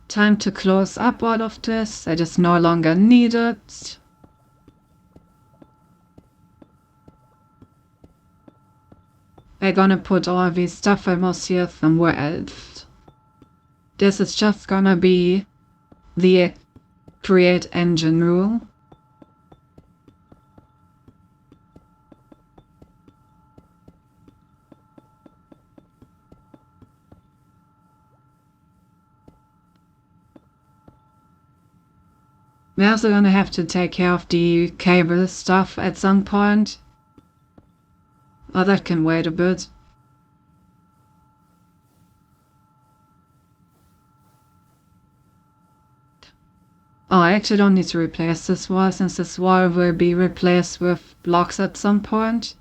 Time to close up all of this. It is no longer needed. We're gonna put all these stuff almost here somewhere else. This is just gonna be the create engine rule. We're also gonna have to take care of the cable stuff at some point. Oh, that can wait a bit. Oh, I actually don't need to replace this wall, since this wall will be replaced with blocks at some point.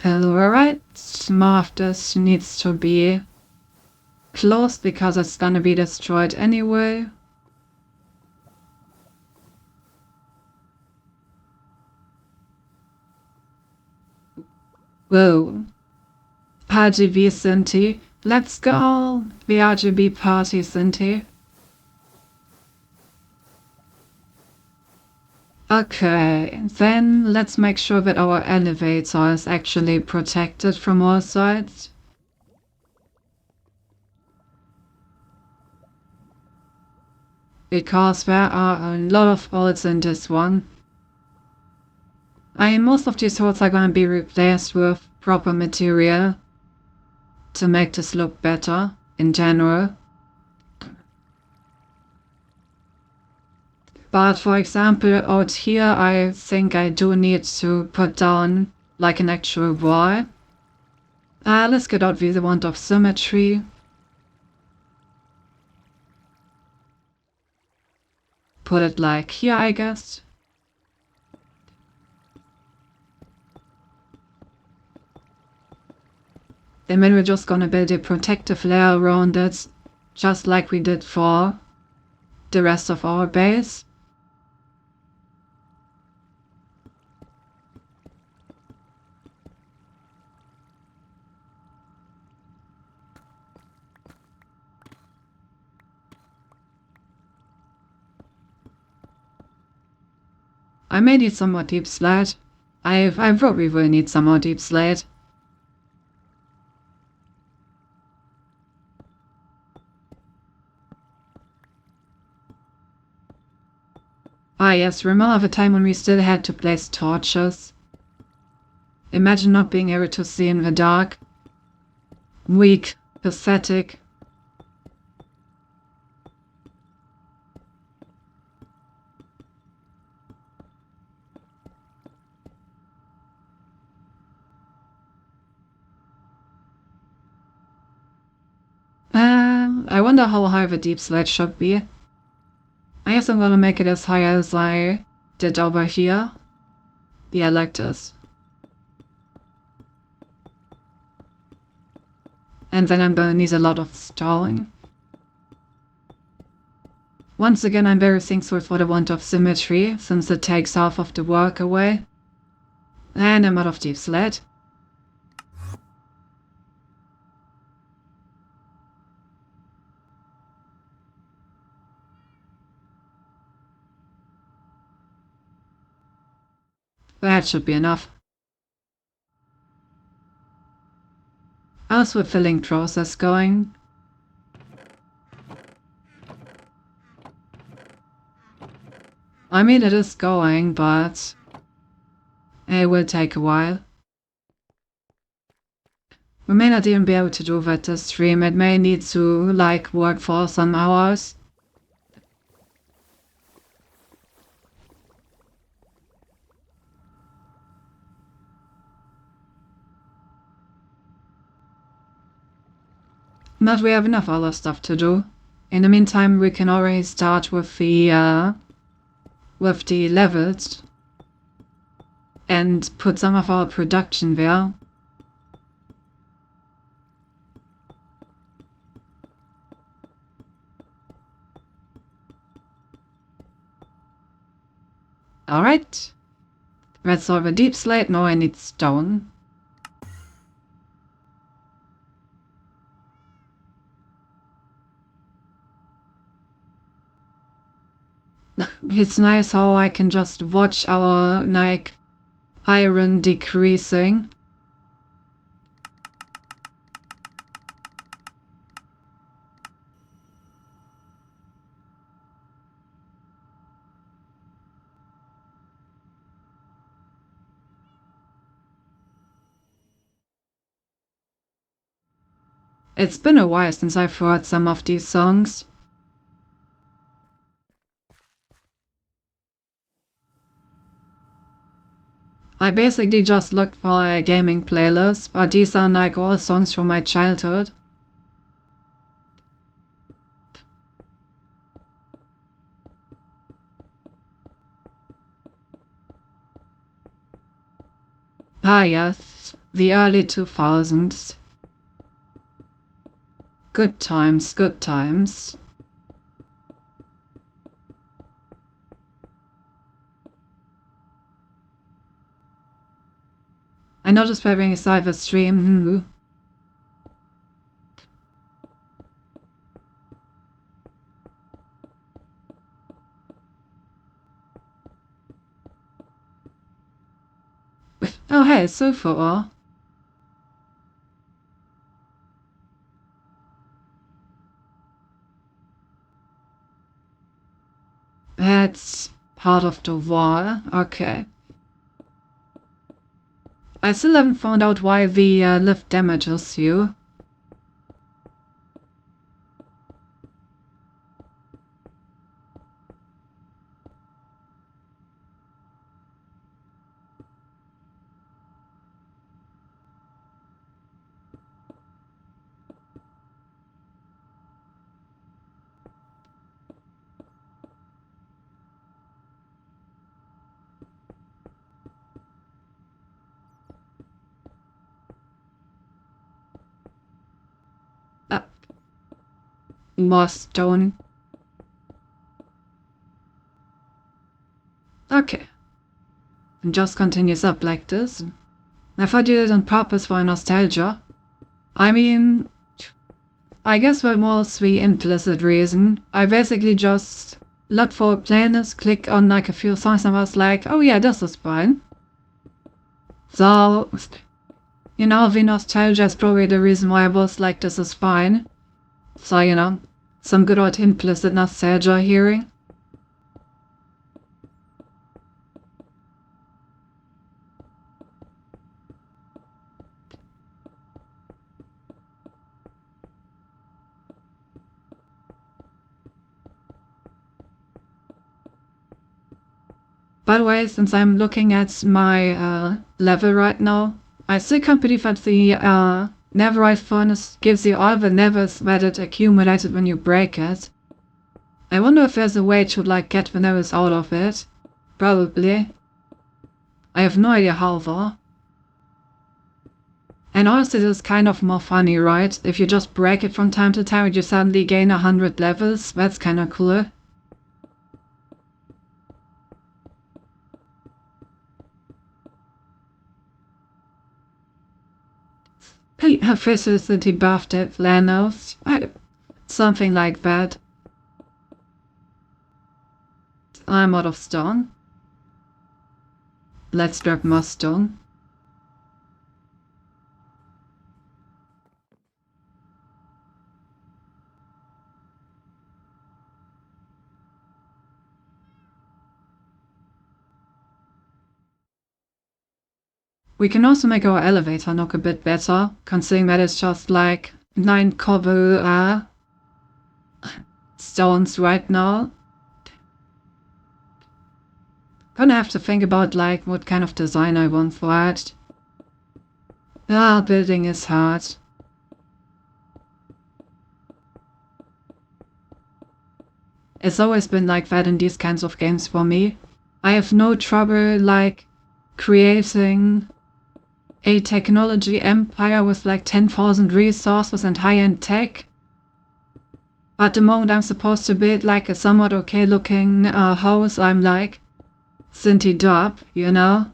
Alright, more of this needs to be closed because it's gonna be destroyed anyway. Whoa. RGB Cinti. Let's go! The RGB party Cinti. Okay, then let's make sure that our elevator is actually protected from all sides. Because there are a lot of holes in this one. Most of these holes are going to be replaced with proper material to make this look better in general. But for example, out here, I think I do need to put down like an actual wall. Let's get out the wand of symmetry. Put it like here, I guess. Then we're just gonna build a protective layer around it, just like we did for the rest of our base. I may need some more deep slate. I probably will need some more deep slate. Ah yes, remember the time when we still had to place torches? Imagine not being able to see in the dark. Weak, pathetic. I wonder how high the deep slate should be. I guess I'm gonna make it as high as I did over here. Yeah, like this. And then I'm gonna need a lot of stone. Once again, I'm very thankful for the wand of symmetry, since it takes half of the work away. And I'm out of deep slate. That should be enough. How's the filling process going? I mean, it is going, but it will take a while. We may not even be able to do that this stream. It may need to, like, work for some hours. But we have enough other stuff to do. In the meantime, we can already start with the levels and put some of our production there. Alright. That's all the deep slate. Now I need stone. It's nice how I can just watch our, like, iron decreasing. It's been a while since I've heard some of these songs. I basically just looked for a gaming playlist, but these are like all songs from my childhood. Ah yes, the early 2000s. Good times, good times. I noticed having a cyber stream. Oh hey, so far. That's part of the war. Okay. I still haven't found out why the lift damages you. More stone. Okay. And just continues up like this. I thought you did it on purpose for nostalgia. I mean, I guess for most the implicit reason. I basically just looked for a playlist, click on like a few songs and was like, oh yeah, this is fine. So, you know, the nostalgia is probably the reason why I was like, this is fine. So, you know, some good old implicit nostalgia hearing. By the way, since I'm looking at my level right now, I still can't believe that the Neverite furnace gives you all the nevers that it accumulated when you break it. I wonder if there's a way to like get the nevers out of it. Probably. I have no idea how though. And honestly, this is kind of more funny, right? If you just break it from time to time and you suddenly gain 100 levels, that's kinda cool. Efficiency buffed it, Lanos. Something like that. I'm out of stone. Let's grab more stone. We can also make our elevator look a bit better, considering that it's just like 9 cobble stones right now. Gonna have to think about like what kind of design I want for it. Building is hard. It's always been like that in these kinds of games for me. I have no trouble like creating a technology empire with like 10,000 resources and high-end tech. But the moment I'm supposed to build like a somewhat okay looking house, I'm like, Cinti Dub, you know?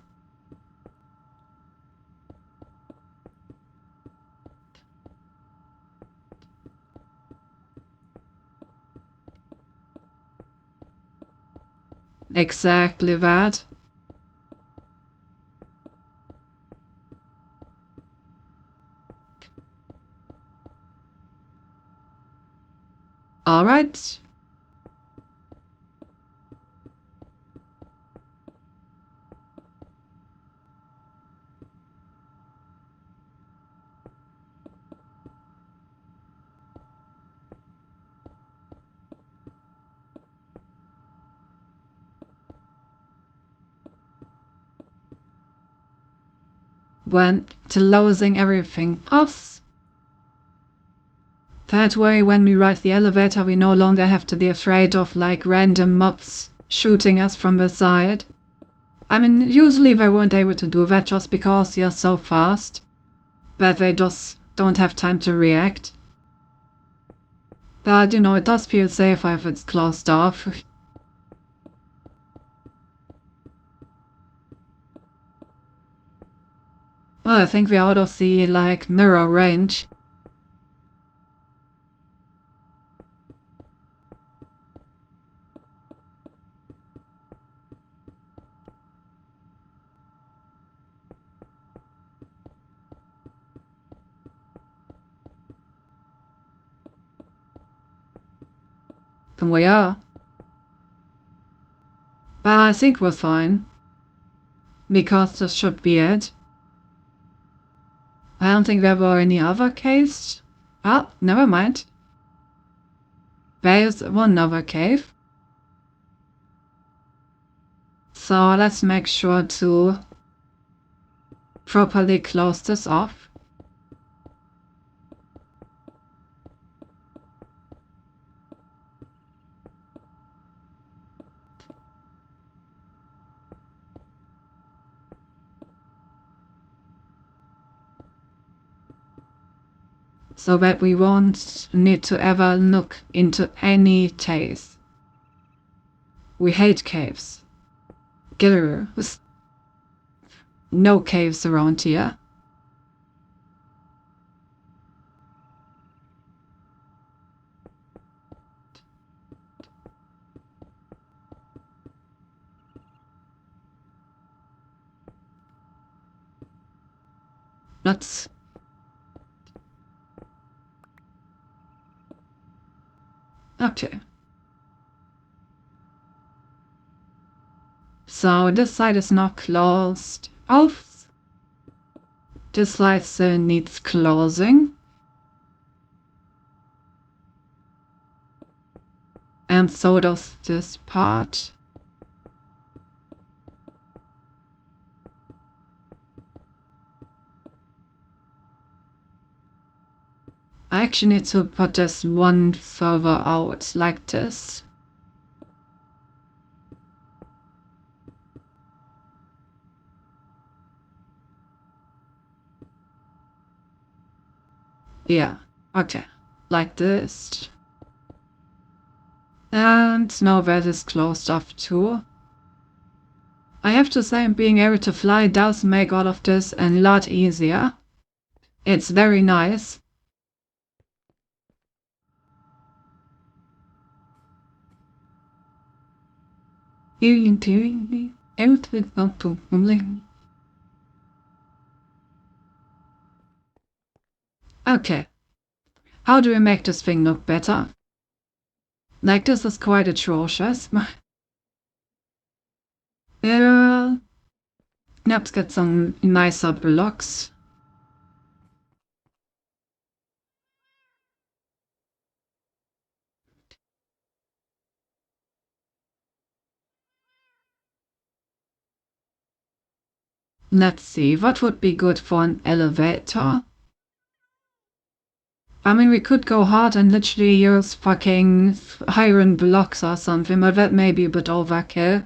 Exactly that. Alright. when closing everything off. That way, when we ride the elevator, we no longer have to be afraid of like random mobs shooting us from the side. I mean, usually they weren't able to do that just because you're so fast, but they just don't have time to react. But, you know, it does feel safer if it's closed off. Well, I think we're out of the, like, mirror range. And we are. But I think we're fine. Because this should be it. I don't think there were any other caves. Ah, never mind. There's one other cave. So let's make sure to properly close this off. So that we won't need to ever look into any caves. We hate caves. There's no caves around here. Let's okay. So this side is not closed off. This side still needs closing. And so does this part. I actually need to put this one further out, like this. Yeah, okay, like this. And now that is closed off too. I have to say, being able to fly does make all of this a lot easier. It's very nice. Okay, how do we make this thing look better? Like, this is quite atrocious. Let's get some nicer blocks. Let's see, what would be good for an elevator? I mean, we could go hard and literally use fucking iron blocks or something, but that may be a bit overkill.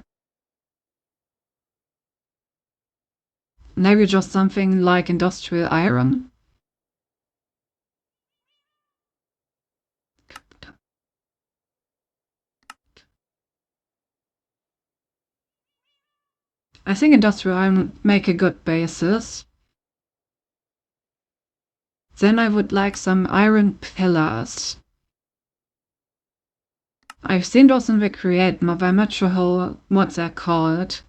Maybe just something like industrial iron. I think industrial iron would make a good basis. Then I would like some iron pillars. I've seen those in the Create mod, but I'm not sure what they're called.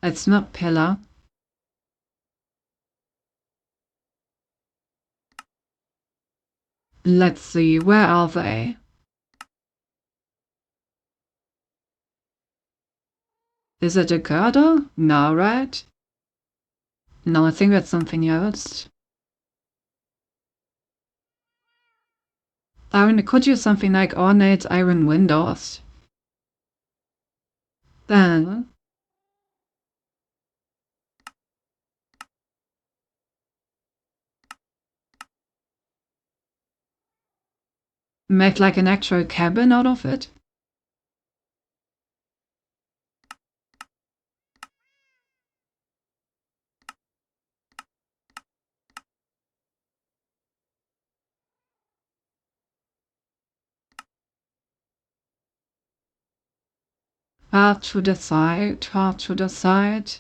It's not pillar. Let's see, where are they? Is it a girdle? No, right? No, I think that's something else. I mean, I could use something like ornate iron windows. Then make like an actual cabin out of it. Hard to decide, hard to decide.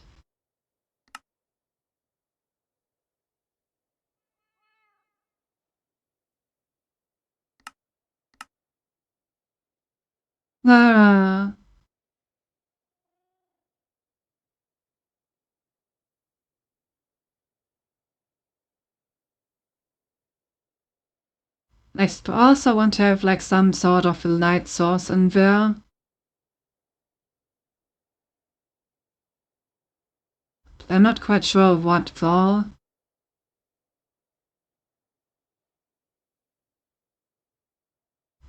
Uh, I also want to have like some sort of a light source in there. I'm not quite sure what though.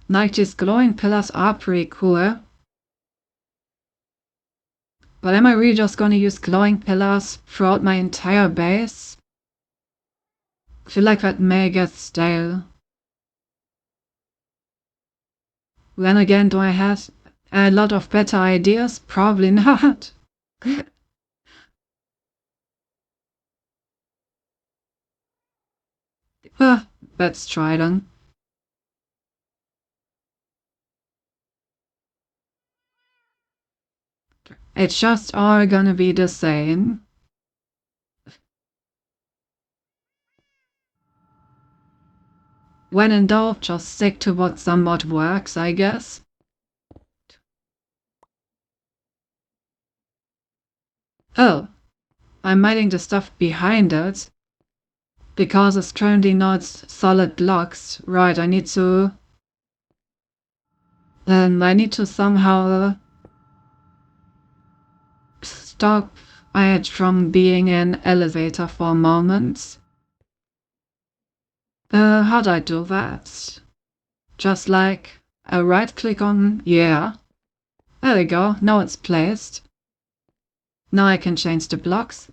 Like these glowing pillars are pretty cool. But am I really just gonna use glowing pillars throughout my entire base? I feel like that may get stale. Then again, do I have a lot of better ideas? Probably not. Let's try then. It's just all gonna be the same. When in doubt, just stick to what somewhat works, I guess. Oh, I'm mining the stuff behind it. Because it's currently not solid blocks. Right, I need to somehow stop it from being an elevator for a moment. How do I do that? Just like a right click on, yeah. There we go, now it's placed. Now I can change the blocks.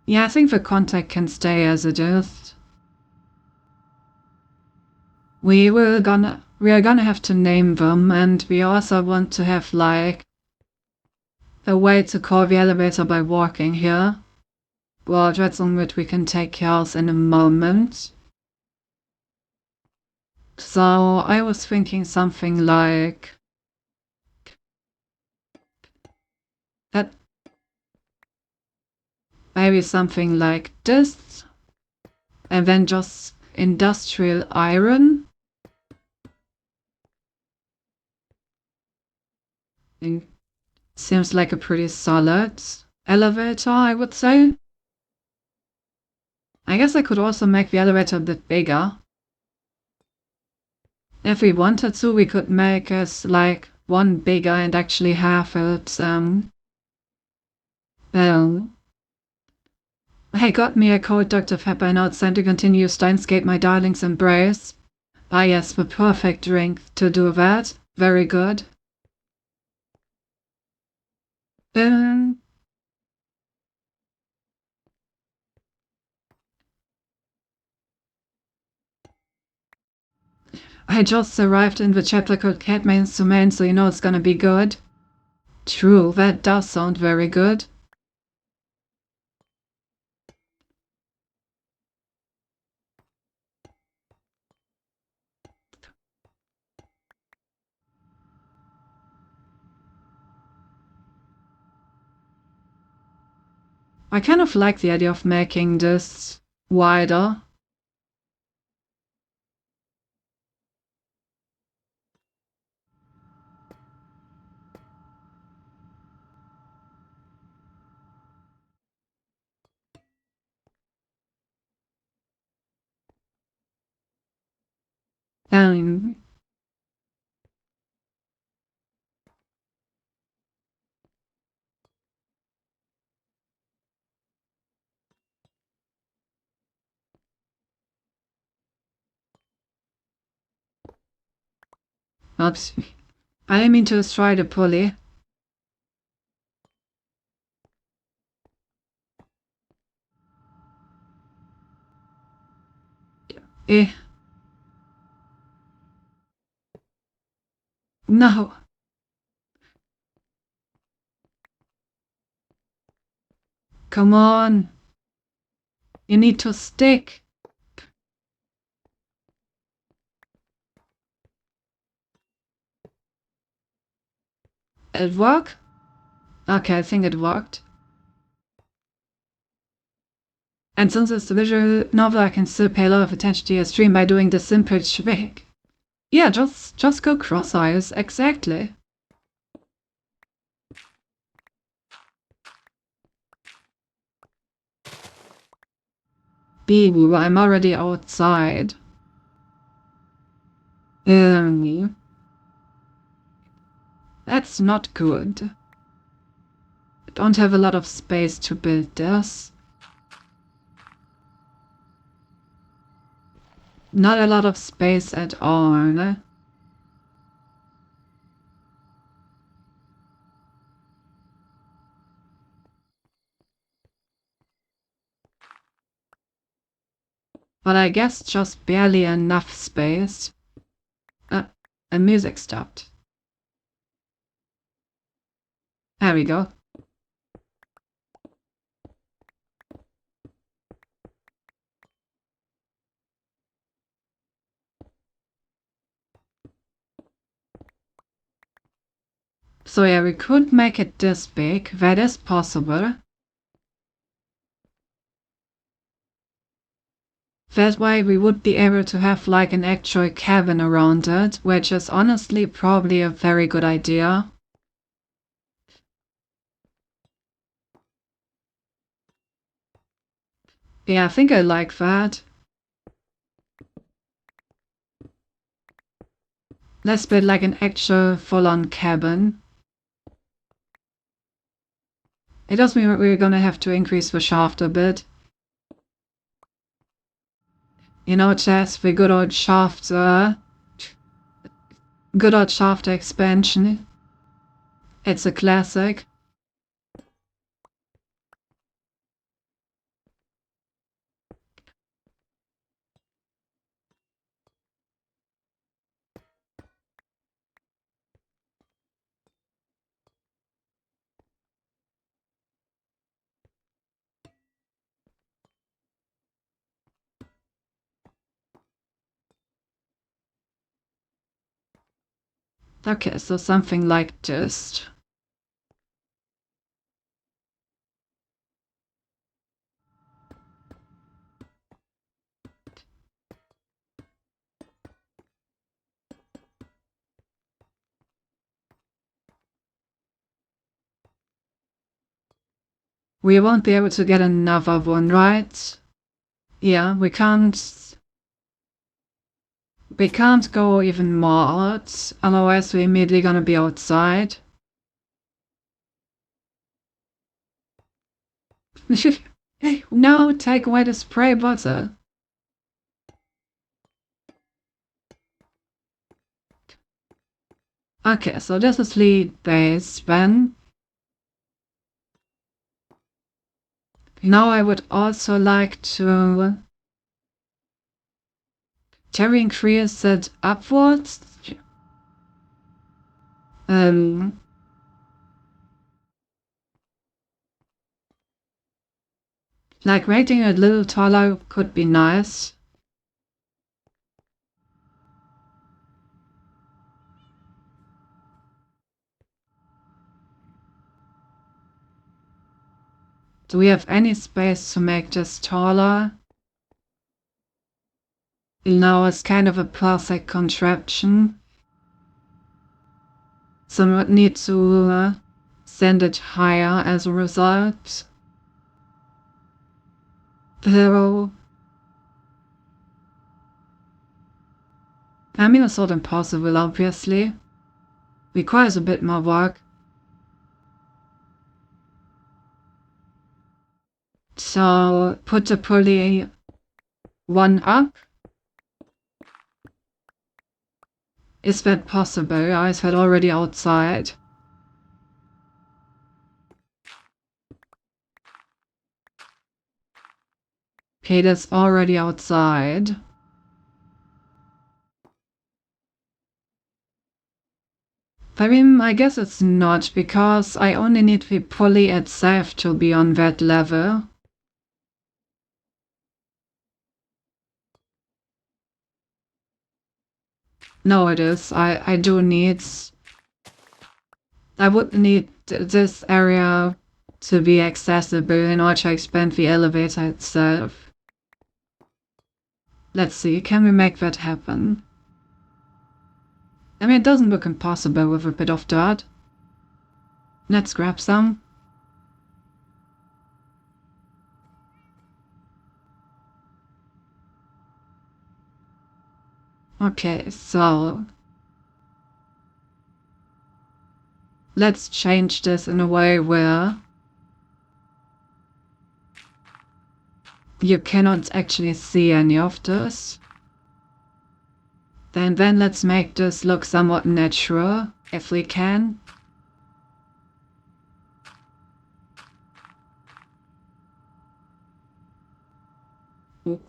Yeah, I think the contact can stay as it is. We are gonna have to name them, and we also want to have like a way to call the elevator by walking here. Well, that's something that we can take care of in a moment. So I was thinking something like that. Maybe something like this. And then just industrial iron. It seems like a pretty solid elevator, I would say. I guess I could also make the elevator a bit bigger. If we wanted to, we could make it like one bigger and actually have it, well... Hey, got me a code, Dr. Pepper, and now it's time to continue Steinscape, my darling's embrace. Ah yes, the perfect drink to do that. Very good. I just arrived in the chapter called Catman's Domain, so you know it's gonna be good. True, that does sound very good. I kind of like the idea of making this wider. Oops. I didn't mean to destroy the pulley. Eh. No. Come on. You need to stick. It worked? Okay, I think it worked. And since it's a visual novel, I can still pay a lot of attention to your stream by doing the simple trick. Yeah, just go cross eyes, exactly. Boo, I'm already outside. That's not good. I don't have a lot of space to build this. Not a lot of space at all. But I guess just barely enough space. And music stopped. There we go. So yeah, we could make it this big. That is possible. That way we would be able to have like an actual cabin around it, which is honestly probably a very good idea. Yeah, I think I like that. Let's build like an actual full-on cabin. It does mean we're gonna have to increase the shaft a bit. You know, just the good old shaft expansion. It's a classic. Okay, so something like this. We won't be able to get another one, right? Yeah, we can't go even more out, otherwise we're immediately gonna be outside. Hey, no, take away the spray bottle. Okay, so this is lead base then. Now I would also like to increase it upwards. Like making it a little taller could be nice. Do we have any space to make this taller? No, it's kind of a perfect contraption. So we would need to send it higher as a result. Though, I mean, it's not impossible, obviously. Requires a bit more work. So, put the pulley one up. Is that possible? Or is that already outside? Okay, that's already outside. I mean, I guess it's not, because I only need the pulley itself to be on that level. No, it is. I do need... I would need this area to be accessible in order to expand the elevator itself. Let's see, can we make that happen? I mean, it doesn't look impossible with a bit of dirt. Let's grab some. Okay, so let's change this in a way where you cannot actually see any of this. Then let's make this look somewhat natural, if we can.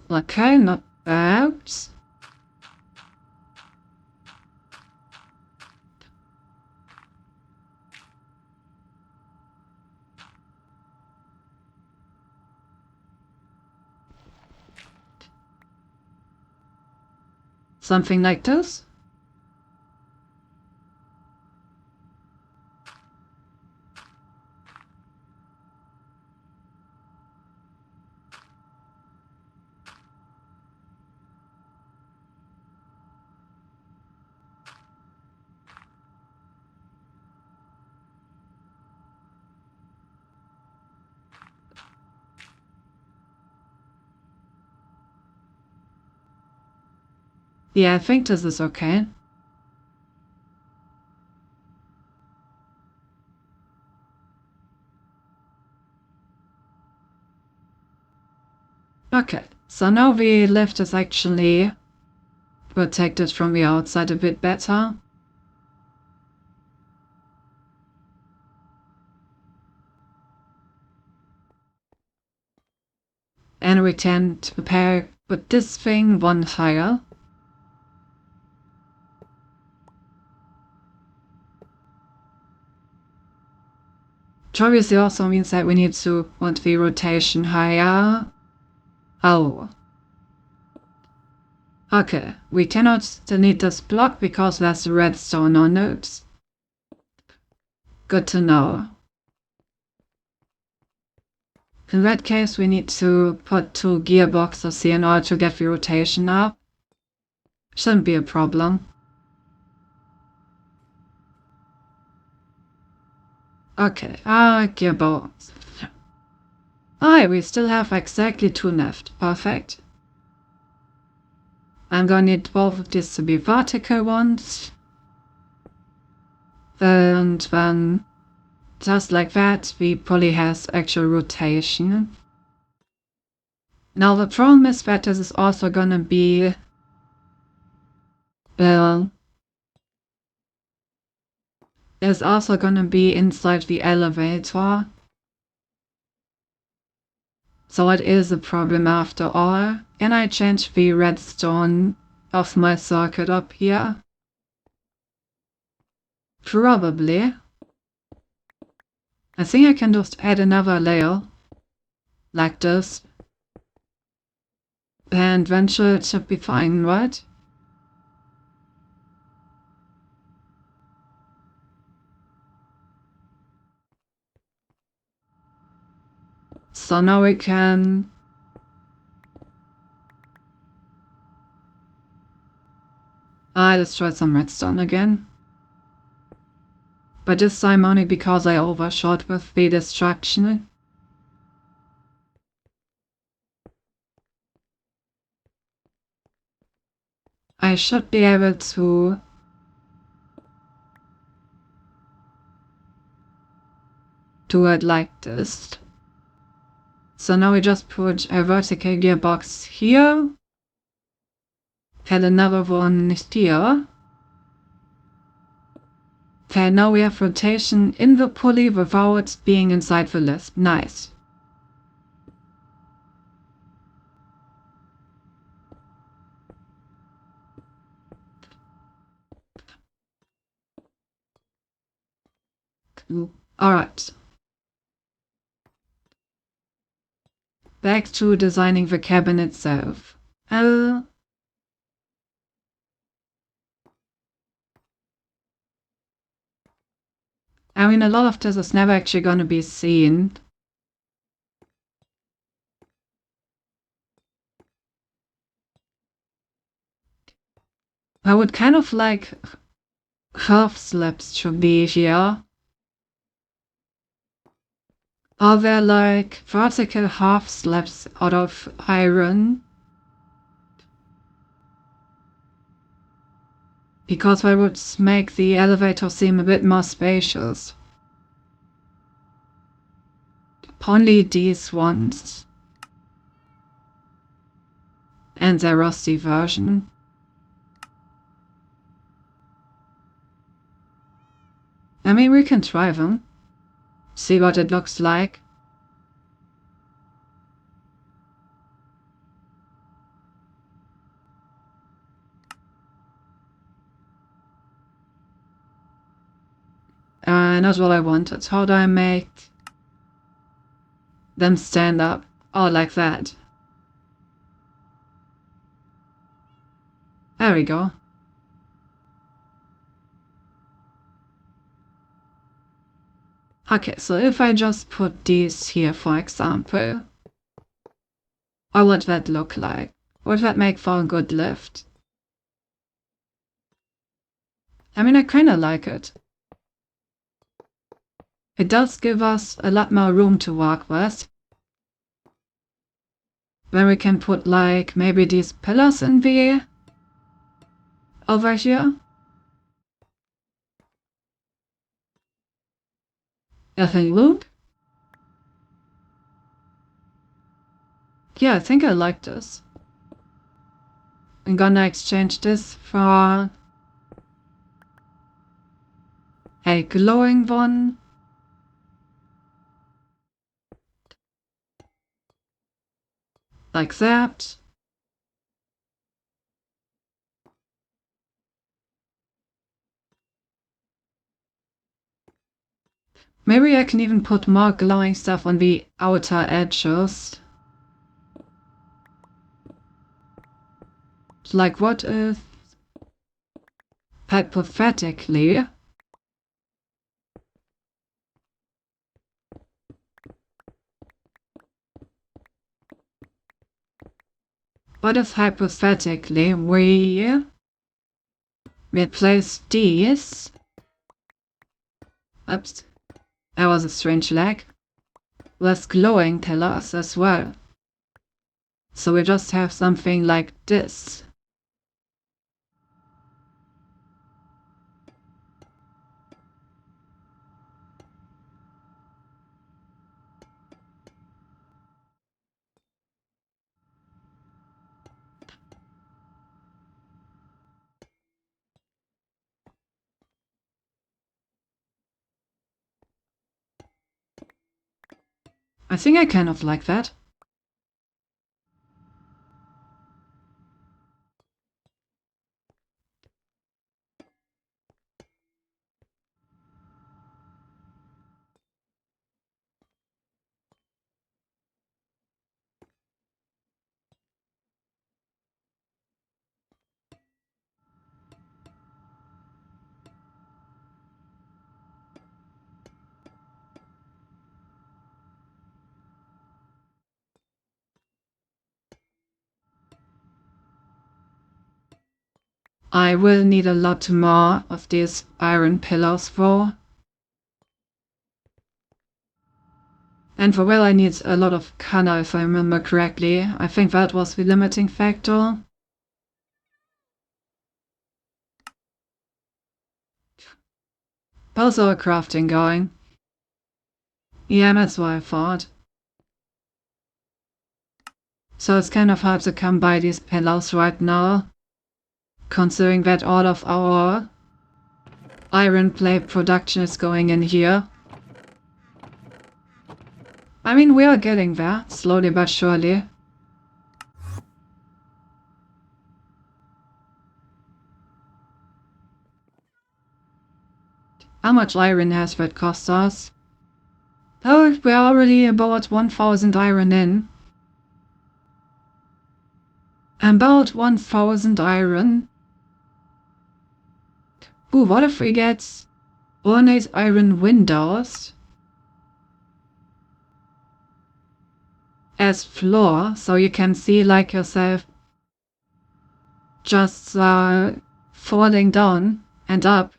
Okay, not bad. Something like this. Yeah, I think this is okay. Okay, so now the lift is actually protected from the outside a bit better. And we can prepare with this thing one higher. Which obviously also means that we need to want the rotation higher. Oh. Okay, we cannot delete this block because there's a redstone on it. Good to know. In that case, we need to put 2 gearboxes here in order to get the rotation up. Shouldn't be a problem. Okay, gearbox. Ah, we still have exactly 2 left. Perfect. I'm gonna need both of these to be vertical ones. And then, just like that, the pulley has actual rotation. Now the problem is that this is also gonna be... there's also gonna be inside the elevator. So it is a problem after all. Can I change the redstone of my circuit up here? Probably. I think I can just add another layer. Like this. And eventually it should be fine, right? So now we can... I destroyed some redstone again. But this time only because I overshot with the destruction. I should be able to... do it like this. So now we just put a vertical gearbox here. Had another one here. Okay, now we have rotation in the pulley without being inside the lisp. Nice. Alright. Back to designing the cabin itself. I mean, a lot of this is never actually gonna be seen. I would kind of like half slabs to be here. Are there like vertical half slabs out of iron? Because that would make the elevator seem a bit more spacious. Only these ones. And their rusty version. I mean, we can try them. See what it looks like. Not what I wanted. How do I make them stand up? Oh, like that. There we go. Okay, so if I just put these here, for example, what would that look like? Would that make for a good lift? I mean, I kinda like it. It does give us a lot more room to work with. Then we can put like maybe these pillars in the over here. Nothing loop. Yeah, I think I like this. I'm gonna exchange this for a glowing one. Like that. Maybe I can even put more glowing stuff on the outer edges. Like what if, hypothetically, we replace these. Oops, that was a strange lag. With glowing pillars as well. So we just have something like this. I think I kind of like that. I will need a lot more of these iron pillars for. And for well, I need a lot of color if I remember correctly. I think that was the limiting factor. Also a crafting going. Yeah, that's what I thought. So it's kind of hard to come by these pillars right now, considering that all of our iron plate production is going in here. I mean, we are getting there, slowly but surely. How much iron has that cost us? Oh, we're already about 1000 iron in. About 1000 iron. Ooh, what if we get ornate iron windows as floor, so you can see like yourself just falling down and up,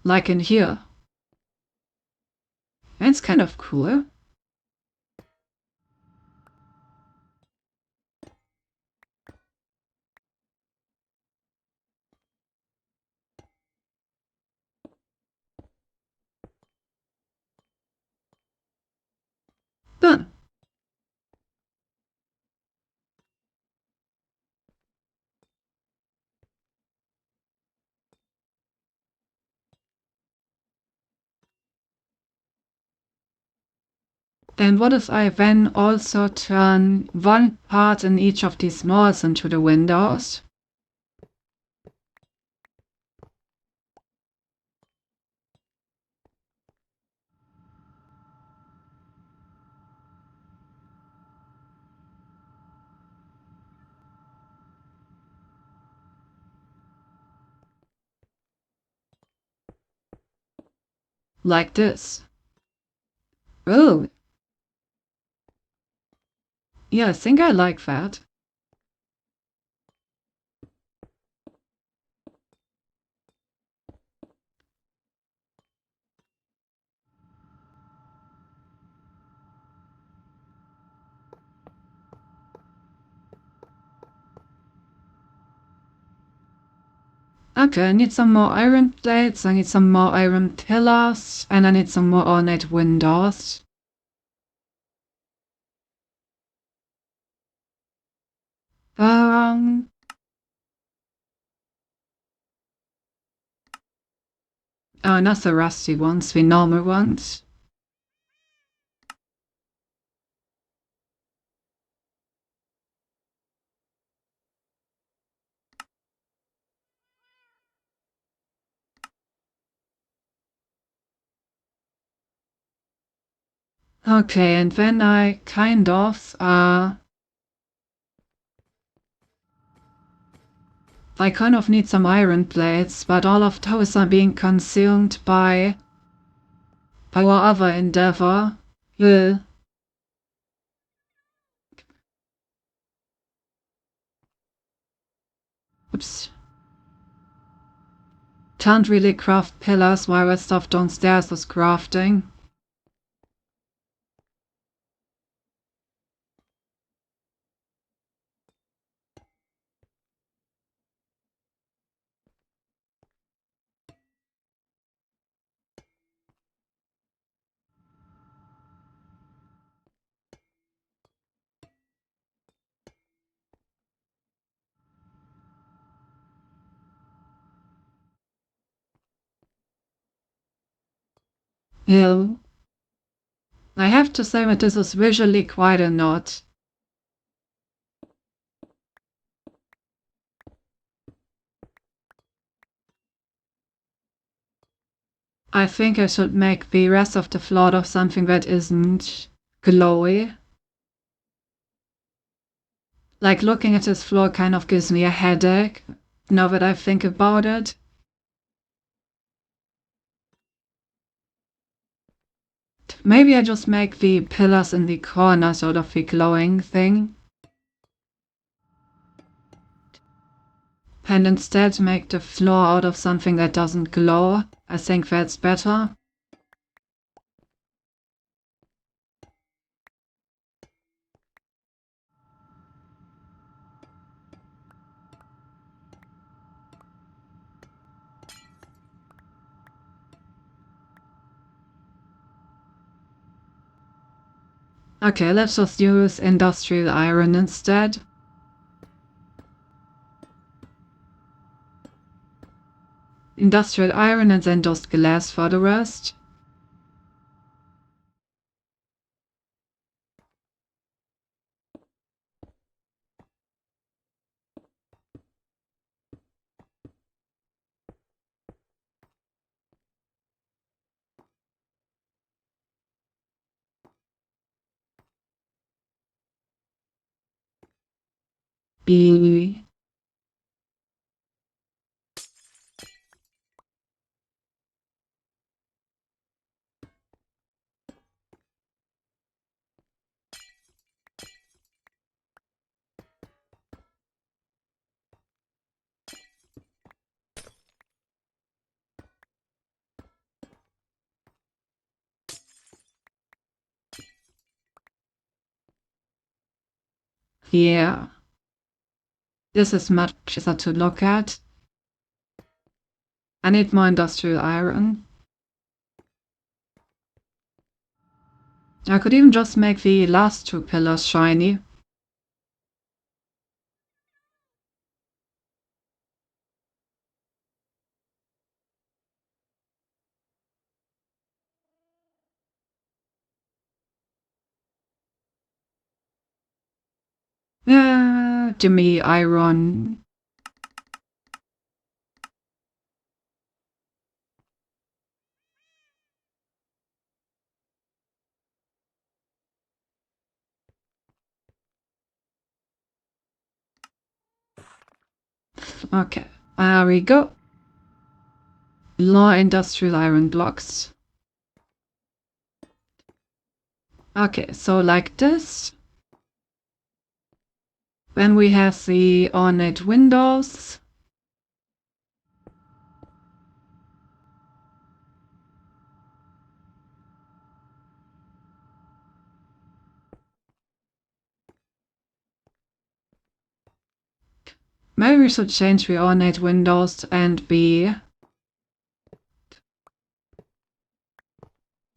like in here. It's kind of cool. Done. Then what if I then also turn one part in each of these walls into the windows? Like this. Oh. Yeah, I think I like that. Okay, I need some more iron plates, I need some more iron pillars, and I need some more ornate windows. Oh, not the rusty ones, the normal ones. Okay, and then I kind of, need some iron plates, but all of those are being consumed by our other endeavor. Ugh. Oops. Can't really craft pillars while the stuff downstairs is crafting. Ew. I have to say that this is visually quite a nod. I think I should make the rest of the floor of something that isn't glowy. Like, looking at this floor kind of gives me a headache, now that I think about it. Maybe I just make the pillars in the corner sort of the glowing thing. And instead make the floor out of something that doesn't glow. I think that's better. Okay, let's just use industrial iron instead. industrial iron and then just glass for the rest. B. Yeah. This is much easier to look at. I need more industrial iron. I could even just make the last two pillars shiny. Give me iron. Okay, there we go. More industrial iron blocks. Okay, so like this. Then we have the ornate windows. Maybe we should change the ornate windows and be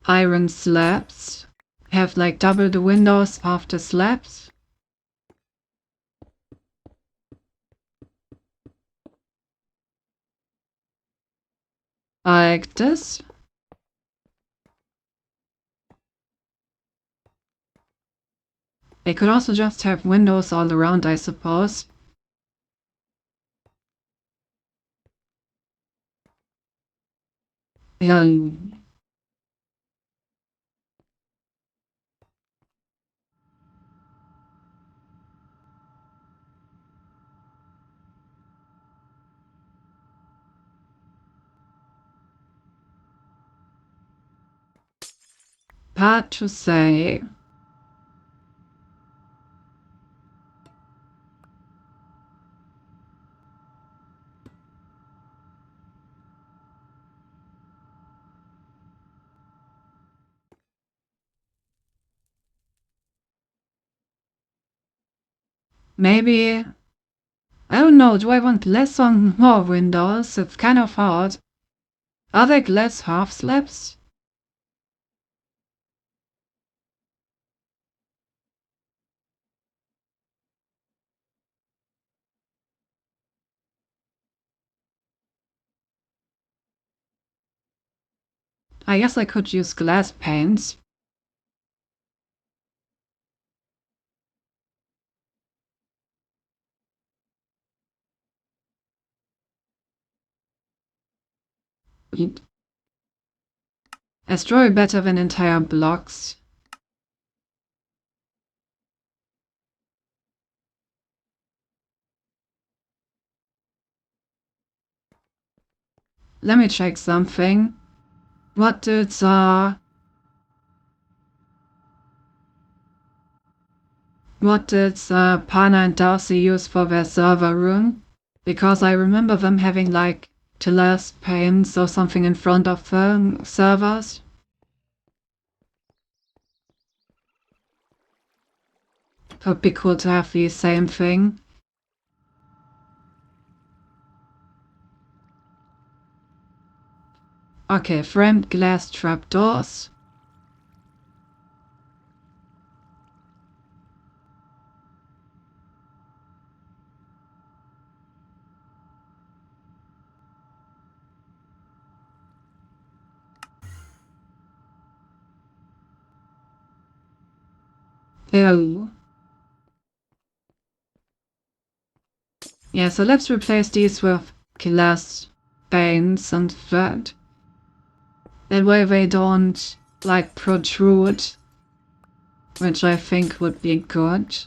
iron slabs. Have like double the windows, half the slabs. Like this. They could also just have windows all around, I suppose. Yeah. Hard to say. Maybe, I don't know, do I want less or more windows? It's kind of hard. Are there glass half slabs? I guess I could use glass panes. It's probably better than entire blocks. Let me check something. What did Pana and Darcy use for their server room? Because I remember them having like glass panes or something in front of the servers. It would be cool to have the same thing. Okay, framed glass trapdoors. Oh. Yeah, so let's replace these with glass panes and thread. That way they don't, like, protrude, which I think would be good.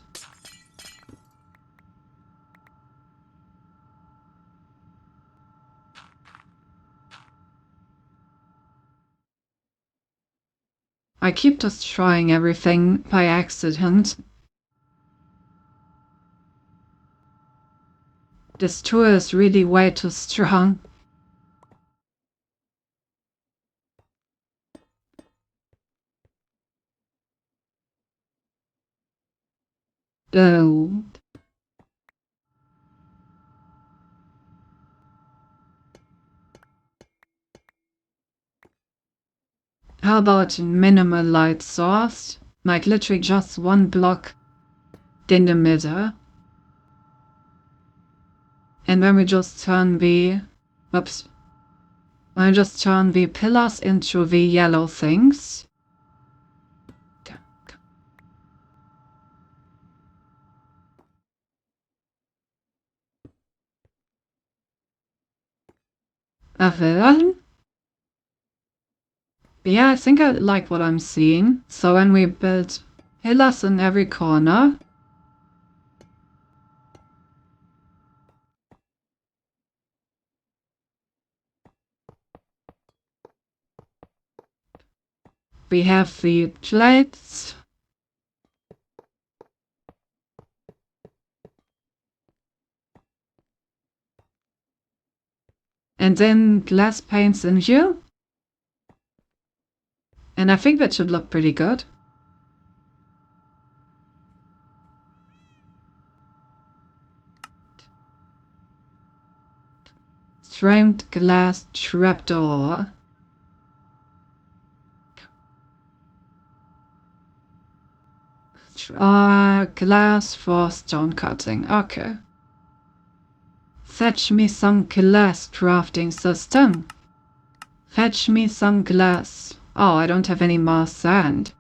I keep destroying everything by accident. This tool is really way too strong. Oh. How about minimal light source? Like literally just one block in the middle. And then we just turn the... Oops. I just turn the pillars into the yellow things. Then, yeah, I think I like what I'm seeing. So when we build pillars in every corner, we have the plates. And then glass panes in here. And I think that should look pretty good. Framed glass trapdoor. Glass for stone cutting. Okay. Fetch me some glass crafting system. Fetch me some glass. Oh, I don't have any more sand.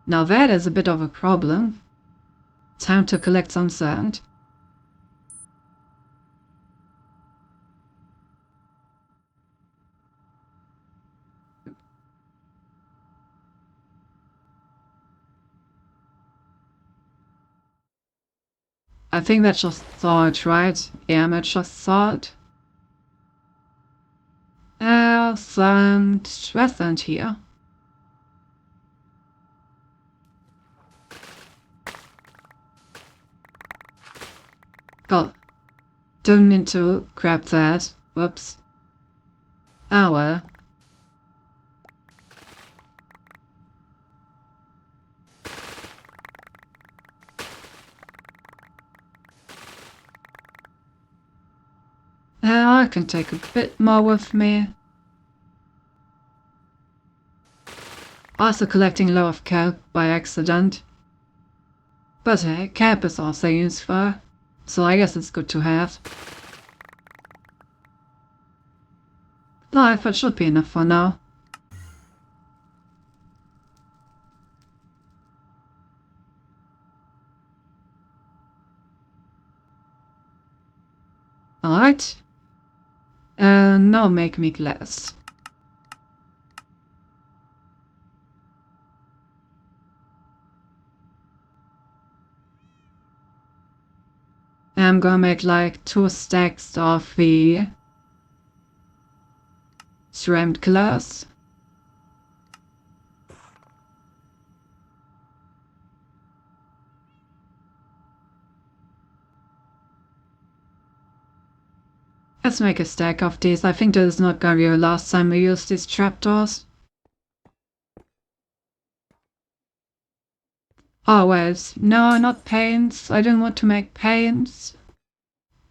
Now that is a bit of a problem. Time to collect some sand. I think that's just salt, right? Amateur salt. Sand, sand here. God, don't mean to grab that. Whoops. Oh well. I can take a bit more with me. Also collecting a lot of kelp by accident. But hey, kelp is also useful, so I guess it's good to have. Life, it should be enough for now. Alright. Now make me glass. I'm gonna make like 2 stacks of the ceramic glass. Let's make a stack of these. I think this is not gonna be the last time we use these trapdoors. Oh wait, no, not paints. I don't want to make paints.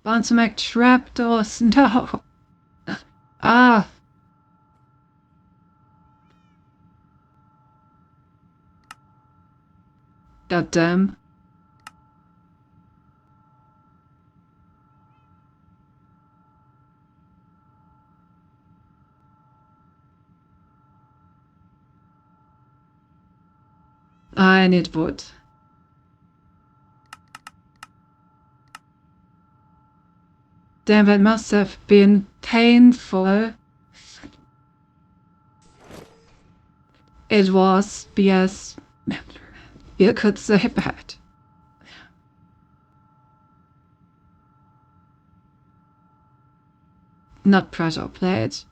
I want to make trapdoors. No. Ah. God damn. I need wood. Damn, it must have been painful. It was, yes. You could say that. Not pressure plate.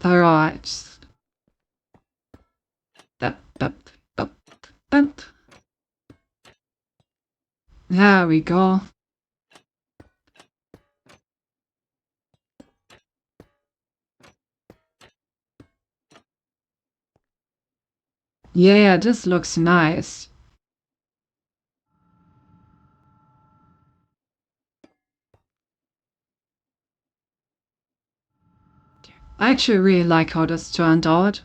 Alright. There we go. Yeah, this looks nice. I actually really like how this turned out.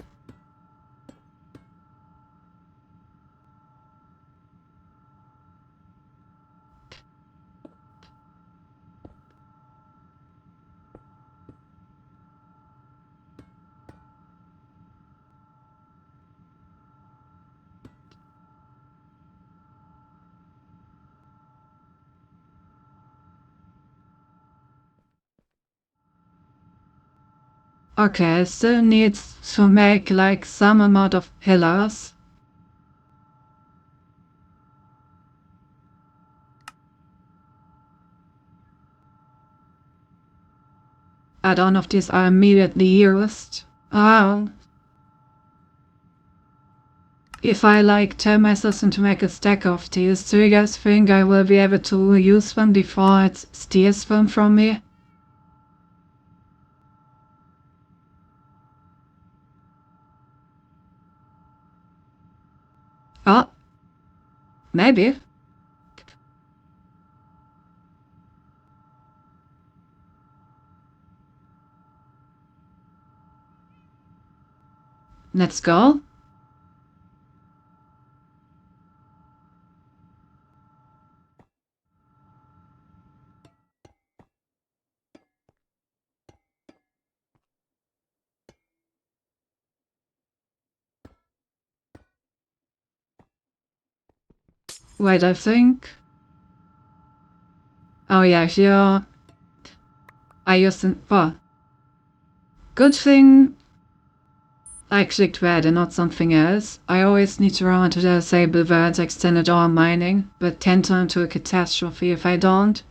Okay, I still need to make like some amount of pillars. I don't know if these are immediately used. If I like tell my system to make a stack of these, do you guys think I will be able to use them before it steals them from me? Oh, maybe. Let's go. Wait, I think. Oh yeah, here. I used an. Well, good thing I clicked red and not something else. I always need to remember to disable words extended arm mining, but can turn to a catastrophe if I don't.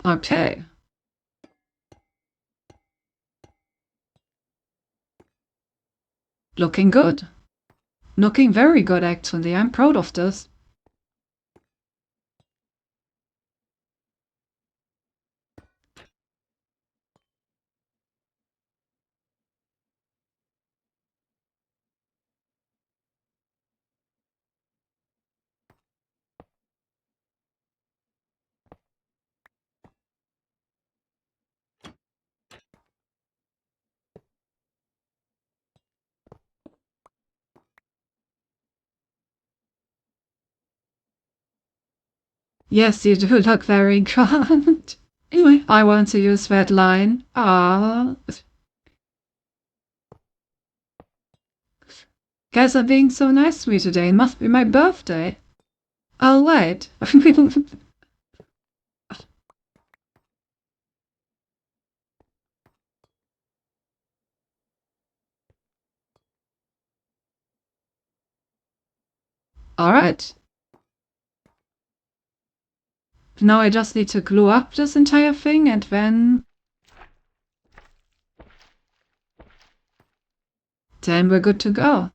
Okay. Looking good. Looking very good, actually. I'm proud of this. Yes, you do look very good. Anyway, I want to use that line. Ah. Guys are being so nice to me today. It must be my birthday. Oh, wait. Alright. Now I just need to glue up this entire thing and then we're good to go.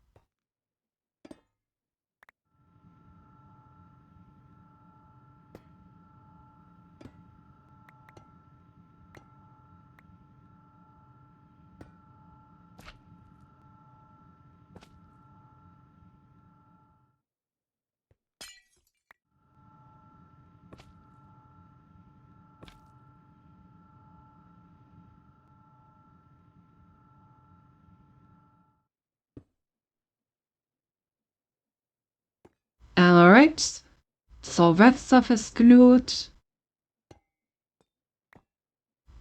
Alright, so that stuff is glued.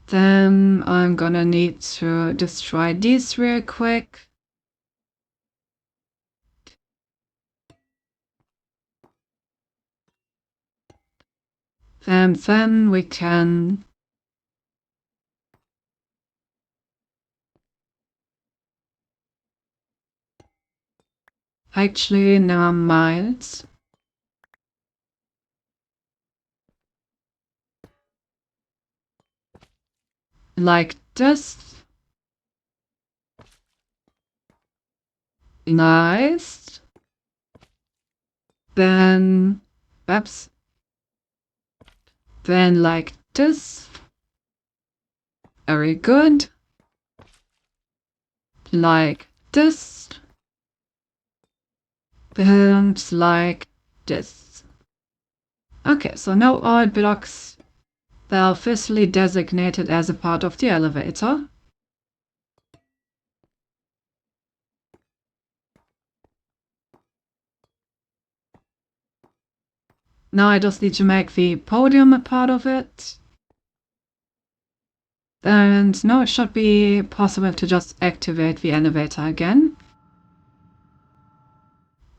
Then I'm gonna need to destroy these real quick. And then we can actually, never mind. Like this. Nice. Then, perhaps. Then like this. Very good. Like this. And like this. Okay, so now all blocks that are officially designated as a part of the elevator. Now I just need to make the podium a part of it. And now it should be possible to just activate the elevator again.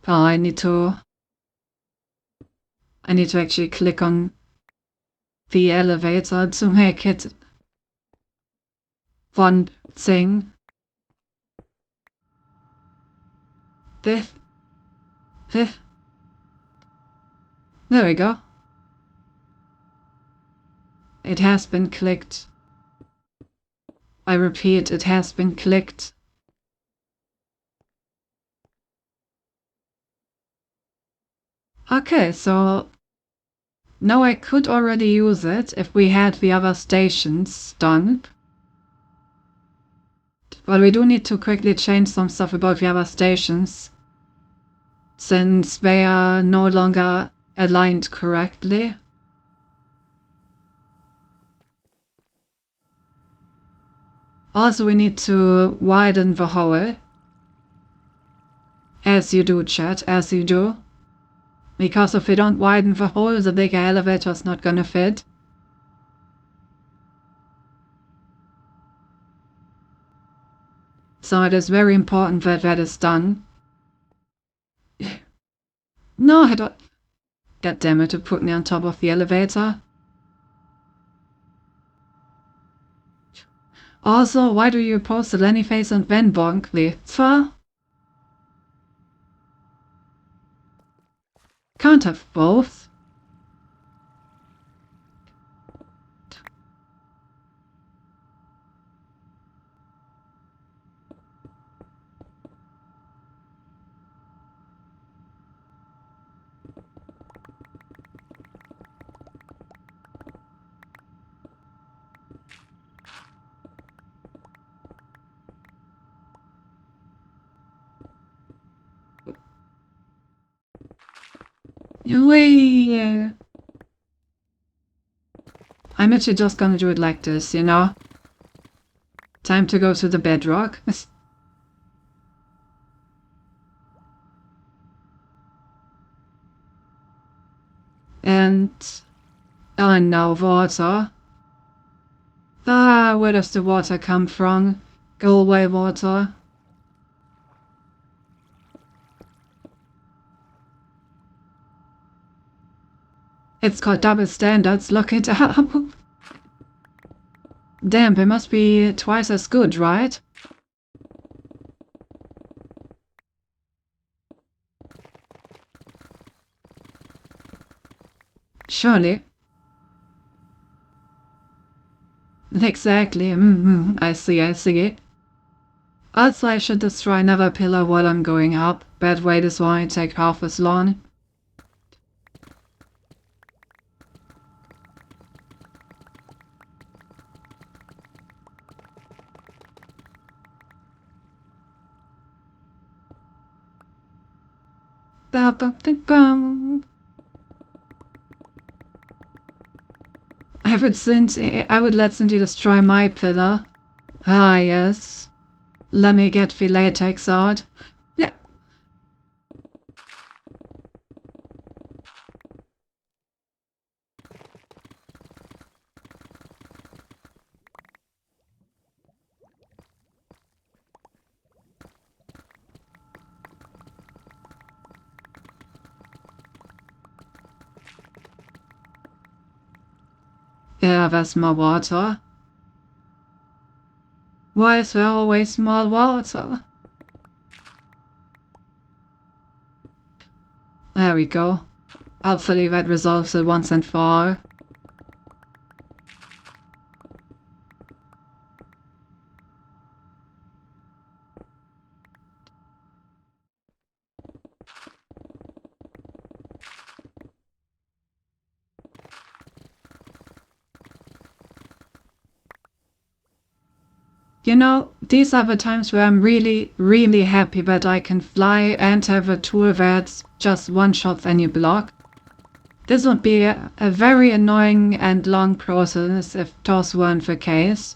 Oh, I need to actually click on the elevator to make it one thing. This. There we go. It has been clicked. I repeat, it has been clicked. Okay, so now I could already use it if we had the other stations done. But we do need to quickly change some stuff about the other stations, since they are no longer aligned correctly. Also, we need to widen the hole. As you do, chat, as you do. Because if we don't widen the hole, the bigger elevator is not gonna fit. So it is very important that that is done. No, I don't... God damn it, to put me on top of the elevator. Also, why do you post Lenny Face and Van Bonk, Lisa? Can't have both. Wait. I'm actually just gonna do it like this, you know? Time to go to the bedrock. And now water. Ah, where does the water come from? Galway water. It's called double standards, look it up. Damn, it must be twice as good, right? Surely. Exactly. I see, I see. Also, I should destroy another pillar while I'm going up. Bad way this won't take half as long. I would let Cindy destroy my pillar. Ah, yes. Let me get the latex out. Yeah. There's more water. Why is there always more water? There we go. Hopefully that resolves it once and for all. You know, these are the times where I'm really, really happy that I can fly and have a tool that's just one-shots any block. This would be a very annoying and long process if those weren't the case.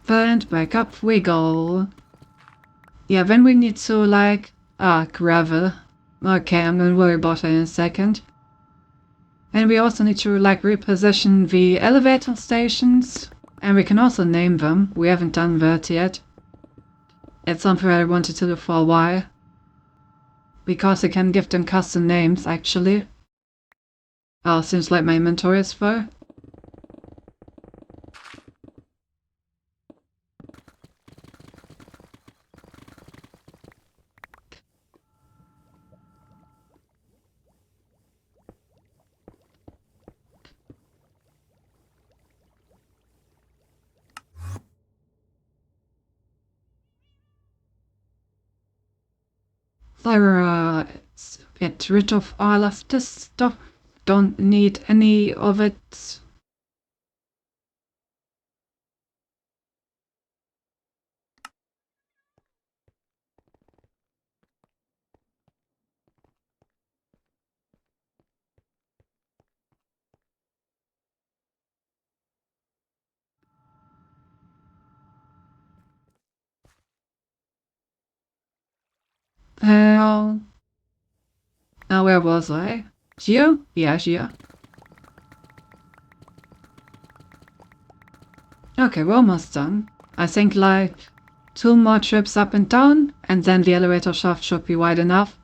And back up we go. Yeah, then we need to gravel. Okay, I'm gonna worry about it in a second. And we also need to reposition the elevator stations. And we can also name them. We haven't done that yet. It's something I wanted to do for a while. Because I can give them custom names, actually. Oh, seems like my inventory is full. Let's get rid of all of this stuff. Don't need any of it. Now, where was I? Here? Yeah, here. Okay, we're almost done. I think 2 more trips up and down, and then the elevator shaft should be wide enough.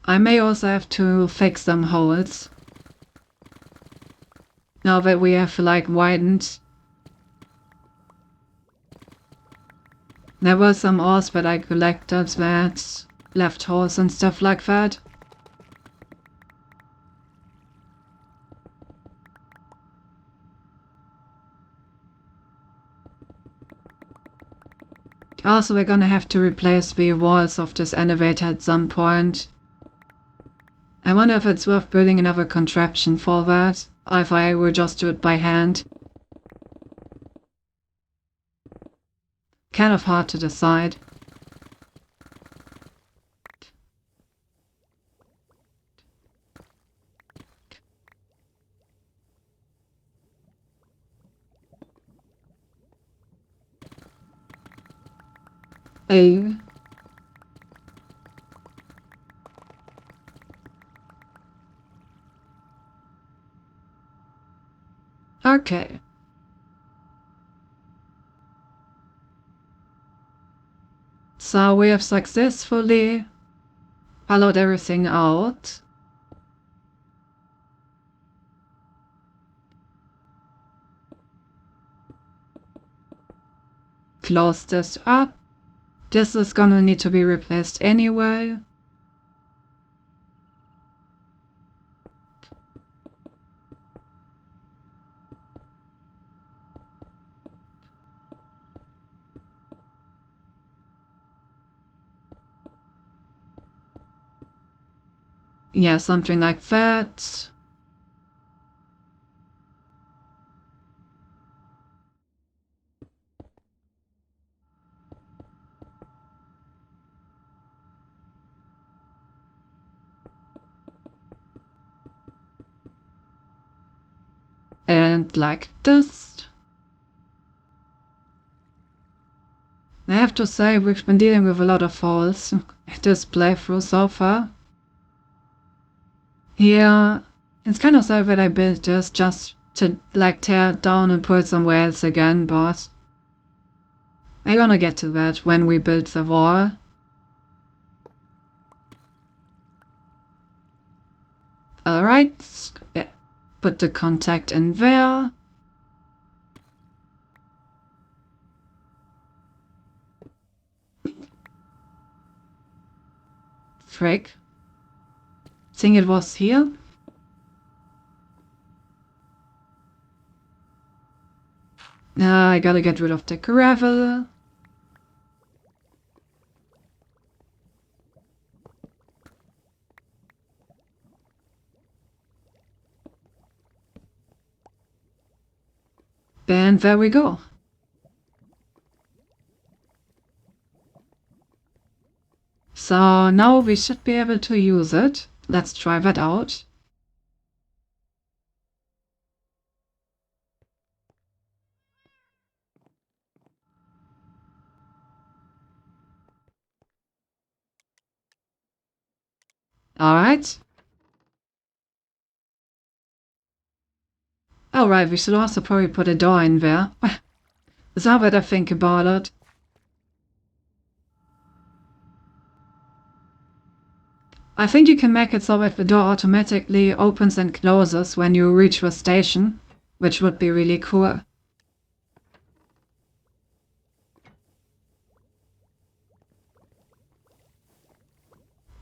I may also have to fix some holes. Now that we have widened. There were some ores that I collected that left holes and stuff like that. Also, we're gonna have to replace the walls of this elevator at some point. I wonder if it's worth building another contraption for that, or if I will just do it by hand. Kind of hard to decide. Oh. Okay. So we have successfully hollowed everything out. Close this up. This is gonna need to be replaced anyway. Yeah, something like that. And like this. I have to say, we've been dealing with a lot of falls this playthrough so far. Yeah, it's kind of sad that I built this just to like tear it down and put it somewhere else again, but I'm gonna get to that when we build the wall. Alright, put the contact in there. Frick. Think it was here? I gotta get rid of the gravel. And there we go. So now we should be able to use it. Let's try that out. Alright. Alright, we should also probably put a door in there. Now that I think about it. I think you can make it so that the door automatically opens and closes when you reach the station, which would be really cool.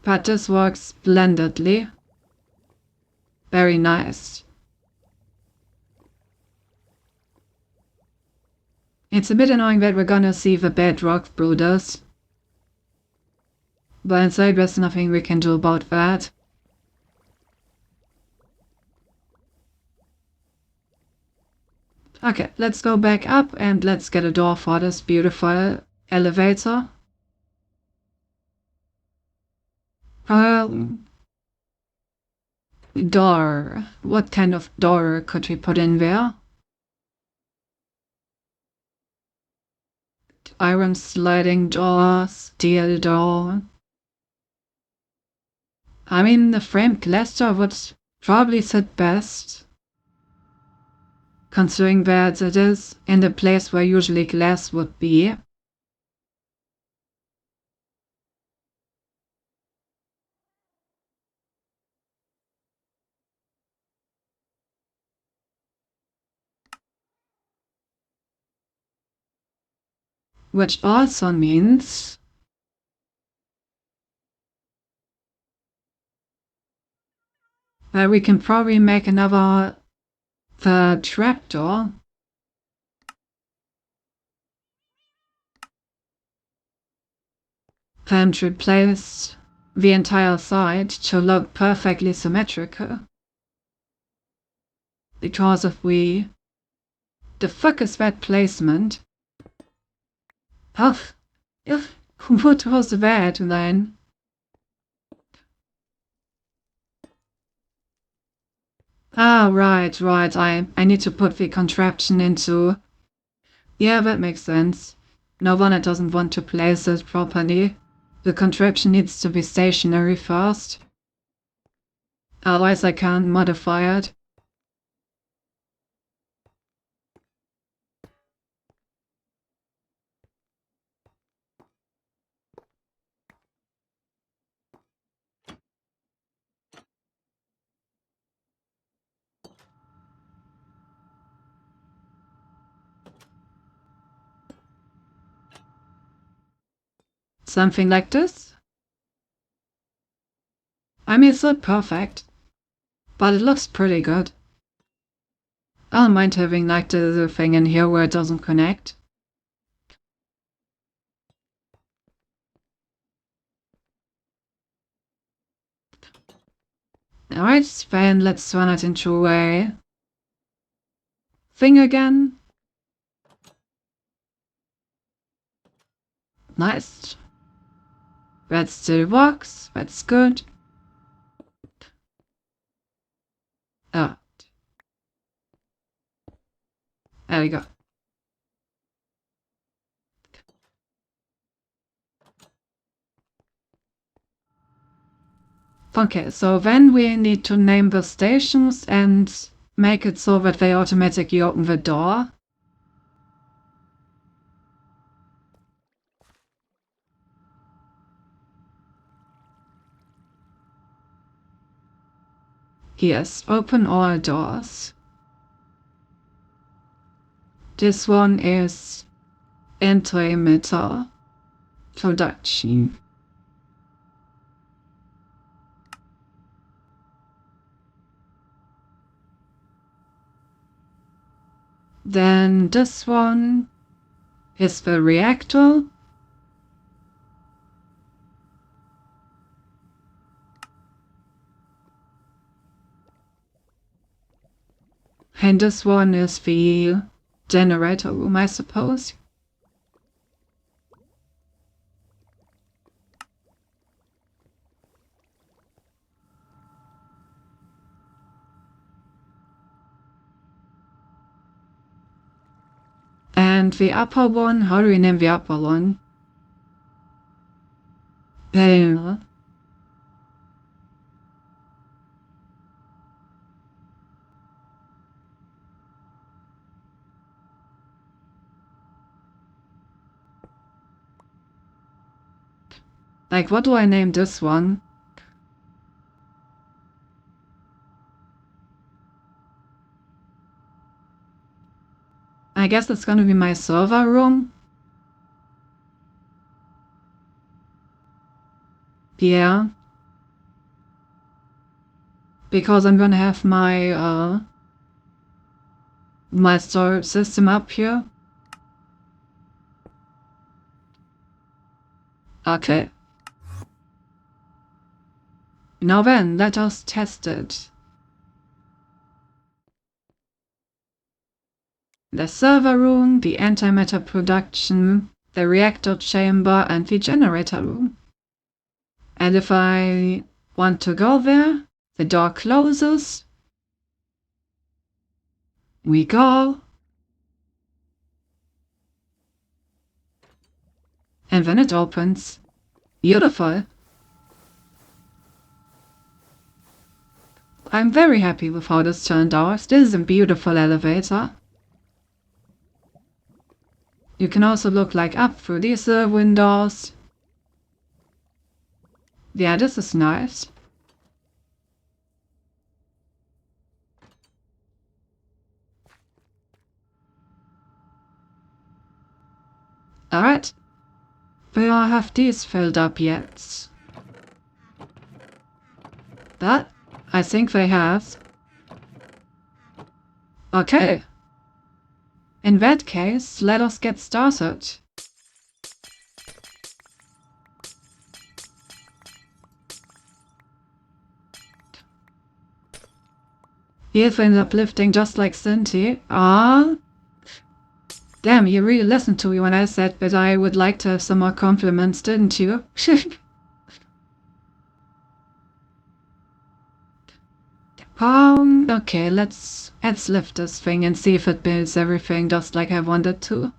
But this works splendidly. Very nice. It's a bit annoying that we're gonna see the bedrock through this. But inside there's nothing we can do about that. Okay, let's go back up and let's get a door for this beautiful elevator. Door. What kind of door could we put in there? Iron sliding door, steel door. I mean, the framed glass door would probably sit best, considering that it is in the place where usually glass would be. Which also means that we can probably make another trapdoor. Then to replace the entire side to look perfectly symmetrical. Because if we... The fuck is that placement? Oh, what was that then? Ah, right. I need to put the contraption into... Yeah, that makes sense. No one that doesn't want to place it properly. The contraption needs to be stationary first. Otherwise I can't modify it. Something like this. I mean, it's not perfect, but it looks pretty good. I don't mind having like the thing in here where it doesn't connect. Alright, then let's run it into a thing again. Nice. That still works. That's good. Ah. There we go. Okay, so then we need to name the stations and make it so that they automatically open the door. Yes, open all doors. This one is entry emitter production. Then this one is the reactor. And this one is the generator room, I suppose. And the upper one, how do we name the upper one? Panel. Like, what do I name this one? I guess it's gonna be my server room. Yeah. Because I'm gonna have my my storage system up here. Okay. Now then, let us test it. The server room, the antimatter production, the reactor chamber, and the generator room. And if I want to go there, the door closes. We go. And then it opens. Beautiful. I'm very happy with how this turned out. This is a beautiful elevator. You can also look like up through these windows. Yeah, this is nice. Alright. Will I have these filled up yet? That? I think they have. Okay. In that case, let us get started. He ends up lifting just like Cinti. Ah. Damn, you really listened to me when I said that I would like to have some more compliments, didn't you? Okay, let's lift this thing and see if it builds everything just like I wanted to.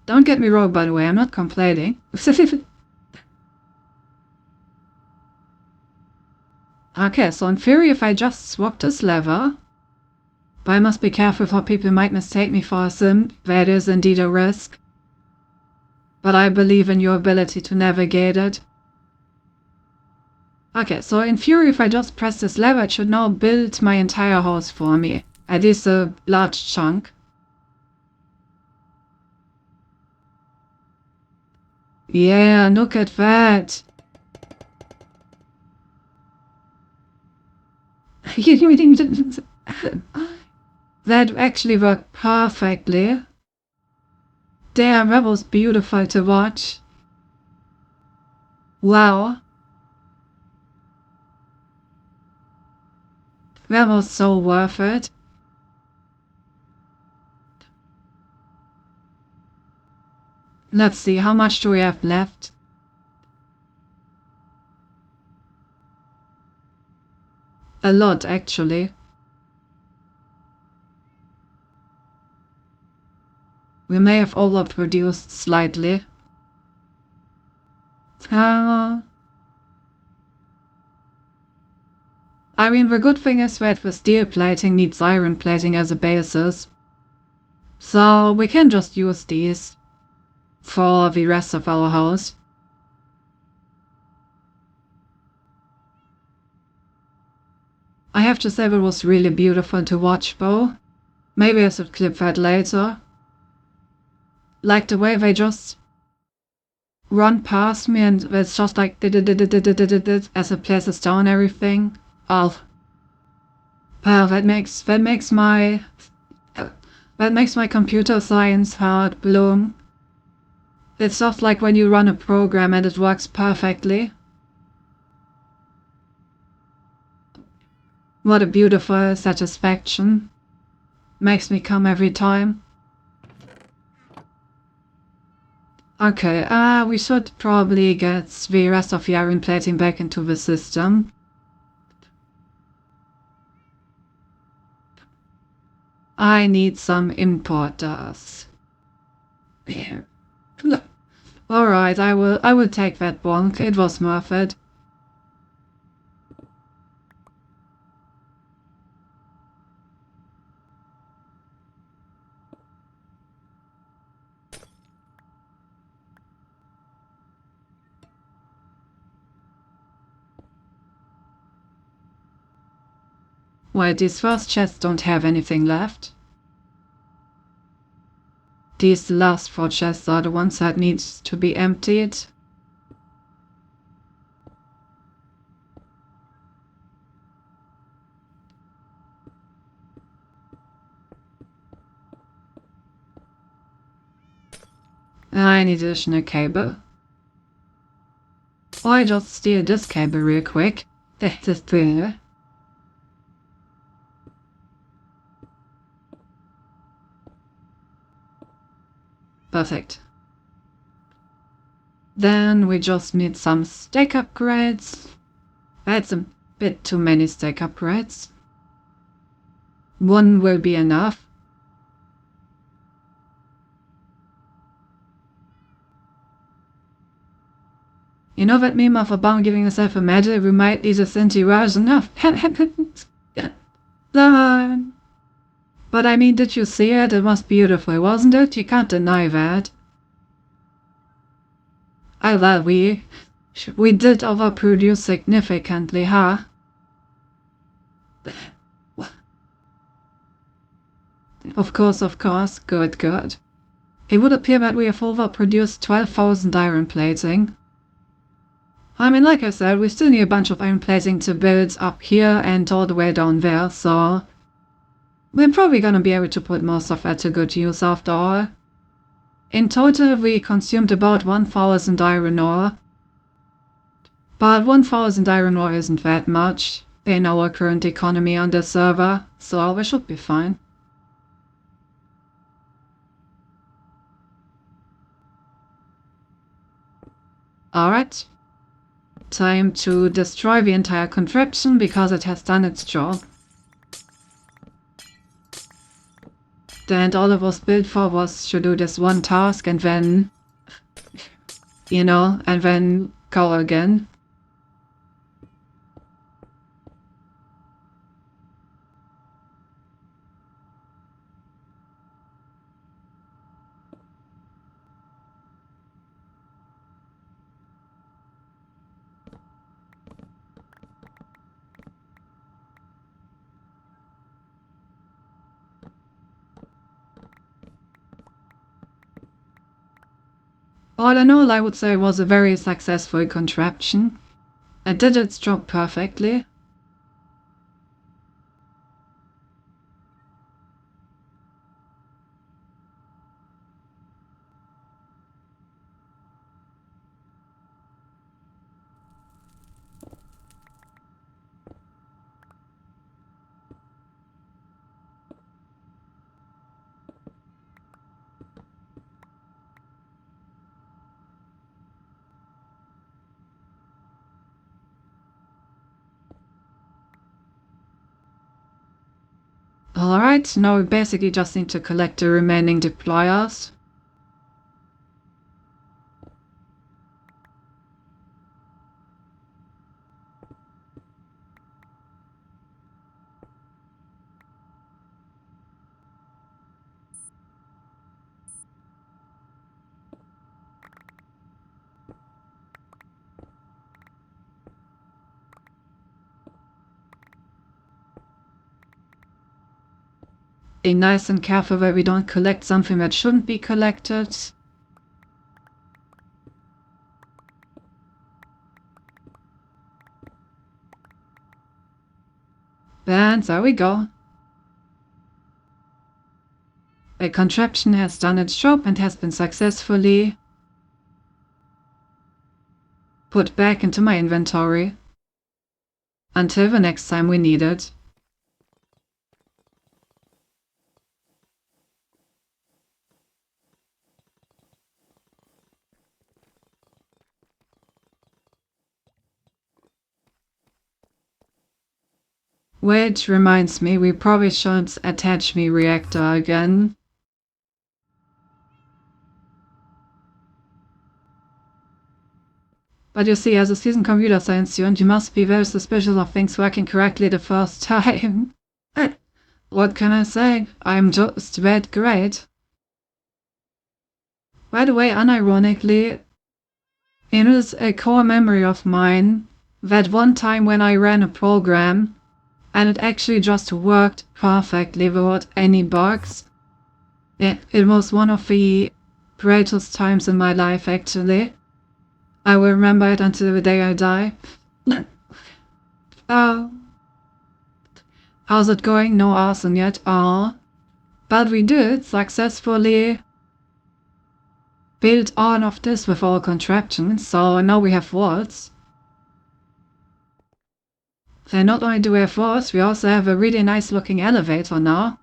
Don't get me wrong, by the way, I'm not complaining. Okay, so in theory, if I just swap this lever, but I must be careful for people might mistake me for a sim. That is indeed a risk. But I believe in your ability to navigate it. Okay, so in theory, if I just press this lever, it should now build my entire house for me. At least a large chunk. Yeah, look at that. That actually worked perfectly. Damn, that was beautiful to watch. Wow. That was so worth it. Let's see, how much do we have left? A lot, actually. We may have overproduced slightly. I mean, the good thing is that the steel plating needs iron plating as a basis. So we can just use these for the rest of our house. I have to say, it was really beautiful to watch though. Maybe I should clip that later. Like the way they just run past me and it's just like as it places down everything. Oh, wow, that makes my computer science heart bloom. It's just like when you run a program and it works perfectly. What a beautiful satisfaction. Makes me come every time. Okay, we should probably get the rest of the iron plating back into the system. I need some importers. There. Alright, I will take that bonk. It was worth it. Well, these first chests don't have anything left. These last 4 chests are the ones that need to be emptied. I need additional cable. Or I just steal this cable real quick. This is there. Perfect. Then we just need some stack upgrades. That's a bit too many stack upgrades. 1 will be enough. You know that meme of a bomb giving itself a medal? We might need a Cinti version of But I mean, did you see it? It was beautiful, wasn't it? You can't deny that. Well, we did overproduce significantly, huh? Of course. Good. It would appear that we have overproduced 12,000 iron plating. I mean, like I said, we still need a bunch of iron plating to build up here and all the way down there, so we're probably gonna be able to put most of that to good use after all. In total, we consumed about 1,000 iron ore. But 1,000 iron ore isn't that much in our current economy on the server, so we should be fine. Alright. Time to destroy the entire contraption because it has done its job. And all it was built for was to do this one task and then, and then go again. All in all, I would say it was a very successful contraption. It did its job perfectly. Alright, now we basically just need to collect the remaining deployers. Be nice and careful where we don't collect something that shouldn't be collected. And there we go. A contraption has done its job and has been successfully put back into my inventory until the next time we need it. Which reminds me, we probably should attach the reactor again. But you see, as a seasoned computer science student, you must be very suspicious of things working correctly the first time. What can I say? I'm just that great. By the way, unironically, it is a core memory of mine that one time when I ran a program and it actually just worked perfectly without any bugs. It was one of the greatest times in my life, actually. I will remember it until the day I die. Oh. How's it going? No arson yet. But we did successfully build all of this with our contraptions, so now we have walls. And not only do we have walls, we also have a really nice looking elevator now.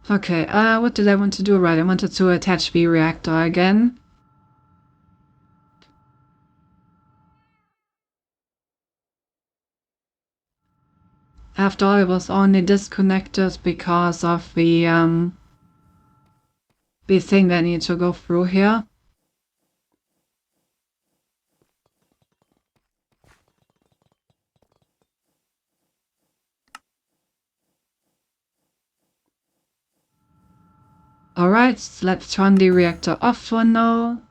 Okay, what did I want to do? Right, I wanted to attach the reactor again. After all, it was only disconnected because of the thing that needs to go through here. Alright, let's turn the reactor off for now.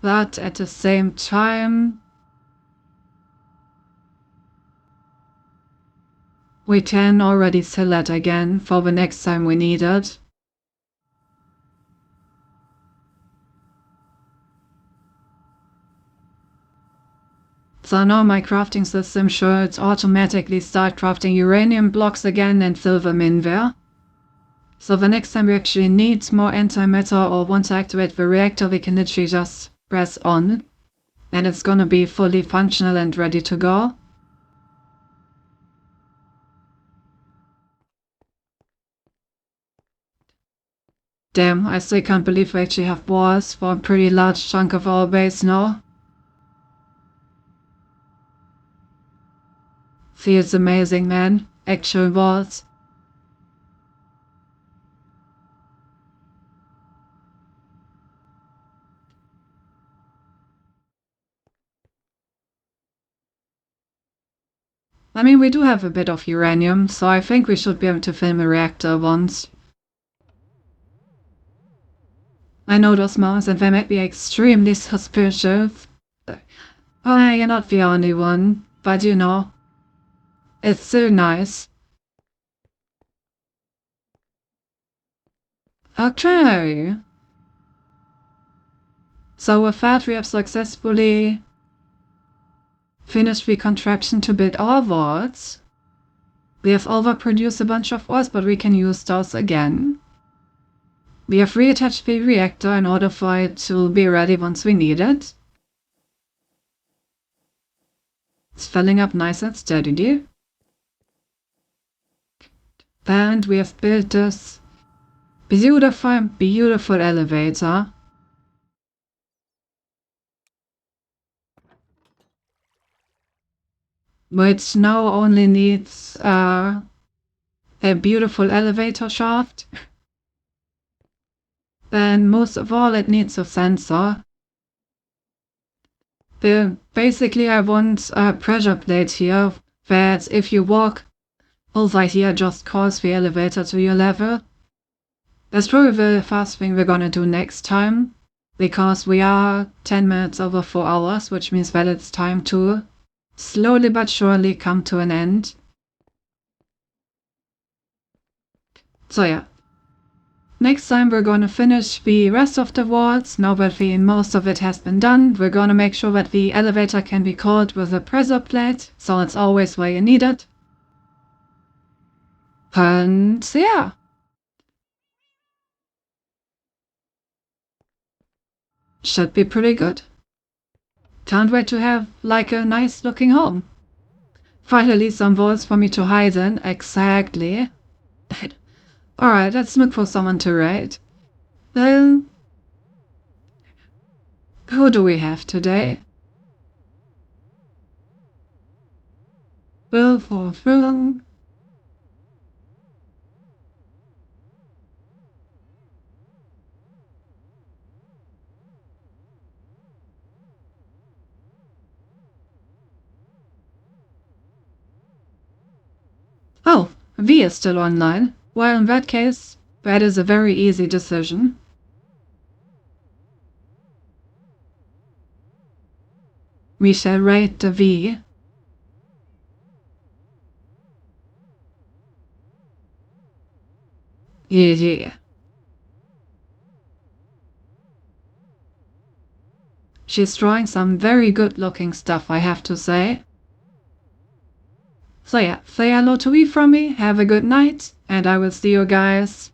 But at the same time, we can already sell it again for the next time we need it. So now my crafting system should automatically start crafting uranium blocks again and fill them in there. So the next time we actually need more antimatter or want to activate the reactor, we can literally just press on and it's gonna be fully functional and ready to go. Damn, I still can't believe we actually have walls for a pretty large chunk of our base now. Feels amazing, man. Actual walls. I mean, we do have a bit of uranium, so I think we should be able to fill a reactor once. I know those mounts and they might be extremely suspicious. Oh, you're not the only one, but you know, it's still nice. Okay. So with that, we have successfully finished the contraption to build our vaults. We have overproduced a bunch of ores, but we can use those again. We have reattached the reactor in order for it to be ready once we need it. It's filling up nice and steadily. And we have built this Beautiful, beautiful elevator. Which now only needs a beautiful elevator shaft. Then most of all it needs a sensor. Basically I want a pressure plate here that if you walk over here just calls the elevator to your level. That's probably the first thing we're gonna do next time, because we are 10 minutes over 4 hours, which means that it's time to slowly but surely come to an end. So yeah, next time we're gonna finish the rest of the walls. Now that most of it has been done, we're gonna make sure that the elevator can be called with a pressure plate, so it's always where you need it. And yeah. Should be pretty good. Can't wait to have like a nice looking home. Finally some walls for me to hide in, exactly. Alright, let's look for someone to raid. Then, who do we have today? Will for film. Oh, V is still online. Well, in that case, that is a very easy decision. We shall raid the V. Yeah. She's drawing some very good looking stuff, I have to say. So yeah, say hello to V from me, have a good night, and I will see you guys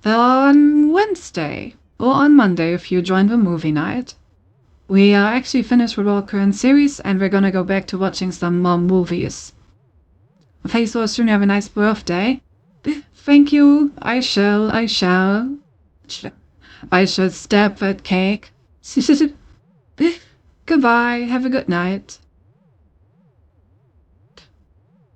on Wednesday, or on Monday if you join the movie night. We are actually finished with our current series, and we're gonna go back to watching some more movies. Thanks for soon, have a nice birthday. Thank you, I shall stab that cake. Goodbye, have a good night.